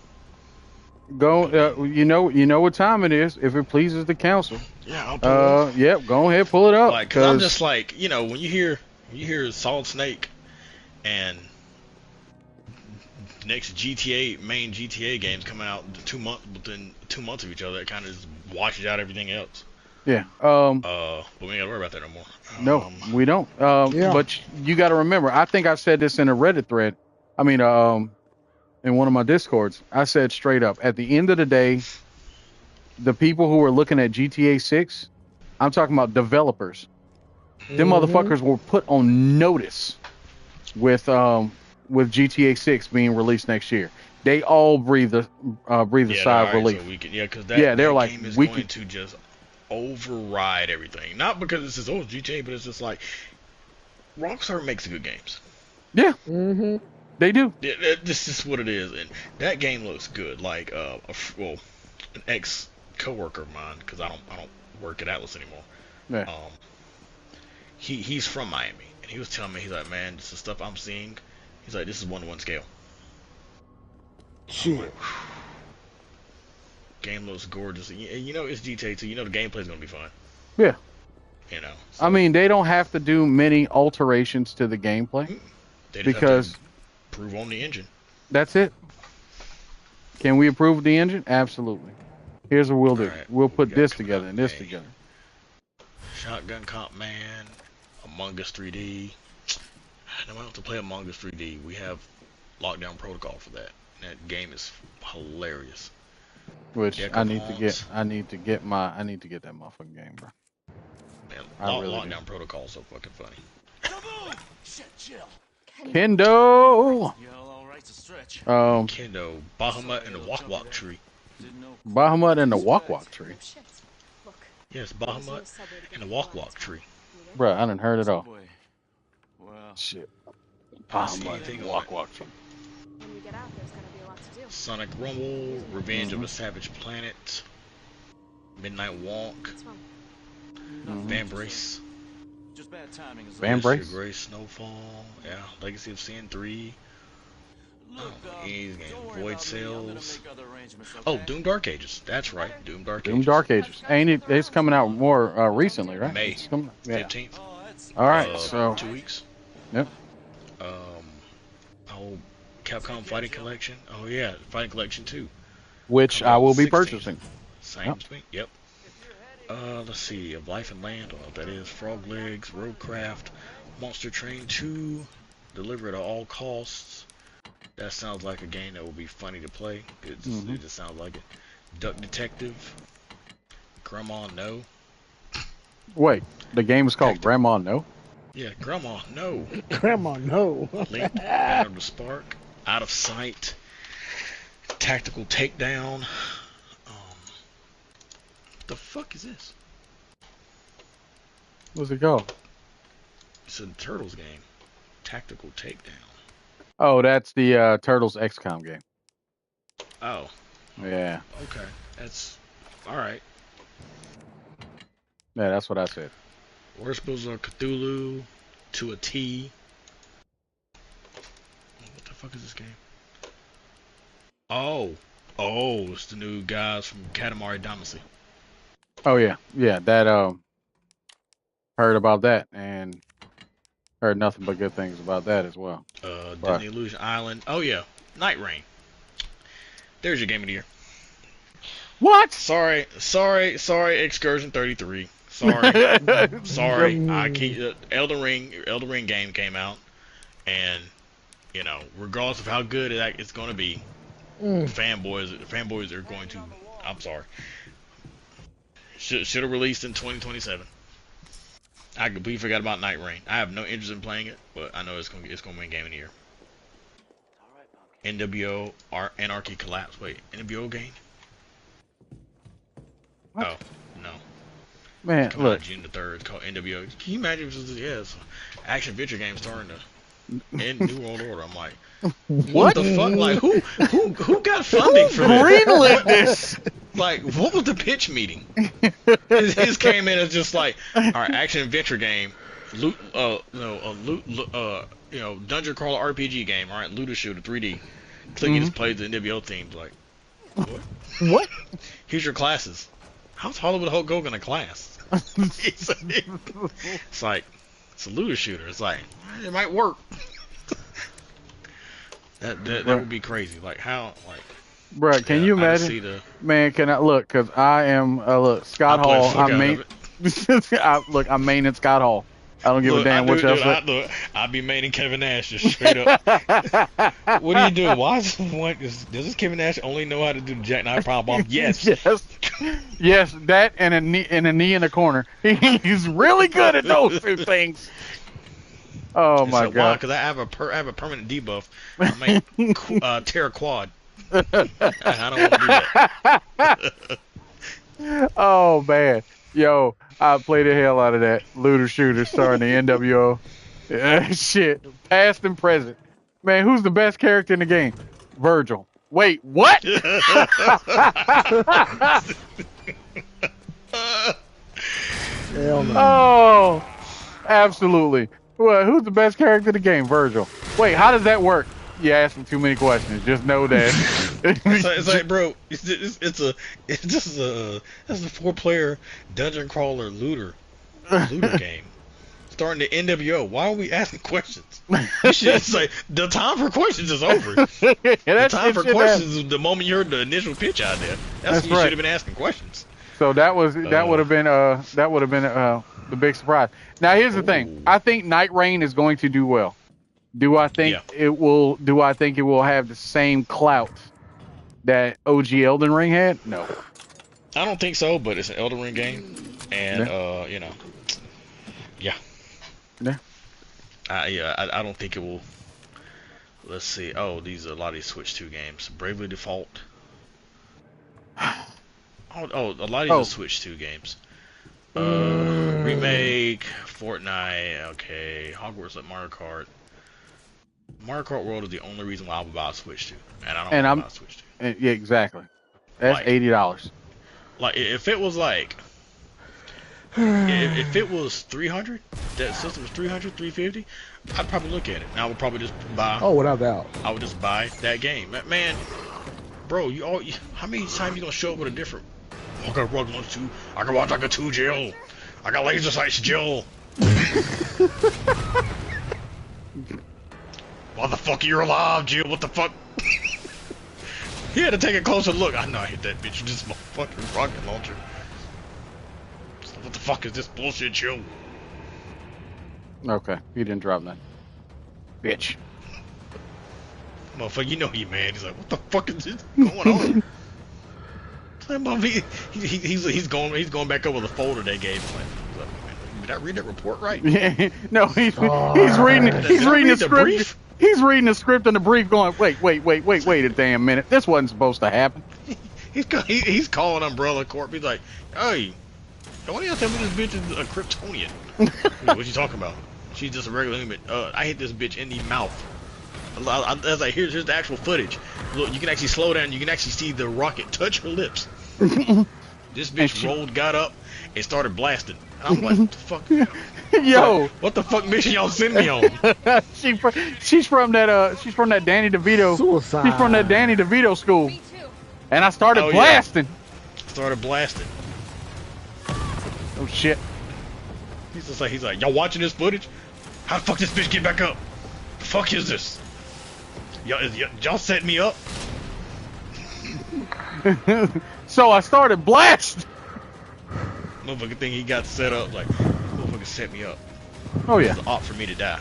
Speaker 3: Go, you know what time it is. If it pleases the council,
Speaker 2: I'll pull it up.
Speaker 3: Yep, go ahead, pull it up.
Speaker 2: Like, cause I'm just like, when you hear Solid Snake and next main GTA games coming out within 2 months of each other, it kind of just washes out everything else.
Speaker 3: Yeah.
Speaker 2: But we ain't gotta worry about that no more.
Speaker 3: No, we don't. But you got to remember, I think I said this in a Reddit thread. I mean, in one of my Discords, I said straight up, at the end of the day, the people who are looking at GTA 6, I'm talking about developers. Them motherfuckers were put on notice with GTA 6 being released next year. They all breathe a sigh of relief.
Speaker 2: So because that
Speaker 3: they're like,
Speaker 2: game is going to just override everything. Not because it's just GTA, but it's just like Rockstar makes good games.
Speaker 3: Yeah. They do.
Speaker 2: Yeah, this is what it is, and that game looks good. Like an ex coworker of mine, because I don't work at Atlas anymore.
Speaker 3: Yeah.
Speaker 2: He's from Miami, and he was telling me, he's like, man, this is stuff I'm seeing. He's like, this is 1-to-1 scale.
Speaker 1: Shit.
Speaker 2: Game looks gorgeous. It's GTA 2. The gameplay's gonna be fun.
Speaker 3: Yeah.
Speaker 2: So.
Speaker 3: I mean, they don't have to do many alterations to the gameplay.
Speaker 2: They just have to improve on the engine.
Speaker 3: That's it. Can we improve the engine? Absolutely. Here's what we'll do.
Speaker 2: Right.
Speaker 3: We'll put this together and this together.
Speaker 2: Shotgun Comp Man, Among Us 3D. I don't have to play Among Us 3D. We have Lockdown Protocol for that. That game is hilarious.
Speaker 3: Which I need to get that motherfucking game, bro.
Speaker 2: Man, Lockdown Protocol is so fucking funny.
Speaker 4: Shit, chill.
Speaker 3: Kendo.
Speaker 2: Kendo, Bahamut and the Wok Wok Tree.
Speaker 3: Bahamut and the Wok Wok Tree.
Speaker 2: Yes, Bahamut and the Wok Wok Tree.
Speaker 3: Bro, I didn't heard it all. Shit.
Speaker 2: Bahamut and the Wok Wok Tree.
Speaker 5: When we get out, there's gonna be a lot to do.
Speaker 2: Sonic Rumble, Revenge of the Savage Planet, Midnight Walk, Van Brace.
Speaker 4: Just bad timing.
Speaker 3: Van Brace?
Speaker 2: Gray Snowfall, Legacy of Sin 3. Void Sales. Oh, Doom Dark Ages. That's right, Doom Dark Ages.
Speaker 3: Doom Dark Ages. Ain't it? It's coming out more recently, right?
Speaker 2: May 15th.
Speaker 3: All right, so
Speaker 2: 2 weeks.
Speaker 3: Yep.
Speaker 2: Capcom Fighting Collection. Oh yeah, Fighting Collection 2.
Speaker 3: Which I will be purchasing.
Speaker 2: Same thing. Yep. Let's see. Of Life and Land. I don't know what that is. Frog Legs, Roadcraft, Monster Train 2. Deliver at all costs. That sounds like a game that will be funny to play. It just sounds like it. Duck Detective. Grandma No.
Speaker 3: Wait, the game is called Grandma No?
Speaker 2: Yeah, Grandma No.
Speaker 1: Grandma No.
Speaker 2: Link, Banner of the Spark. Out of Sight. Tactical Takedown. The fuck is this?
Speaker 3: What's it called?
Speaker 2: It's a Turtles game. Tactical Takedown.
Speaker 3: Oh, that's the Turtles XCOM game.
Speaker 2: Oh.
Speaker 3: Yeah.
Speaker 2: Okay, that's all right.
Speaker 3: Yeah, that's what I said.
Speaker 2: Worshippers of Cthulhu to a T. What the fuck is this game? Oh, it's the new guys from Katamari Damacy.
Speaker 3: Oh yeah, that heard about that and heard nothing but good things about that as well.
Speaker 2: Disney Illusion Island. Oh yeah, Night Rain. There's your game of the year.
Speaker 3: What?
Speaker 2: Sorry, Excursion 33. Sorry. I keep Elden Ring game came out, and you know, regardless of how good it's going to be, fanboys are going to. I'm sorry. Should have released in 2027. I completely forgot about Night Rain. I have no interest in playing it, but I know it's gonna win Game of the Year. NWO Anarchy Collapse. Wait, NWO game? What? Oh no.
Speaker 3: Man,
Speaker 2: coming
Speaker 3: look.
Speaker 2: out June the 3rd. It's called NWO. Can you imagine if it was it's an action adventure game starring the New World Order? I'm like, what the fuck? Like, who got funding for this?
Speaker 3: Greenlit this?
Speaker 2: Like, what was the pitch meeting? His came in as just like, all right, action adventure game, dungeon crawler RPG game. All right, looter shooter 3D. Click, you just plays the NWO themes. Like, what?
Speaker 3: What?
Speaker 2: Here's your classes. How's Hollywood Hulk Hogan a class? It's like, it's a looter shooter. It's like, it might work. that would be crazy. Like, how, like.
Speaker 3: Bruh, can you imagine? Man, can I look? Cause I am Scott Hall. I'm maining Scott Hall. I don't give a damn what y'all say.
Speaker 2: I'll be maining Kevin Nash just straight up. What are you doing? Does this Kevin Nash only know how to do the jackknife power bomb? Yes.
Speaker 3: Yes, that and a knee in the corner. He's really good at those two things. Oh my god!
Speaker 2: Because I have a permanent debuff. I make Terra Quad. I don't want to do that.
Speaker 3: Oh man, yo, I played the hell out of that looter shooter starring the NWO. Shit, past and present. Man, who's the best character in the game? Virgil. Wait, what?
Speaker 1: Hell no.
Speaker 3: Oh, absolutely. Well, who's the best character in the game? Virgil. Wait, how does that work? You asking too many questions. Just know that.
Speaker 2: it's like, bro, it's a 4-player dungeon crawler looter game, starting the NWO. Why are we asking questions? It's like the time for questions is over. The time for questions is the moment you heard the initial pitch out there. That's when you should have been asking questions.
Speaker 3: So that would have been the big surprise. Now here's the thing. I think Night Rain is going to do well. Do I think it will? Do I think it will have the same clout that OG Elden Ring had? No.
Speaker 2: I don't think so, but it's an Elden Ring game, and I don't think it will. Let's see. Oh, a lot of these Switch 2 games. Bravely Default. A lot of these are Switch 2 games. Remake, Fortnite, okay, Hogwarts like Mario Kart. Mario Kart World is the only reason why I would buy a Switch 2, and I don't want to buy a Switch 2.
Speaker 3: Yeah, exactly. That's $80.
Speaker 2: Like, if it was like, if it was 300, that system was 300, 350, I'd probably look at it. And I would probably just buy.
Speaker 1: Oh, without doubt.
Speaker 2: I would just buy that game. Man, bro, how many times you gonna show up with a different? I got Rug Lunch 2. I got Watch Dogs 2, Jill. I got Laser Sights, Jill. Why the fuck are you alive, Jill? What the fuck? He had to take a closer look. I know I hit that bitch with this motherfucking rocket launcher. So what the fuck is this bullshit, Jill?
Speaker 3: Okay, he didn't drop that. Bitch.
Speaker 2: Motherfucker, you know he mad. He's like, what the fuck is this going on? He's going back over the folder they gave him. Like, did I read that report right?
Speaker 3: Yeah, no, he's reading the script. Brief? He's reading the script and the brief, going, wait a damn minute. This wasn't supposed to happen.
Speaker 2: He's calling Umbrella Corp. He's like, hey, why do you tell me this bitch is a Kryptonian? What you talking about? She's just a regular human. I hit this bitch in the mouth. I was like, here's the actual footage. Look, you can actually slow down. You can actually see the rocket touch her lips. This bitch got up, and started blasting. I'm like, what the fuck?
Speaker 3: Yo,
Speaker 2: like, what the fuck mission y'all send me on?
Speaker 3: she's from that Danny DeVito.
Speaker 1: Suicide.
Speaker 3: She's from that Danny DeVito school. And I started blasting.
Speaker 2: Yeah. Started blasting.
Speaker 3: Oh shit.
Speaker 2: He's like, y'all watching this footage? How the fuck this bitch get back up? The fuck is this? Y'all set me up?
Speaker 3: So I started blasting.
Speaker 2: Motherfucker think he got set up like, motherfucker set me up.
Speaker 3: Oh yeah.
Speaker 2: It's an op for me to die.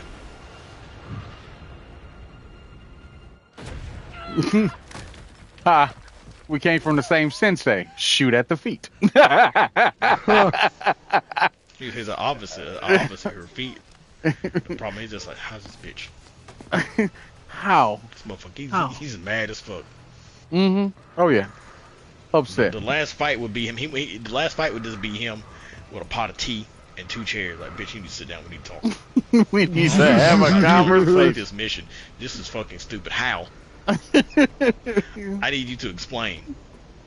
Speaker 3: Ha. We came from the same sensei. Shoot at the feet.
Speaker 2: He's an opposite of her feet. The problem is just like, how's this bitch?
Speaker 3: How?
Speaker 2: This motherfucker, he's mad as fuck.
Speaker 3: Mm-hmm. Oh yeah. Upset.
Speaker 2: The last fight would be him. The last fight would just be him with a pot of tea and 2 chairs. Like, bitch, you need to sit down. We need to talk.
Speaker 3: We need to have a conversation.
Speaker 2: This mission. This is fucking stupid. How? I need you to explain.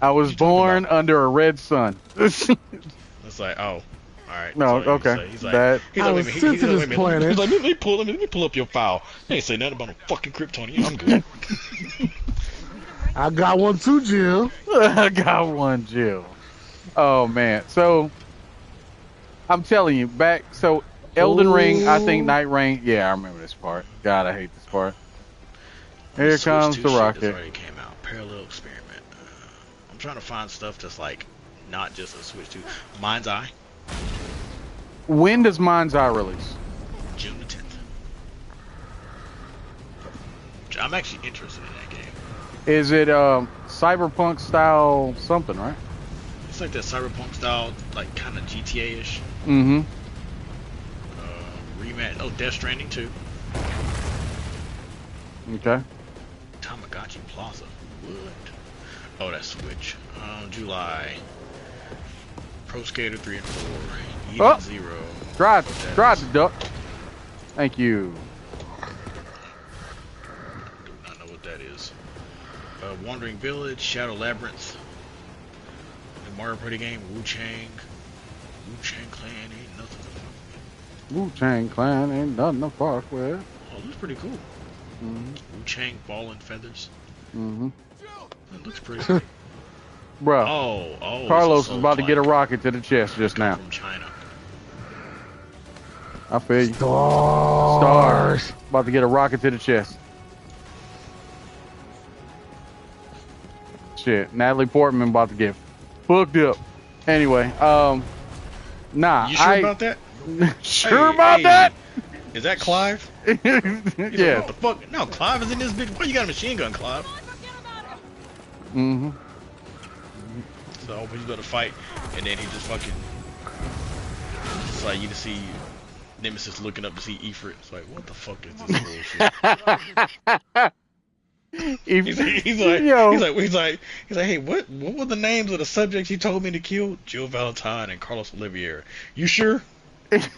Speaker 3: I was born under a red sun.
Speaker 2: It's like, oh, all right.
Speaker 3: No, okay.
Speaker 2: He's like, let me pull up your file. They ain't say nothing about no fucking Kryptonian. I'm good.
Speaker 1: I got one too, Jill.
Speaker 3: I got one, Jill. Oh man. So I'm telling you, Elden Ring, I think Night Rain. Yeah, I remember this part. God, I hate this part. Here comes the rocket.
Speaker 2: That's already came out. Parallel experiment. I'm trying to find stuff that's like not just a Switch 2. Mind's Eye.
Speaker 3: When does Mind's Eye release?
Speaker 2: June the 10th. I'm actually interested in that game.
Speaker 3: Is it cyberpunk style something, right?
Speaker 2: It's like that cyberpunk style, like kind of GTA-ish.
Speaker 3: Mm-hmm.
Speaker 2: Rematch. Oh, Death Stranding 2.
Speaker 3: Okay.
Speaker 2: Tamagotchi Plaza. What? Oh, that's Switch. July. Pro Skater 3 and 4. Eden 0.
Speaker 3: Drive the duck. Thank you.
Speaker 2: Do not know what that is. Wandering Village, Shadow Labyrinth. The Mario Party game, Wu-Chang. Wu-Chang Clan ain't nothing.
Speaker 3: Wu-Chang Clan ain't nothing to fuck with.
Speaker 2: Oh, it looks pretty cool.
Speaker 3: Mm-hmm.
Speaker 2: Wu-Chang Ball and Feathers.
Speaker 3: Mm-hmm.
Speaker 2: That looks pretty cool.
Speaker 3: Bro.
Speaker 2: Oh.
Speaker 3: Carlos is about to get a rocket to the chest just now.
Speaker 2: From China.
Speaker 3: I feel you.
Speaker 1: Stars.
Speaker 3: About to get a rocket to the chest. Shit. Natalie Portman about to get fucked up. Anyway, nah.
Speaker 2: You sure about that?
Speaker 3: Sure about that?
Speaker 2: Is that Clive?
Speaker 3: Yeah.
Speaker 2: Like, what the fuck? No, Clive is in this bitch. Why you got a machine gun, Clive?
Speaker 3: Mm-hmm.
Speaker 2: So he's gonna fight, and then he just fucking. It's like you just see Nemesis looking up to see Ifrit. It's like, what the fuck is this bullshit? He's like, hey, what were the names of the subjects you told me to kill? Jill Valentine and Carlos Olivier. You sure?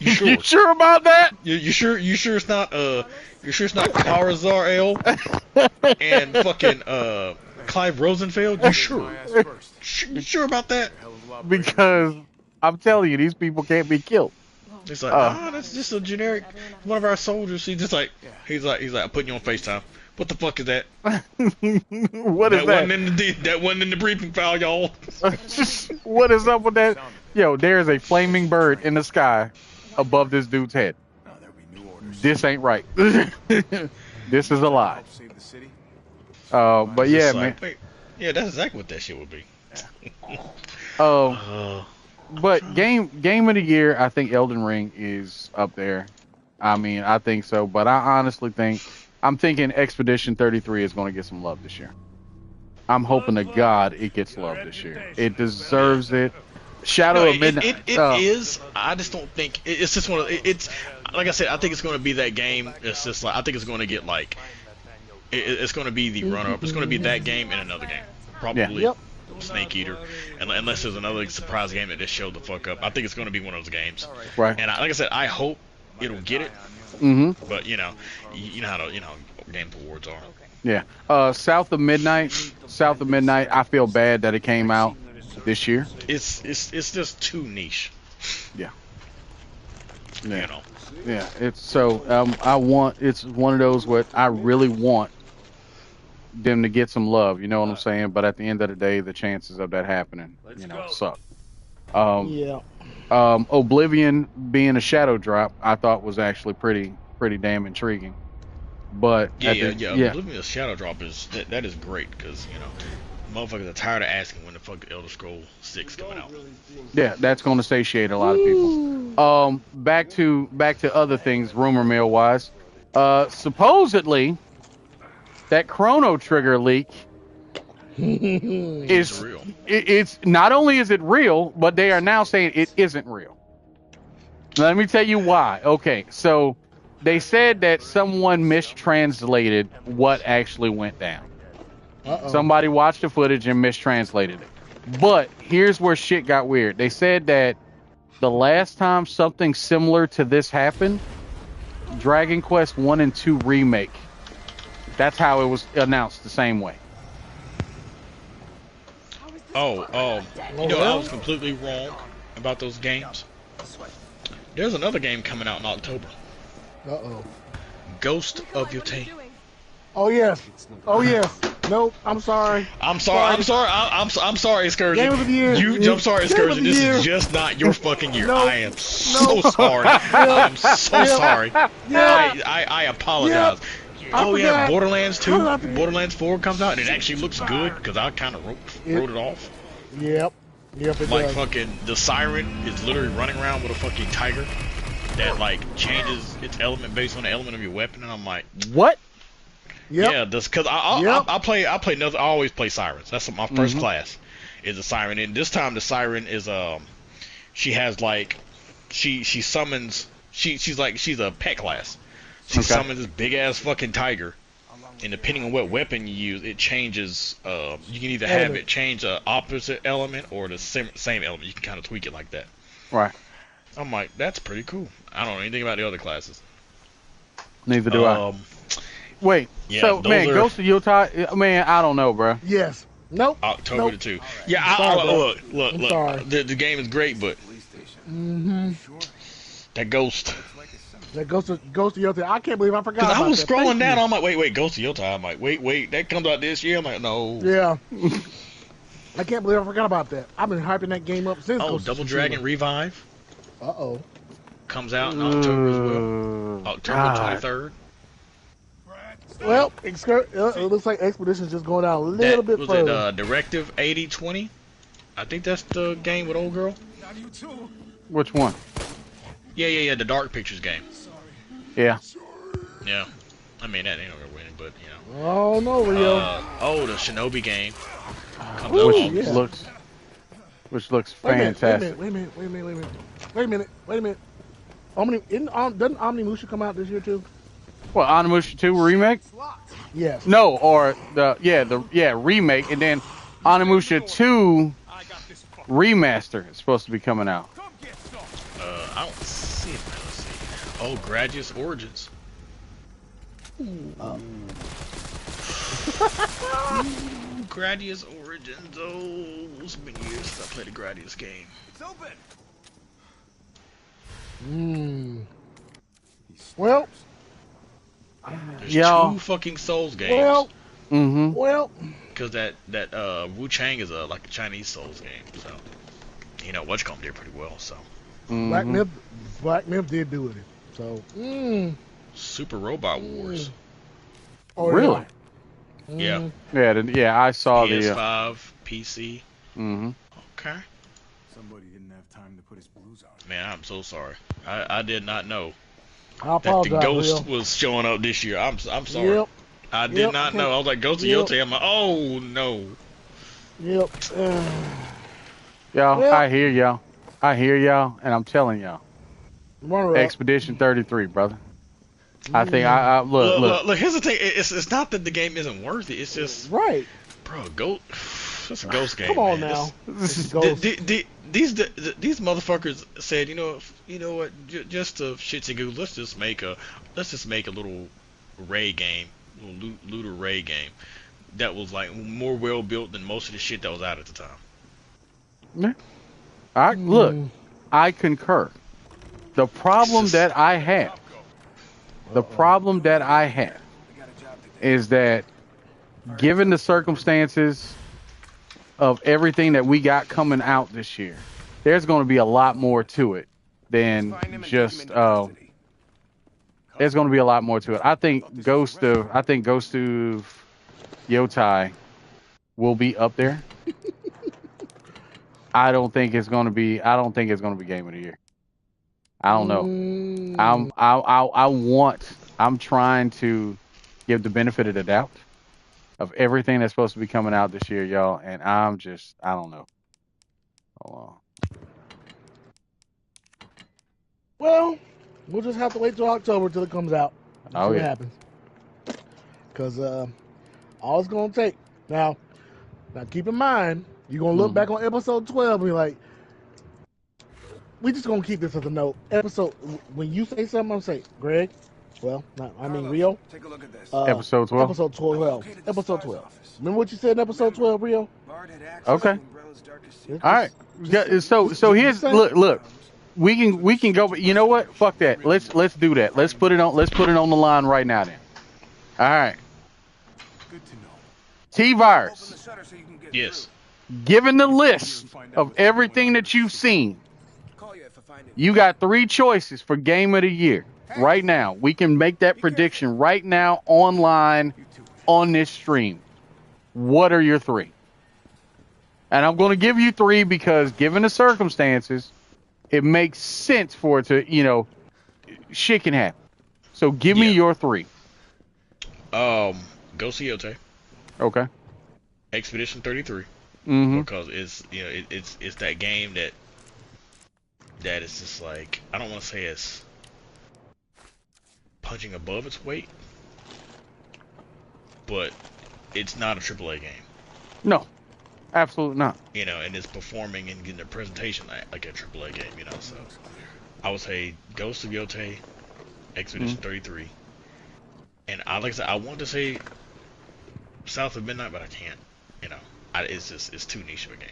Speaker 2: You sure?
Speaker 3: You sure about that?
Speaker 2: You sure it's not Karazar L and fucking Clive Rosenfeld? You sure? You sure about that?
Speaker 3: Because I'm telling you, these people can't be killed.
Speaker 2: It's like, that's just a generic one of our soldiers. He's like, I'm putting you on FaceTime. What the fuck is that?
Speaker 3: What is that?
Speaker 2: That wasn't in the briefing file, y'all.
Speaker 3: What is up with that? Yo, there is a flaming bird in the sky above this dude's head. This ain't right. This is a lie. But yeah,
Speaker 2: like,
Speaker 3: man.
Speaker 2: Wait, yeah, that's exactly what that shit would be.
Speaker 3: But game of the year, I think Elden Ring is up there. I mean, I think so, but I honestly I'm thinking Expedition 33 is going to get some love this year. I'm hoping to God it gets love this year. It deserves it. Shadow of Midnight.
Speaker 2: It is. I just don't think it's just one of it's. Like I said, I think it's going to be that game. It's just like I think it's going to get like it's going to be the runner-up. It's going to be that game and another game, probably Snake Eater, unless there's another surprise game that just showed the fuck up. I think it's going to be one of those games.
Speaker 3: Right.
Speaker 2: And like I said, I hope it'll get it.
Speaker 3: Mm-hmm.
Speaker 2: But you know how to Games Awards are.
Speaker 3: Yeah. South of Midnight. I feel bad that it came out this year.
Speaker 2: It's just too niche.
Speaker 3: Yeah.
Speaker 2: You know.
Speaker 3: Yeah. It's so it's one of those what I really want them to get some love. You know what I'm saying? But at the end of the day, the chances of that happening, suck. Oblivion being a shadow drop, I thought was actually pretty damn intriguing. But
Speaker 2: Oblivion's shadow drop that is great because motherfuckers are tired of asking when the fuck Elder Scrolls 6 coming out.
Speaker 3: Yeah, that's going to satiate a lot of people. Back to other things, rumor mill wise. Supposedly, that Chrono Trigger leak is
Speaker 2: real.
Speaker 3: It's not only is it real, but they are now saying it isn't real. Let me tell you why. Okay, so they said that someone mistranslated what actually went down. Somebody watched the footage and mistranslated it. But here's where shit got weird. They said that the last time something similar to this happened, Dragon Quest 1 and 2 Remake. That's how it was announced the same way.
Speaker 2: I was completely wrong about those games. There's another game coming out in October. Ghost of Yotei.
Speaker 1: Oh yes. Nope. I'm sorry.
Speaker 2: I'm sorry, Excursion.
Speaker 1: Game of the year.
Speaker 2: I'm sorry, Excursion. This is just not your fucking year. I am so sorry. I am so sorry. I apologize. Yeah, Borderlands 2, Borderlands 4 comes out, and it actually looks good because I kind of wrote it off.
Speaker 1: Yep, it
Speaker 2: like
Speaker 1: does.
Speaker 2: Fucking the Siren is literally running around with a fucking tiger that like changes its element based on the element of your weapon, and I'm like,
Speaker 3: what?
Speaker 2: Yeah, this because I play nothing. I always play Sirens. That's my first class is a Siren, and this time the Siren is she has like she summons she's a pet class. She summons this big ass fucking tiger, and depending on what weapon you use, it changes. You can either have it change the opposite element or the same element. You can kind of tweak it like that.
Speaker 3: Right.
Speaker 2: I'm like, that's pretty cool. I don't know anything about the other classes.
Speaker 3: Neither do I. Wait. Yeah, so man, Ghost of Yotei. Man, I don't know, bro.
Speaker 1: Yes. Nope.
Speaker 2: October 2. Yeah. Look. The game is great, but that Ghost.
Speaker 1: That Ghost of Yotei. I can't believe I forgot about that.
Speaker 2: I was scrolling down. I'm like, wait, Ghost of Yotei. I'm like, wait, that comes out this year. I'm like, no.
Speaker 1: Yeah. I can't believe I forgot about that. I've been hyping that game up since.
Speaker 2: Double Dragon Revive. Comes out in October as well. October 23rd.
Speaker 1: Well, it looks like Expedition's just going down a little bit further.
Speaker 2: Was it Directive 8020? I think that's the game with old girl.
Speaker 3: Which one?
Speaker 2: Yeah, the Dark Pictures game.
Speaker 3: Yeah.
Speaker 2: Yeah. I mean, that ain't gonna win, but
Speaker 1: Oh no, Rio.
Speaker 2: The Shinobi game.
Speaker 3: Which looks fantastic.
Speaker 1: Wait a minute. Doesn't Omnimusha come out this year too?
Speaker 3: What, Onimusha 2 remake?
Speaker 1: Yes.
Speaker 3: No, or the remake, and then Onimusha 2 remaster is supposed to be coming out.
Speaker 2: I don't see it. Let's see. Oh, Gradius Origins. Gradius Origins. Oh, it's been years since I played a Gradius game.
Speaker 4: It's open.
Speaker 1: Well.
Speaker 2: There's two fucking Souls games.
Speaker 1: Well.
Speaker 2: Because that Wu Chang is like a Chinese Souls game, so Whatchcom did pretty well. So
Speaker 1: Black Myth did do it. So
Speaker 2: Super Robot Wars.
Speaker 3: Oh, really?
Speaker 2: Yeah.
Speaker 3: Yeah. I saw
Speaker 2: PS5, PC. Okay.
Speaker 4: Somebody didn't have time to put his blues on.
Speaker 2: Man, I'm so sorry. I did not know
Speaker 1: that
Speaker 2: the Ghost was showing up this year. I'm sorry.
Speaker 1: Yep.
Speaker 2: I did not know. I was like, Ghost of Yotei. I'm like, oh no.
Speaker 1: Yep.
Speaker 3: Y'all, I hear y'all, and I'm telling y'all. Expedition 33, brother. I think I look.
Speaker 2: Here's the thing. It's not that the game isn't worthy. It's just
Speaker 1: right,
Speaker 2: bro. It's a Ghost game.
Speaker 1: Come on
Speaker 2: man.
Speaker 1: now.
Speaker 2: This is Ghost. These motherfuckers said, you know what? Just to shits and giggles, let's just make a little raid game Looter Ray game that was like more well built than most of the shit that was out at the time.
Speaker 3: Yeah. Look, I concur. The problem that I have, is that given the circumstances of everything that we got coming out this year, there's going to be a lot more to it than just. There's going to be a lot more to it. I think Ghost of Yotai will be up there. I don't think it's going to be game of the year. I don't know. I'm trying to give the benefit of the doubt of everything that's supposed to be coming out this year, y'all, and I don't know. Hold on.
Speaker 1: Well, we'll just have to wait till October till it comes out. See what happens. Because all it's going to take. Now keep in mind, you're going to look back on episode 12 and be like, we just going to keep this as a note. When you say something, I'm say, Greg, Rio.
Speaker 4: Take a look at this.
Speaker 3: Episode 12?
Speaker 1: Episode 12. Episode 12. Remember what you said in episode 12, Rio?
Speaker 3: Okay. All right. So here's look. We can go, but you know what? Fuck that. Let's do that. Let's put it on the line right now then. All right.
Speaker 4: Good to know.
Speaker 3: TeaVirus.
Speaker 2: Yes.
Speaker 3: Given the list of everything that you've seen, you got 3 choices for game of the year right now. We can make that prediction right now online on this stream. What are your 3? And I'm going to give you 3 because given the circumstances, it makes sense for it to, shit can happen. So give me your 3.
Speaker 2: Ghost of Yotai.
Speaker 3: Okay.
Speaker 2: Expedition 33. Because it's that game that is just like, I don't want to say it's punching above its weight, but it's not a AAA game.
Speaker 3: No, absolutely not.
Speaker 2: And it's performing and getting a presentation like a AAA game, so I would say Ghost of Yotai, Expedition 33, and like I said, I want to say South of Midnight, but I can't, it's too niche of a game.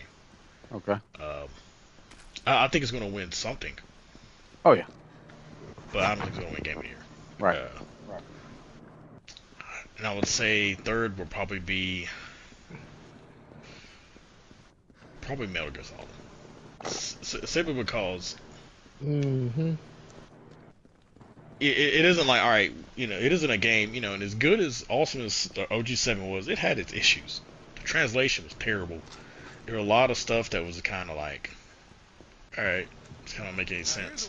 Speaker 3: Okay.
Speaker 2: I think it's going to win something.
Speaker 3: Oh, yeah.
Speaker 2: But I don't think it's going to win Game of the Year.
Speaker 3: Right.
Speaker 2: Right. And I would say third would probably be Metal Gear Solid. Simply because it isn't like, all right, it isn't a game, and as good as awesome as the OG7 was, it had its issues. The translation was terrible. There were a lot of stuff that was kind of like, all right, it's kind of make any sense,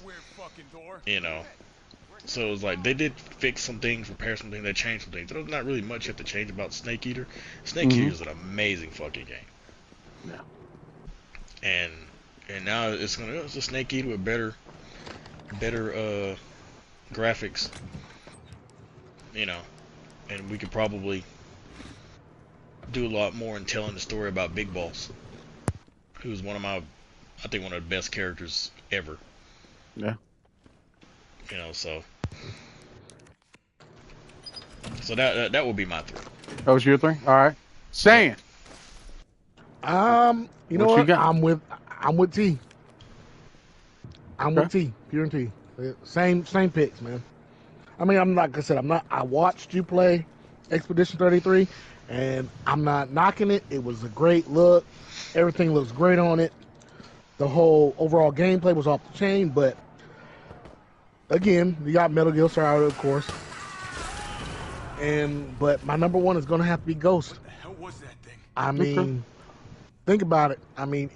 Speaker 2: So it was like they did fix some things, repair some things, they changed some things. There was not really much you have to change about Snake Eater. Snake Eater is an amazing fucking game. Yeah. And now it's a Snake Eater with better graphics, and we could probably do a lot more in telling the story about Big Boss, who's one of the best characters ever.
Speaker 3: Yeah.
Speaker 2: So that would be my 3.
Speaker 3: That was your 3? All right. Sand.
Speaker 1: You know what? I'm with T. I'm with T. Pure and T. Same picks, man. I mean, I watched you play Expedition 33, and I'm not knocking it. It was a great look. Everything looks great on it. The whole overall gameplay was off the chain, but again, you got Metal Gear Solid, of course. But my number 1 is going to have to be Ghost.
Speaker 4: What the hell was that thing?
Speaker 1: I mean, think about it. I mean,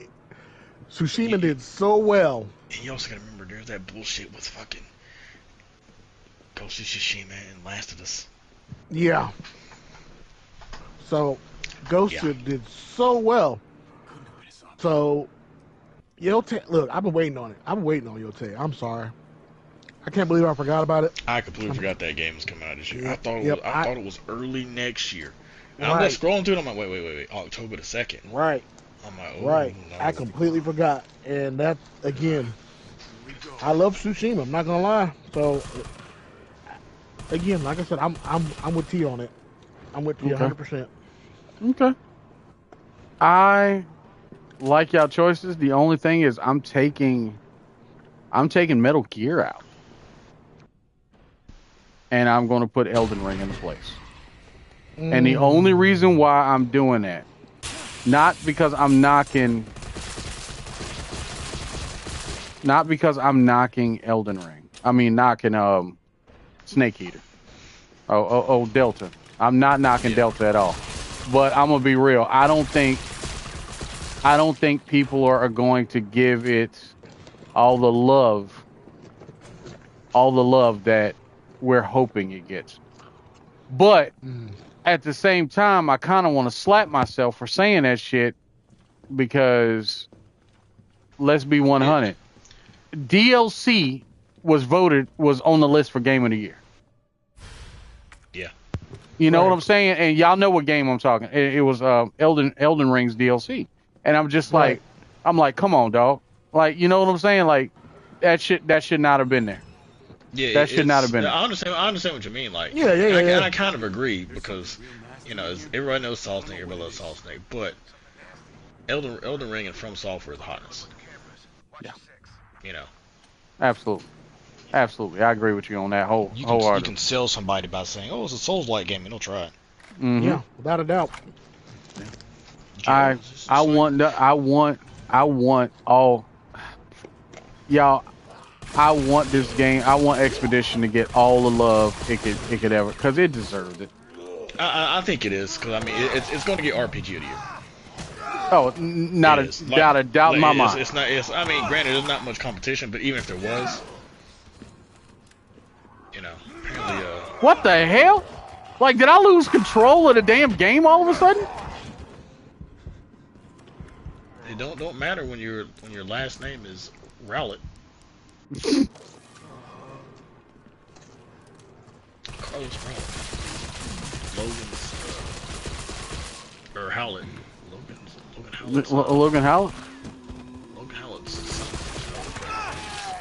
Speaker 1: Tsushima did so well.
Speaker 2: And you also got to remember, there's that bullshit with fucking Ghost of Tsushima and Last of Us.
Speaker 1: Yeah. So, Ghost did so well. So, Yotai, look, I've been waiting on it. I've been waiting on Yotai. I'm sorry. I can't believe I forgot about it.
Speaker 2: I completely forgot that game was coming out this year. I thought it was early next year. And I'm just scrolling through it. I'm like, wait, October the 2nd.
Speaker 1: Right.
Speaker 2: I'm like,
Speaker 1: right.
Speaker 2: No.
Speaker 1: I completely forgot. And that, again, I love Tsushima. I'm not gonna lie. So, again, like I said, I'm with T on it. I'm with you 100%.
Speaker 3: Okay. I like y'all choices. The only thing is I'm taking Metal Gear out. And I'm going to put Elden Ring into place. And the only reason why I'm doing that, not because I'm knocking Elden Ring. I mean knocking Snake Eater. Delta. I'm not knocking Delta at all. But I'm gonna be real. I don't think people are going to give it all the love that we're hoping it gets. But at the same time, I kind of want to slap myself for saying that shit because let's be 100. DLC was on the list for Game of the Year.
Speaker 2: Yeah.
Speaker 3: You know what I'm saying? And y'all know what game I'm talking. It was Elden Ring's DLC. And I'm just like, come on, dog. Like, you know what I'm saying? Like, that should not have been there.
Speaker 2: Yeah,
Speaker 3: that should not have been.
Speaker 2: I understand what you mean. Like, and I kind of agree because, everybody knows Solid Snake, everybody loves Solid Snake, but Elden Ring and From Software is the hottest.
Speaker 3: Yeah.
Speaker 2: Absolutely,
Speaker 3: I agree with you on that whole.
Speaker 2: You can sell somebody by saying, "Oh, it's a Souls-like game," and they'll try it.
Speaker 3: Mm-hmm.
Speaker 1: Yeah, without a doubt.
Speaker 3: I want all y'all. I want this game. I want Expedition to get all the love it could ever, because it deserved it.
Speaker 2: I think it is, because I mean it's going to get RPG of the year.
Speaker 3: Oh, not a doubt in my mind.
Speaker 2: It's not. I mean, granted, there's not much competition, but even if there was, apparently.
Speaker 3: What the hell? Like, did I lose control of the damn game all of a sudden?
Speaker 2: It don't matter when your last name is Rowlett. Carlos Rowlett. Or Howlett.
Speaker 3: Logan Howlett?
Speaker 2: Logan Howlett's son.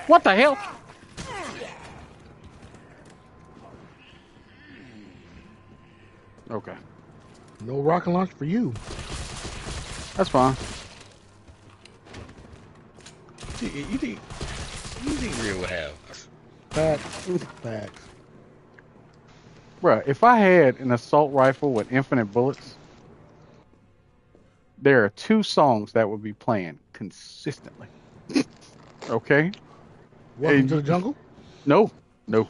Speaker 3: What the hell? Okay.
Speaker 1: No rocket launch for you.
Speaker 3: That's fine.
Speaker 2: You think Rio would have?
Speaker 1: Facts.
Speaker 3: Bruh, if I had an assault rifle with infinite bullets, there are 2 songs that would be playing consistently. Okay?
Speaker 1: Welcome to the Jungle?
Speaker 3: No. Nope.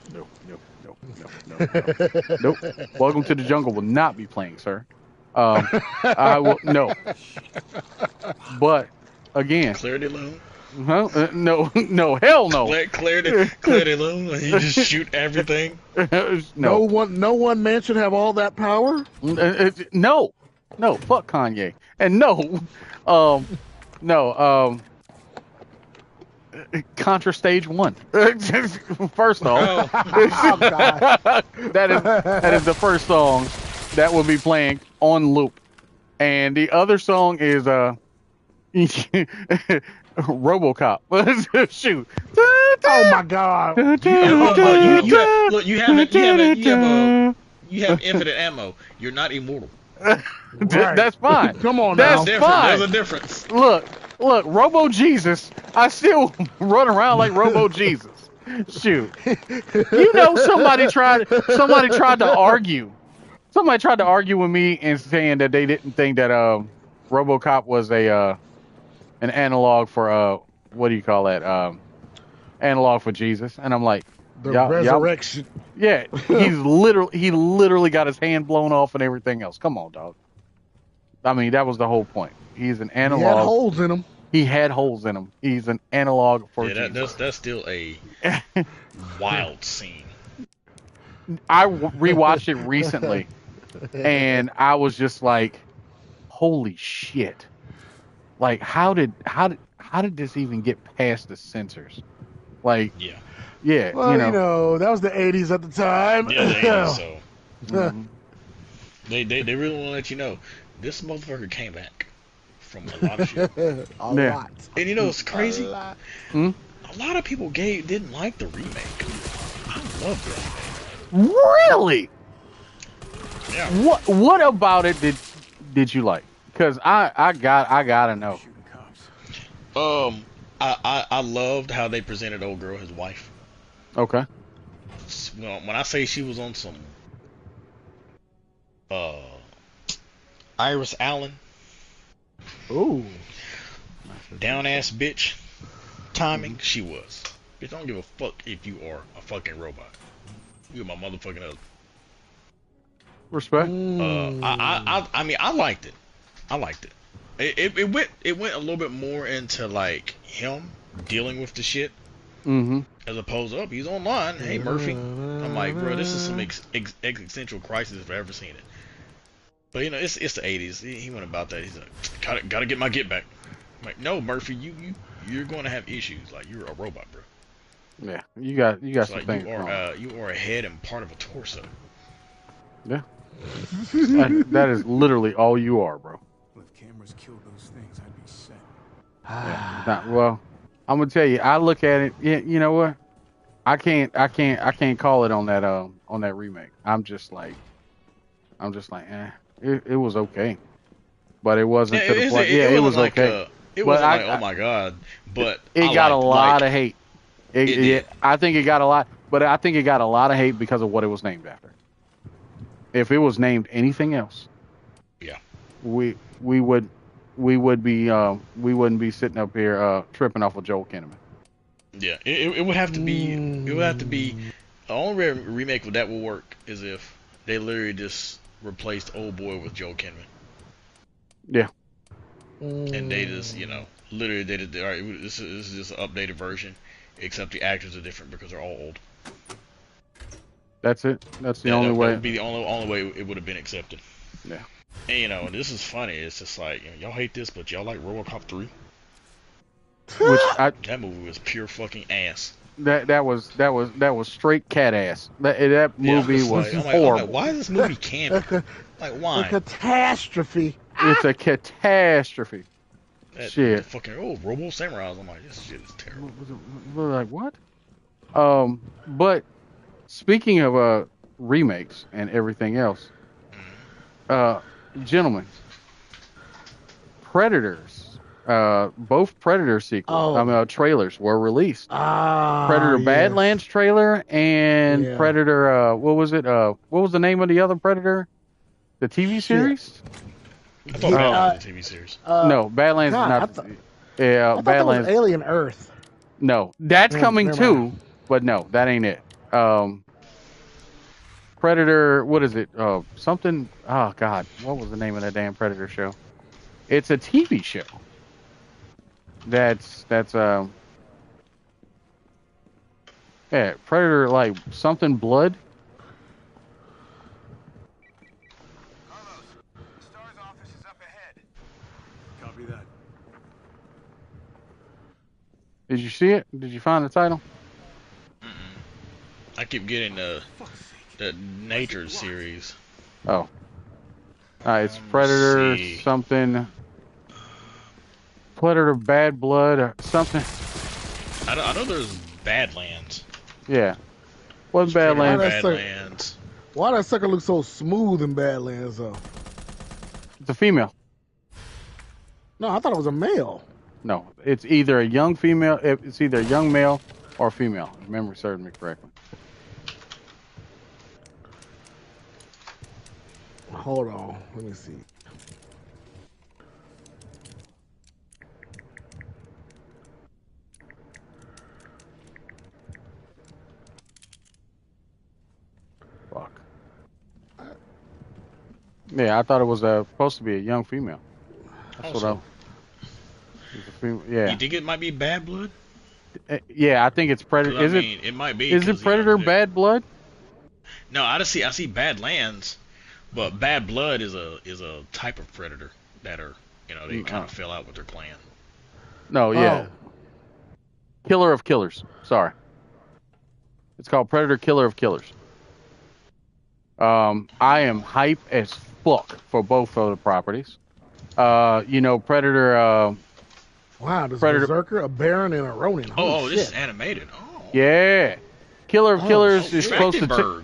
Speaker 3: Welcome to the Jungle will not be playing, sir. I will no. But again,
Speaker 2: Clarity Loan.
Speaker 3: No, hell no.
Speaker 2: Clarity Loan. You just shoot everything.
Speaker 3: No
Speaker 1: one man should have all that power.
Speaker 3: No, fuck Kanye. And Contra Stage 1. First off, that is the first song that will be playing on loop, and the other song is RoboCop. Shoot.
Speaker 1: Oh my God.
Speaker 2: You have infinite ammo. You're not immortal.
Speaker 1: Right.
Speaker 3: That's fine.
Speaker 1: Come on now.
Speaker 3: That's fine.
Speaker 2: There's a difference.
Speaker 3: Look, Robo Jesus. I still run around like Robo Jesus. Shoot. Somebody tried to argue. Somebody tried to argue with me and saying that they didn't think that RoboCop was an analog for what do you call that? Analog for Jesus. And I'm like,
Speaker 1: the resurrection.
Speaker 3: Yeah, he literally got his hand blown off and everything else. Come on, dog. I mean, that was the whole point. He's an analog.
Speaker 1: He had holes in him.
Speaker 3: He had holes in him. He's an analog for Jesus.
Speaker 2: That's still a wild scene.
Speaker 3: I rewatched it recently, and I was just like, "Holy shit!" Like, how did this even get past the censors? Like, yeah.
Speaker 1: Well, that was the '80s at the time.
Speaker 2: Yeah, the '80s. So they really want to let you know this motherfucker came back from a lot of shit.
Speaker 1: A lot.
Speaker 2: And it's crazy.
Speaker 1: A
Speaker 2: lot of people didn't like the remake. I love the remake.
Speaker 3: Really?
Speaker 2: Yeah.
Speaker 3: What about it did you like? Because I gotta know.
Speaker 2: I loved how they presented old girl, his wife.
Speaker 3: Okay.
Speaker 2: Well, when I say she was on some Iris Allen,
Speaker 1: ooh,
Speaker 2: down ass bitch timing, she was. Bitch, I don't give a fuck if you are a fucking robot. You're my motherfucking husband.
Speaker 3: Respect.
Speaker 2: I mean, I liked it. I liked it. It went a little bit more into like him dealing with the shit, as opposed to he's online. Hey Murphy, I'm like, bro, this is some existential crisis if I've ever seen it. But you know, it's the '80s. He went about that. He's like, gotta get my get back. I'm like, no, Murphy, you're going to have issues. Like you're a robot, bro.
Speaker 3: Yeah, you got some
Speaker 2: like
Speaker 3: things.
Speaker 2: You are a head and part of a torso.
Speaker 3: Yeah. that is literally all you are, bro.
Speaker 4: Well, if cameras killed those things, I'd be set.
Speaker 3: Yeah. Well, I'm gonna tell you, I look at it. Yeah, you know what? I can't call it on that remake. I'm just like, it was okay, but it wasn't to the point. Yeah, it was
Speaker 2: like,
Speaker 3: okay.
Speaker 2: It wasn't like, oh my god, but
Speaker 3: it got a lot of hate. I think it got a lot, but I think it got a lot of hate because of what it was named after. If it was named anything else,
Speaker 2: yeah,
Speaker 3: we wouldn't be sitting up here tripping off of Joel Kinnaman.
Speaker 2: Yeah, it would have to be. It would have to be. The only remake that will work is if they literally just replaced Old Boy with Joel Kinnaman.
Speaker 3: Yeah.
Speaker 2: And they just, literally they did. All right, this is just an updated version, except the actors are different because they're all old.
Speaker 3: That's it. That's the only way.
Speaker 2: That would be the only way it would have been accepted.
Speaker 3: Yeah.
Speaker 2: And this is funny. It's just like y'all hate this, but y'all like RoboCop 3.
Speaker 3: Which
Speaker 2: that movie was pure fucking ass.
Speaker 3: That was straight cat ass. That movie was horrible.
Speaker 2: I'm like, why is this movie campy? Like why?
Speaker 1: A catastrophe.
Speaker 3: It's a catastrophe. Shit.
Speaker 2: Fucking Robo Samurais. I'm like, this shit is terrible.
Speaker 3: We're like, what? But speaking of remakes and everything else, gentlemen, Predators, both Predator sequels, trailers were released. Predator Badlands trailer and Predator, what was it? What was the name of the other Predator? The TV series?
Speaker 2: I thought Badlands was a TV series.
Speaker 3: No, Badlands is not.
Speaker 1: I thought that was Alien Earth.
Speaker 3: No, that's coming too, but no, that ain't it. Predator, what is it? Something. Oh God, what was the name of that damn Predator show? It's a TV show. That's Predator, like something blood.
Speaker 4: Carlos, the Star's office is up ahead. Copy that.
Speaker 3: Did you see it? Did you find the title?
Speaker 2: I keep getting the Nature series.
Speaker 3: Oh. It's Predator something. Predator Bad Blood or something.
Speaker 2: I know there's Badlands.
Speaker 3: Yeah. What's Badlands?
Speaker 2: Badlands.
Speaker 1: Why that sucker look so smooth in Badlands though?
Speaker 3: It's a female.
Speaker 1: No, I thought it was a male.
Speaker 3: No, it's either a young female. It's either a young male or female. If memory serves me correctly.
Speaker 1: Hold on, let me see.
Speaker 3: Fuck. Yeah, I thought it was supposed to be a young female. That's what yeah.
Speaker 2: You think it might be Bad Blood?
Speaker 3: Yeah, I think it's Predator.
Speaker 2: It might be.
Speaker 3: Is it Predator Bad Blood?
Speaker 2: No, I see Badlands, but Bad Blood is a type of predator that are they kind of fell out with their clan.
Speaker 3: No, yeah. Killer of Killers. Sorry. It's called Predator Killer of Killers. I am hype as fuck for both of the properties. Predator.
Speaker 1: Wow, this Berserker, a Baron, and a Ronin.
Speaker 2: This is animated. Oh.
Speaker 3: Yeah. Killer of Killers is supposed to.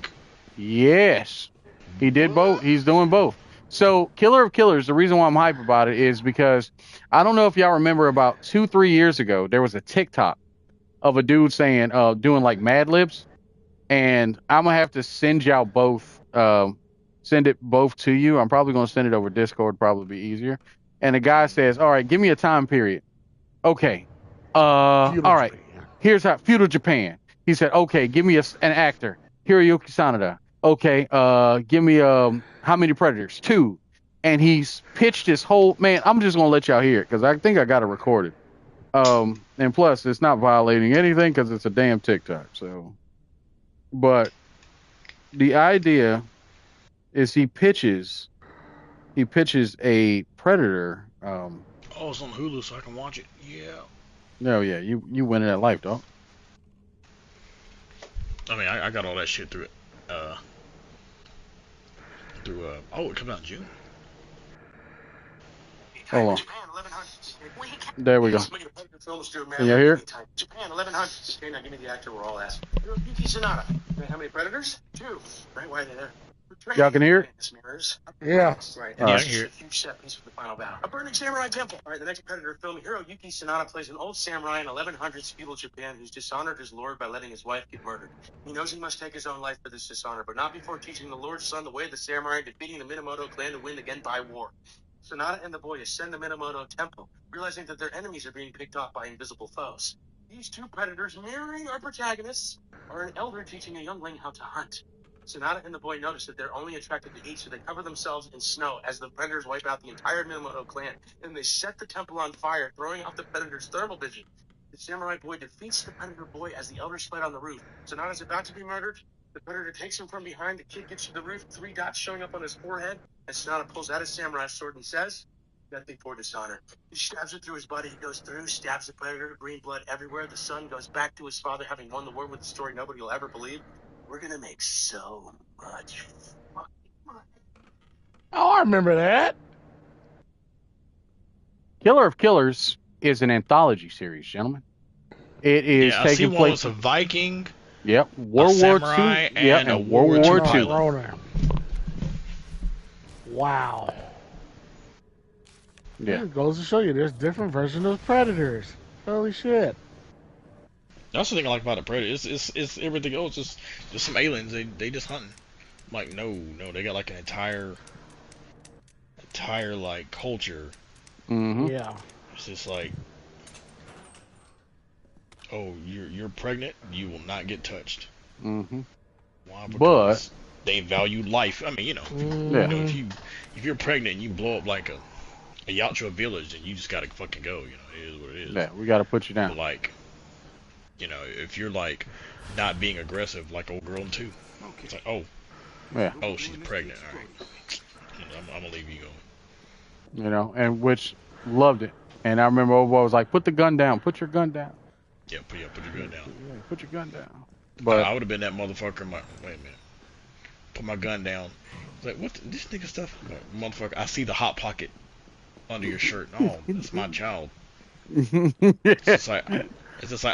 Speaker 3: Yes. He did both. He's doing both. So, Killer of Killers, the reason why I'm hype about it is because I don't know if y'all remember about 2-3 years ago, there was a TikTok of a dude saying, doing like Mad Libs. And I'm going to have to send y'all both, send it both to you. I'm probably going to send it over Discord, probably be easier. And the guy says, all right, give me a time period. Okay. All right. Here's how feudal Japan. He said, okay, give me an actor. Hiroyuki Sanada. Okay. Give me, how many Predators? 2. And he's pitched his whole, man, I'm just going to let y'all hear it because I think I got it recorded. And plus it's not violating anything because it's a damn TikTok. So, but the idea is he pitches a Predator.
Speaker 2: Oh, it's on Hulu, so I can watch it. Yeah.
Speaker 3: No, yeah, you win it at life, dog.
Speaker 2: I mean, I got all that shit through it. Oh, it comes out in June.
Speaker 3: Hold on. There we go. Can you hear it?
Speaker 4: Japan, 1100. Okay, now give me the actor we're all asking. Yuki Sonata. How many Predators? 2. Right, why are they there?
Speaker 3: Y'all can hear it?
Speaker 1: Yeah.
Speaker 4: Right.
Speaker 2: Yeah, I can hear it.
Speaker 4: A huge set piece for the final battle. A burning samurai temple. All right, the next Predator film, hero Yuki Sonata plays an old samurai in 1100s feudal Japan who's dishonored his lord by letting his wife get murdered. He knows he must take his own life for this dishonor, but not before teaching the lord's son the way of the samurai and defeating the Minamoto clan to win again by war. Sonata and the boy ascend the Minamoto temple, realizing that their enemies are being picked off by invisible foes. These 2 Predators, mirroring our protagonists, are an elder teaching a youngling how to hunt. Sonata and the boy notice that they're only attracted to heat, so they cover themselves in snow as the Predators wipe out the entire Minamoto clan, and they set the temple on fire, throwing off the Predators' thermal vision. The samurai boy defeats the Predator boy as the elders fight on the roof. Sonata's about to be murdered. The Predator takes him from behind. The kid gets to the roof, 3 dots showing up on his forehead, and Sonata pulls out his samurai sword and says, "Nothing for dishonor." He stabs it through his body. He goes through, stabs the Predator, green blood everywhere. The son goes back to his father, having won the war with a story nobody will ever believe. We're gonna make so much fucking money.
Speaker 1: Oh, I remember that.
Speaker 3: Killer of Killers is an anthology series, gentlemen. It is taking place.
Speaker 2: A Viking.
Speaker 3: Yep. World War II. Yep. And World War II.
Speaker 1: Wow.
Speaker 3: Yeah.
Speaker 1: It goes to show you there's different versions of Predators. Holy shit.
Speaker 2: That's the thing I like about the Predator. It's everything else. Just some aliens. They just hunting. I'm like, no, they got like an entire like culture.
Speaker 3: Mm-hmm.
Speaker 1: Yeah.
Speaker 2: It's just like, oh, you're pregnant. You will not get touched.
Speaker 3: Mm-hmm.
Speaker 2: Why? Because they value life. I mean, you know, if you're pregnant and you blow up like a Yachtro village, then you just gotta fucking go. You know, it is what it is.
Speaker 3: Yeah, we gotta put you down.
Speaker 2: But like, you know, if you're like not being aggressive, like old girl in 2, it's like, oh, she's pregnant. All right, I'm gonna leave you go.
Speaker 3: You know, and which loved it. And I remember old boy was like, "Put the gun down. Put your gun down."
Speaker 2: Yeah, put your gun down.
Speaker 3: Yeah, put your gun down. But
Speaker 2: I would have been that motherfucker. Wait a minute. Put my gun down. Like, what this nigga stuff? Like, motherfucker, I see the hot pocket under your shirt. No, that's my child. It's just like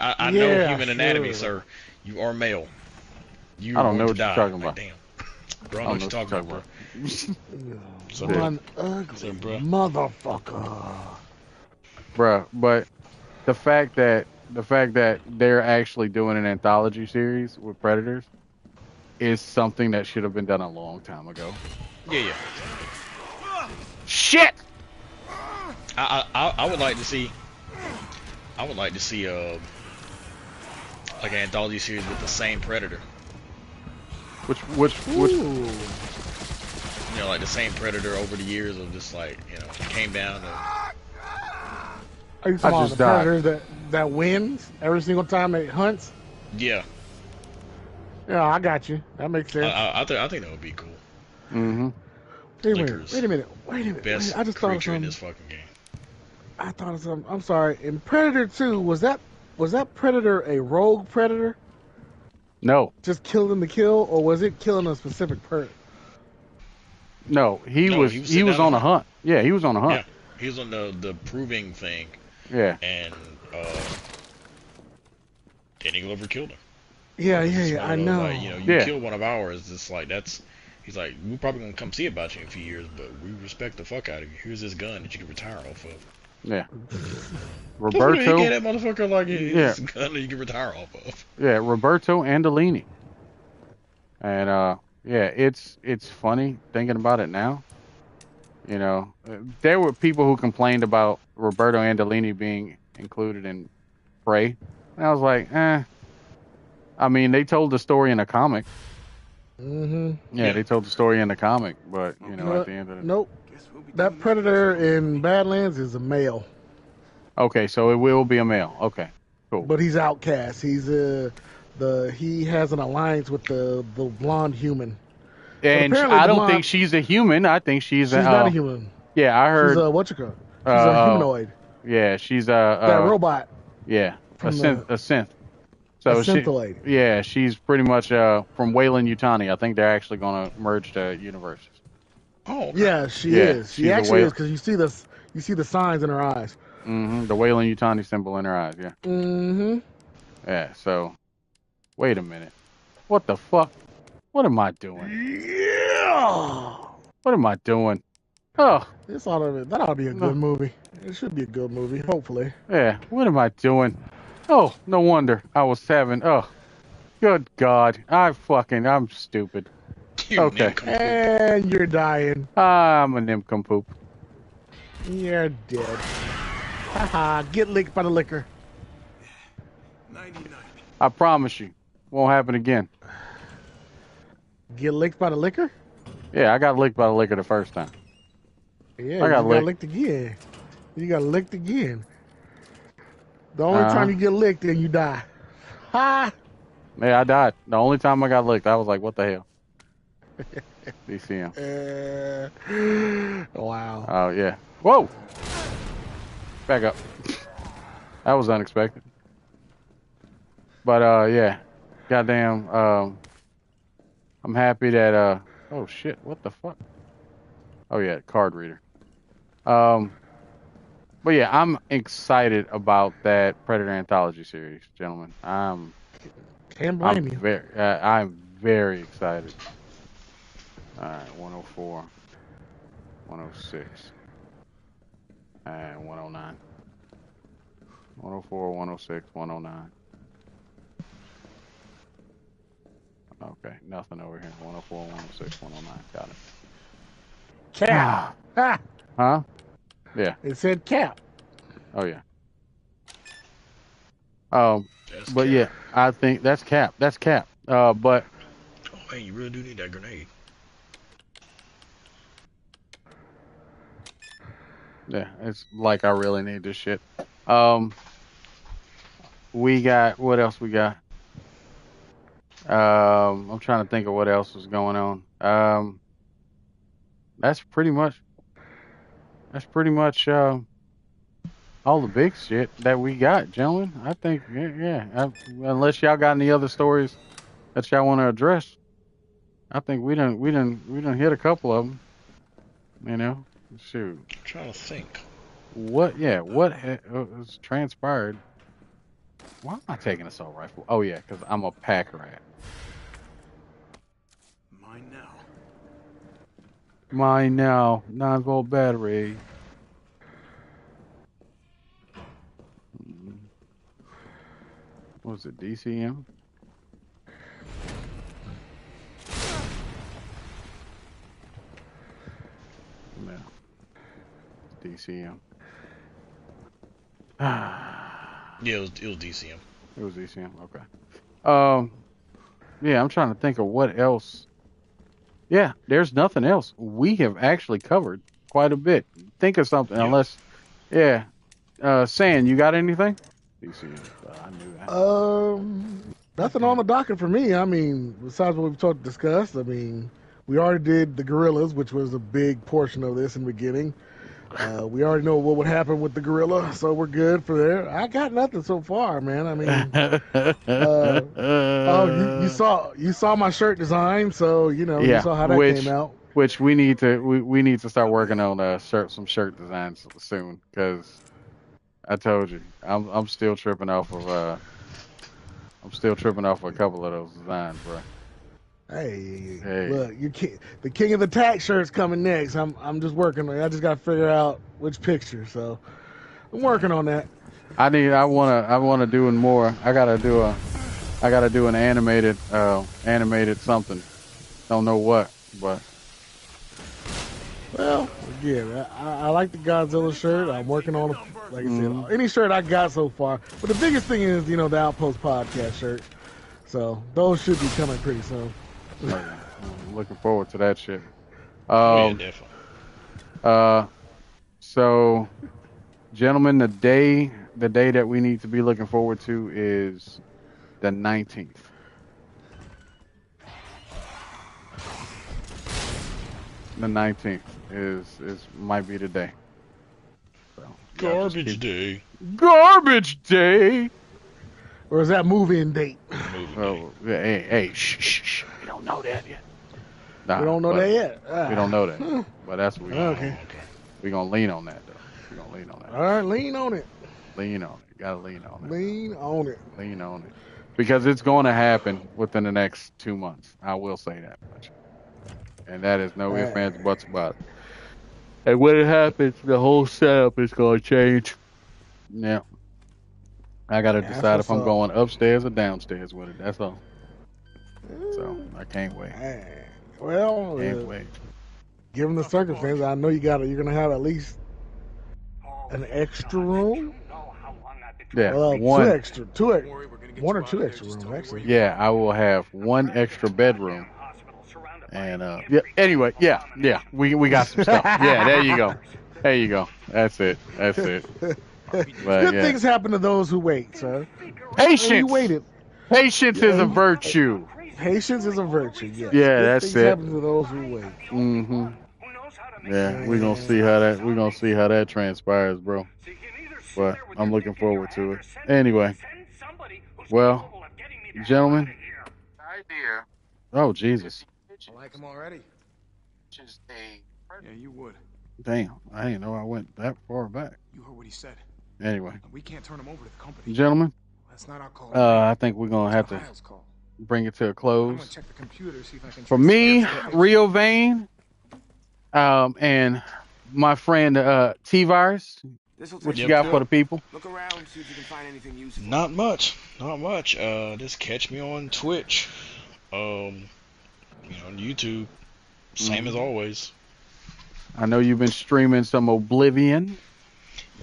Speaker 2: I know human anatomy, sir. You are male.
Speaker 3: I don't know what you're talking about.
Speaker 2: Damn. Bro, I know what you're talking about, bro.
Speaker 1: One ugly motherfucker.
Speaker 3: Bruh, but the fact that they're actually doing an anthology series with Predators is something that should have been done a long time ago.
Speaker 2: Yeah.
Speaker 3: Shit!
Speaker 2: I would like to see like an anthology series with the same Predator.
Speaker 3: Which
Speaker 2: you know, like the same Predator over the years of just like, you know, came down to...
Speaker 1: Are you talking about the Predator that wins every single time it hunts?
Speaker 2: Yeah.
Speaker 1: Yeah, I got you. That makes sense.
Speaker 2: I think that would be cool.
Speaker 3: Mm-hmm.
Speaker 1: Wait a minute.
Speaker 2: Best
Speaker 1: I just thought of something.
Speaker 2: In this fucking game.
Speaker 1: I thought of something. I'm sorry. In Predator 2, was that Predator a rogue Predator?
Speaker 3: No.
Speaker 1: Just killing to kill, or was it killing a specific person?
Speaker 3: No, he was on a hunt. Yeah, he was on a hunt.
Speaker 2: Yeah, he was on the proving thing.
Speaker 3: Yeah.
Speaker 2: And Danny Glover killed him.
Speaker 1: Yeah, I know.
Speaker 2: Like, you know, you kill one of ours, it's like that's He's like, we're probably gonna come see about you in a few years, but we respect the fuck out of you. Here's this gun that you can retire off of.
Speaker 3: Yeah. Roberto.
Speaker 2: He gave that motherfucker like this gun that you can retire off of.
Speaker 3: Yeah, Roberto Andolini. And yeah, it's funny thinking about it now. You know, there were people who complained about Roberto Andolini being included in Prey. And I was like, I mean, they told the story in a comic. Yeah, they told the story in the comic, but you know, at the end of it.
Speaker 1: Nope. That Predator in Badlands is a male.
Speaker 3: Okay, so it will be a male. Okay, cool.
Speaker 1: But he's outcast. He's he has an alliance with the blonde human.
Speaker 3: And I don't think she's a human. I think she's
Speaker 1: not a human.
Speaker 3: Yeah, I heard.
Speaker 1: She's a what you call? She's a humanoid.
Speaker 3: Yeah, she's
Speaker 1: that robot.
Speaker 3: Yeah, a synth. So
Speaker 1: a synthoid.
Speaker 3: Yeah, she's pretty much from Weyland Yutani. I think they're actually going to merge the universes.
Speaker 2: Oh.
Speaker 1: Yeah, she is. She actually is because you see the signs in her eyes.
Speaker 3: The Weyland Yutani symbol in her eyes. Yeah. Yeah. So, wait a minute. What the fuck? What am I doing?
Speaker 1: Yeah.
Speaker 3: What am I doing? Oh.
Speaker 1: That ought to be a good movie. It should be a good movie, hopefully.
Speaker 3: Yeah. What am I doing? Oh, no wonder I was having. Oh, good God. I'm stupid. Okay.
Speaker 1: And you're dying.
Speaker 3: I'm a nincompoop.
Speaker 1: You're dead. Haha, get licked by the liquor.
Speaker 6: 99.
Speaker 3: I promise you. Won't happen again.
Speaker 1: Get licked by the liquor?
Speaker 3: Yeah, I got licked by the liquor the first time.
Speaker 1: Yeah, you got licked again. You got licked again. The only time you get licked, then you die. Ha!
Speaker 3: Yeah, I died. The only time I got licked, I was like, what the hell? DCM.
Speaker 1: Wow.
Speaker 3: Oh, yeah. Whoa! Back up. That was unexpected. But, yeah. Goddamn, I'm happy that, oh shit, what the fuck? Oh yeah, card reader. But yeah, I'm excited about that Predator Anthology series, gentlemen.
Speaker 1: Can't blame you.
Speaker 3: I'm very excited. Alright, 104, 106, and 109. 104, 106, 109. Okay, nothing over here. 104, 106, 109. Got it.
Speaker 1: Cap. Ah.
Speaker 3: Huh? Yeah.
Speaker 1: It said cap.
Speaker 3: Oh, yeah. But yeah, I think that's cap. That's cap. But.
Speaker 2: Oh, hey, you really do need that grenade.
Speaker 3: Yeah, it's like I really need this shit. We got, what else we got? I'm trying to think of what else was going on. That's pretty much all the big shit that we got, gentlemen. I think, yeah. Unless y'all got any other stories that y'all want to address, I think we done hit a couple of them. You know, shoot.
Speaker 2: I'm trying to think.
Speaker 3: What has transpired? Why am I taking an assault rifle? Oh yeah, because I'm a pack rat. Mine now. 9-volt battery. What was it? DCM? No. DCM.
Speaker 2: Yeah, it was DCM.
Speaker 3: It was DCM. Okay. Yeah, I'm trying to think of what else. Yeah, there's nothing else. We have actually covered quite a bit. Think of something, unless, yeah. San, you got anything? DCM. I knew that.
Speaker 1: Nothing on the docket for me. I mean, besides what we've discussed. I mean, we already did the gorillas, which was a big portion of this in the beginning. We already know what would happen with the gorilla, so we're good for there. I got nothing so far, man. I mean, you saw my shirt design, so you saw how that came out.
Speaker 3: Which we need to start working on some shirt designs soon, because I told you I'm still tripping off of a couple of those designs, bro.
Speaker 1: Hey, look, the king of the tax shirt's coming next. I'm just working on it. I just got to figure out which picture. So I'm working on that.
Speaker 3: I wanna do more. I gotta do an animated something. Don't know what, but.
Speaker 1: Well, again, I like the Godzilla shirt. I'm working on, like I said, any shirt I got so far. But the biggest thing is, the Outpost podcast shirt. So those should be coming pretty soon.
Speaker 3: I'm looking forward to that shit.
Speaker 2: Yeah, definitely.
Speaker 3: So, gentlemen, the day that we need to be looking forward to is the 19th. The 19th might be the day. So,
Speaker 2: Garbage day.
Speaker 3: Garbage day.
Speaker 1: Or is that moving date?
Speaker 3: Hey, shh. We don't know that yet.
Speaker 1: Nah, we don't know that yet.
Speaker 3: We don't know that. But that's what we're going to lean on that, though. We're going to lean on that.
Speaker 1: All right, lean on it.
Speaker 3: Lean on it. Got to lean on it.
Speaker 1: Lean on it.
Speaker 3: Lean on it. Because it's going to happen within the next 2 months. I will say that much. And that is no ifs, ands, buts about it. And when it happens, the whole setup is going to change. Yeah. I got to decide if I'm going upstairs or downstairs with it. That's all. So, I can't wait.
Speaker 1: Well,
Speaker 3: can't wait.
Speaker 1: Given the circumstances, I know you're going to have at least an extra room.
Speaker 3: Yeah,
Speaker 1: one or two extra rooms, actually.
Speaker 3: Yeah, I will have one extra bedroom. And yeah. Anyway, yeah, we got some stuff. Yeah, there you go. That's it. But,
Speaker 1: good things happen to those who wait, sir.
Speaker 3: Patience.
Speaker 1: You waited.
Speaker 3: Patience is a virtue.
Speaker 1: Patience is a virtue. Yes.
Speaker 3: Yeah, that's it.
Speaker 1: Happen to those who wait.
Speaker 3: Mm-hmm. Yeah, we're gonna see how that transpires, bro. But I'm looking forward to it. Anyway, well, gentlemen. Oh Jesus.
Speaker 6: I like him already. Yeah, you would.
Speaker 3: Damn, I didn't know I went that far back.
Speaker 6: You heard what he said.
Speaker 3: Anyway.
Speaker 6: We can't turn him over to the company.
Speaker 3: Gentlemen.
Speaker 6: That's not our call.
Speaker 3: I think we're gonna have to bring it to a close.
Speaker 6: I'm gonna check the computer, see if I can.
Speaker 3: For me, Riovane, and my friend TeaVirus, what you got for the people?
Speaker 6: Look around, see if you can find anything useful.
Speaker 2: Not much. Just catch me on Twitch. On YouTube. Same as always.
Speaker 3: I know you've been streaming some Oblivion.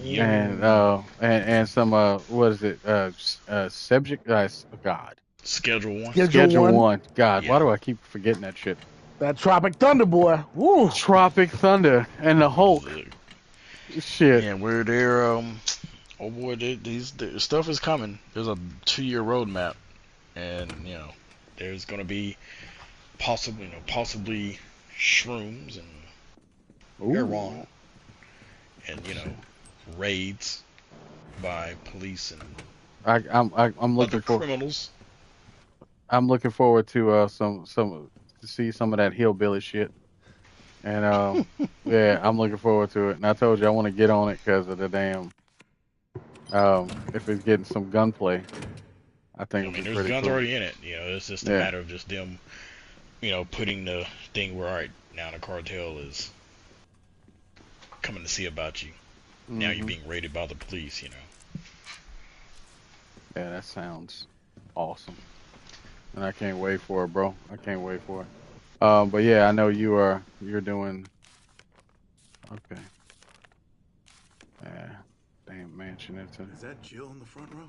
Speaker 2: Yeah.
Speaker 3: And some what is it? Subject God.
Speaker 2: Schedule 1.
Speaker 3: Schedule 1. God, why do I keep forgetting that shit?
Speaker 1: That Tropic Thunder boy. Woo.
Speaker 3: Tropic Thunder and the Hulk. Shit.
Speaker 2: Yeah, we're there. Oh boy, the stuff is coming. There's a 2-year roadmap, and there's gonna be possibly shrooms and marijuana, and raids by police and
Speaker 3: I'm looking for
Speaker 2: criminals.
Speaker 3: I'm looking forward to to see some of that hillbilly shit, and yeah, I'm looking forward to it. And I told you I want to get on it because of the damn if it's getting some gunplay, I think it'll be
Speaker 2: there's guns
Speaker 3: cool.
Speaker 2: already in it. It's just a matter of just them, putting the thing where, all right, now the cartel is coming to see about you. Mm-hmm. Now you're being raided by the police,
Speaker 3: Yeah, that sounds awesome. And I can't wait for it, bro. I can't wait for it. But yeah, I know you're doing okay. Yeah, damn mansion.
Speaker 6: Is that Jill in the front row?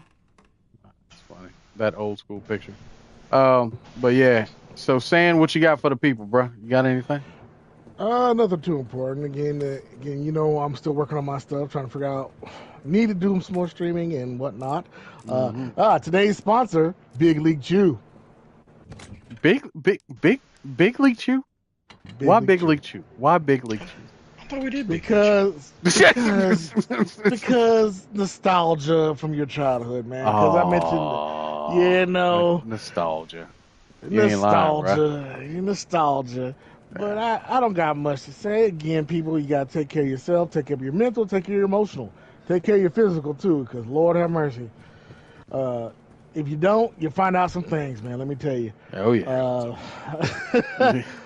Speaker 3: That's funny. That old school picture. But yeah. So, San, what you got for the people, bro? You got anything?
Speaker 1: Nothing too important. Again, I'm still working on my stuff, trying to figure out. Need to do some more streaming and whatnot. Today's sponsor, Big League Chew.
Speaker 3: Big League Chew? Why Big League Chew? Why Big League Chew?
Speaker 2: I thought we did
Speaker 1: because nostalgia from your childhood, man. Because I mentioned,
Speaker 3: nostalgia.
Speaker 1: Nostalgia. But I don't got much to say. Again, people, you got to take care of yourself, take care of your mental, take care of your emotional, take care of your physical too, because Lord have mercy. if you don't, you find out some things, man. Let me tell you.
Speaker 3: Oh yeah.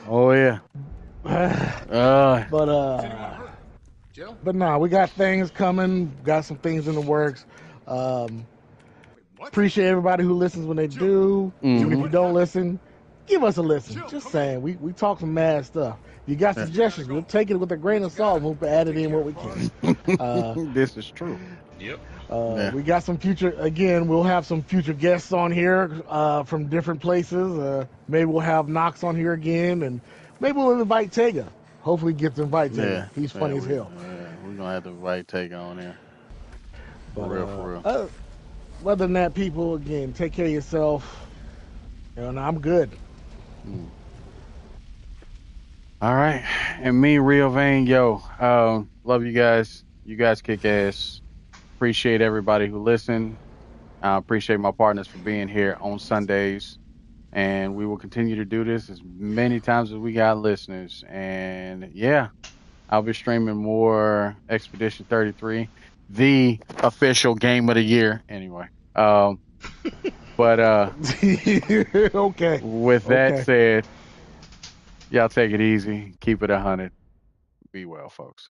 Speaker 3: Oh yeah.
Speaker 1: But no, we got things coming. Got some things in the works. Appreciate everybody who listens when they do. Even if you don't listen, give us a listen. Just saying, we talk some mad stuff. You got suggestions, we'll take it with a grain of salt. We'll add it in what we can.
Speaker 3: This is true.
Speaker 2: Yep.
Speaker 1: We got some future, again, we'll have some future guests on here from different places. Maybe we'll have Knox on here again, and maybe we'll invite Tega. Hopefully get to invite Tega. He's funny as hell.
Speaker 3: We're going to have to invite Tega on there. For real.
Speaker 1: Other than that, people, again, take care of yourself. And I'm good.
Speaker 3: All right. And me, Riovane, love you guys. You guys kick ass. Appreciate everybody who listened. I appreciate my partners for being here on Sundays. And we will continue to do this as many times as we got listeners. And yeah, I'll be streaming more Expedition 33, the official game of the year. Anyway. But
Speaker 1: okay.
Speaker 3: With that said, y'all take it easy. Keep it 100. Be well, folks.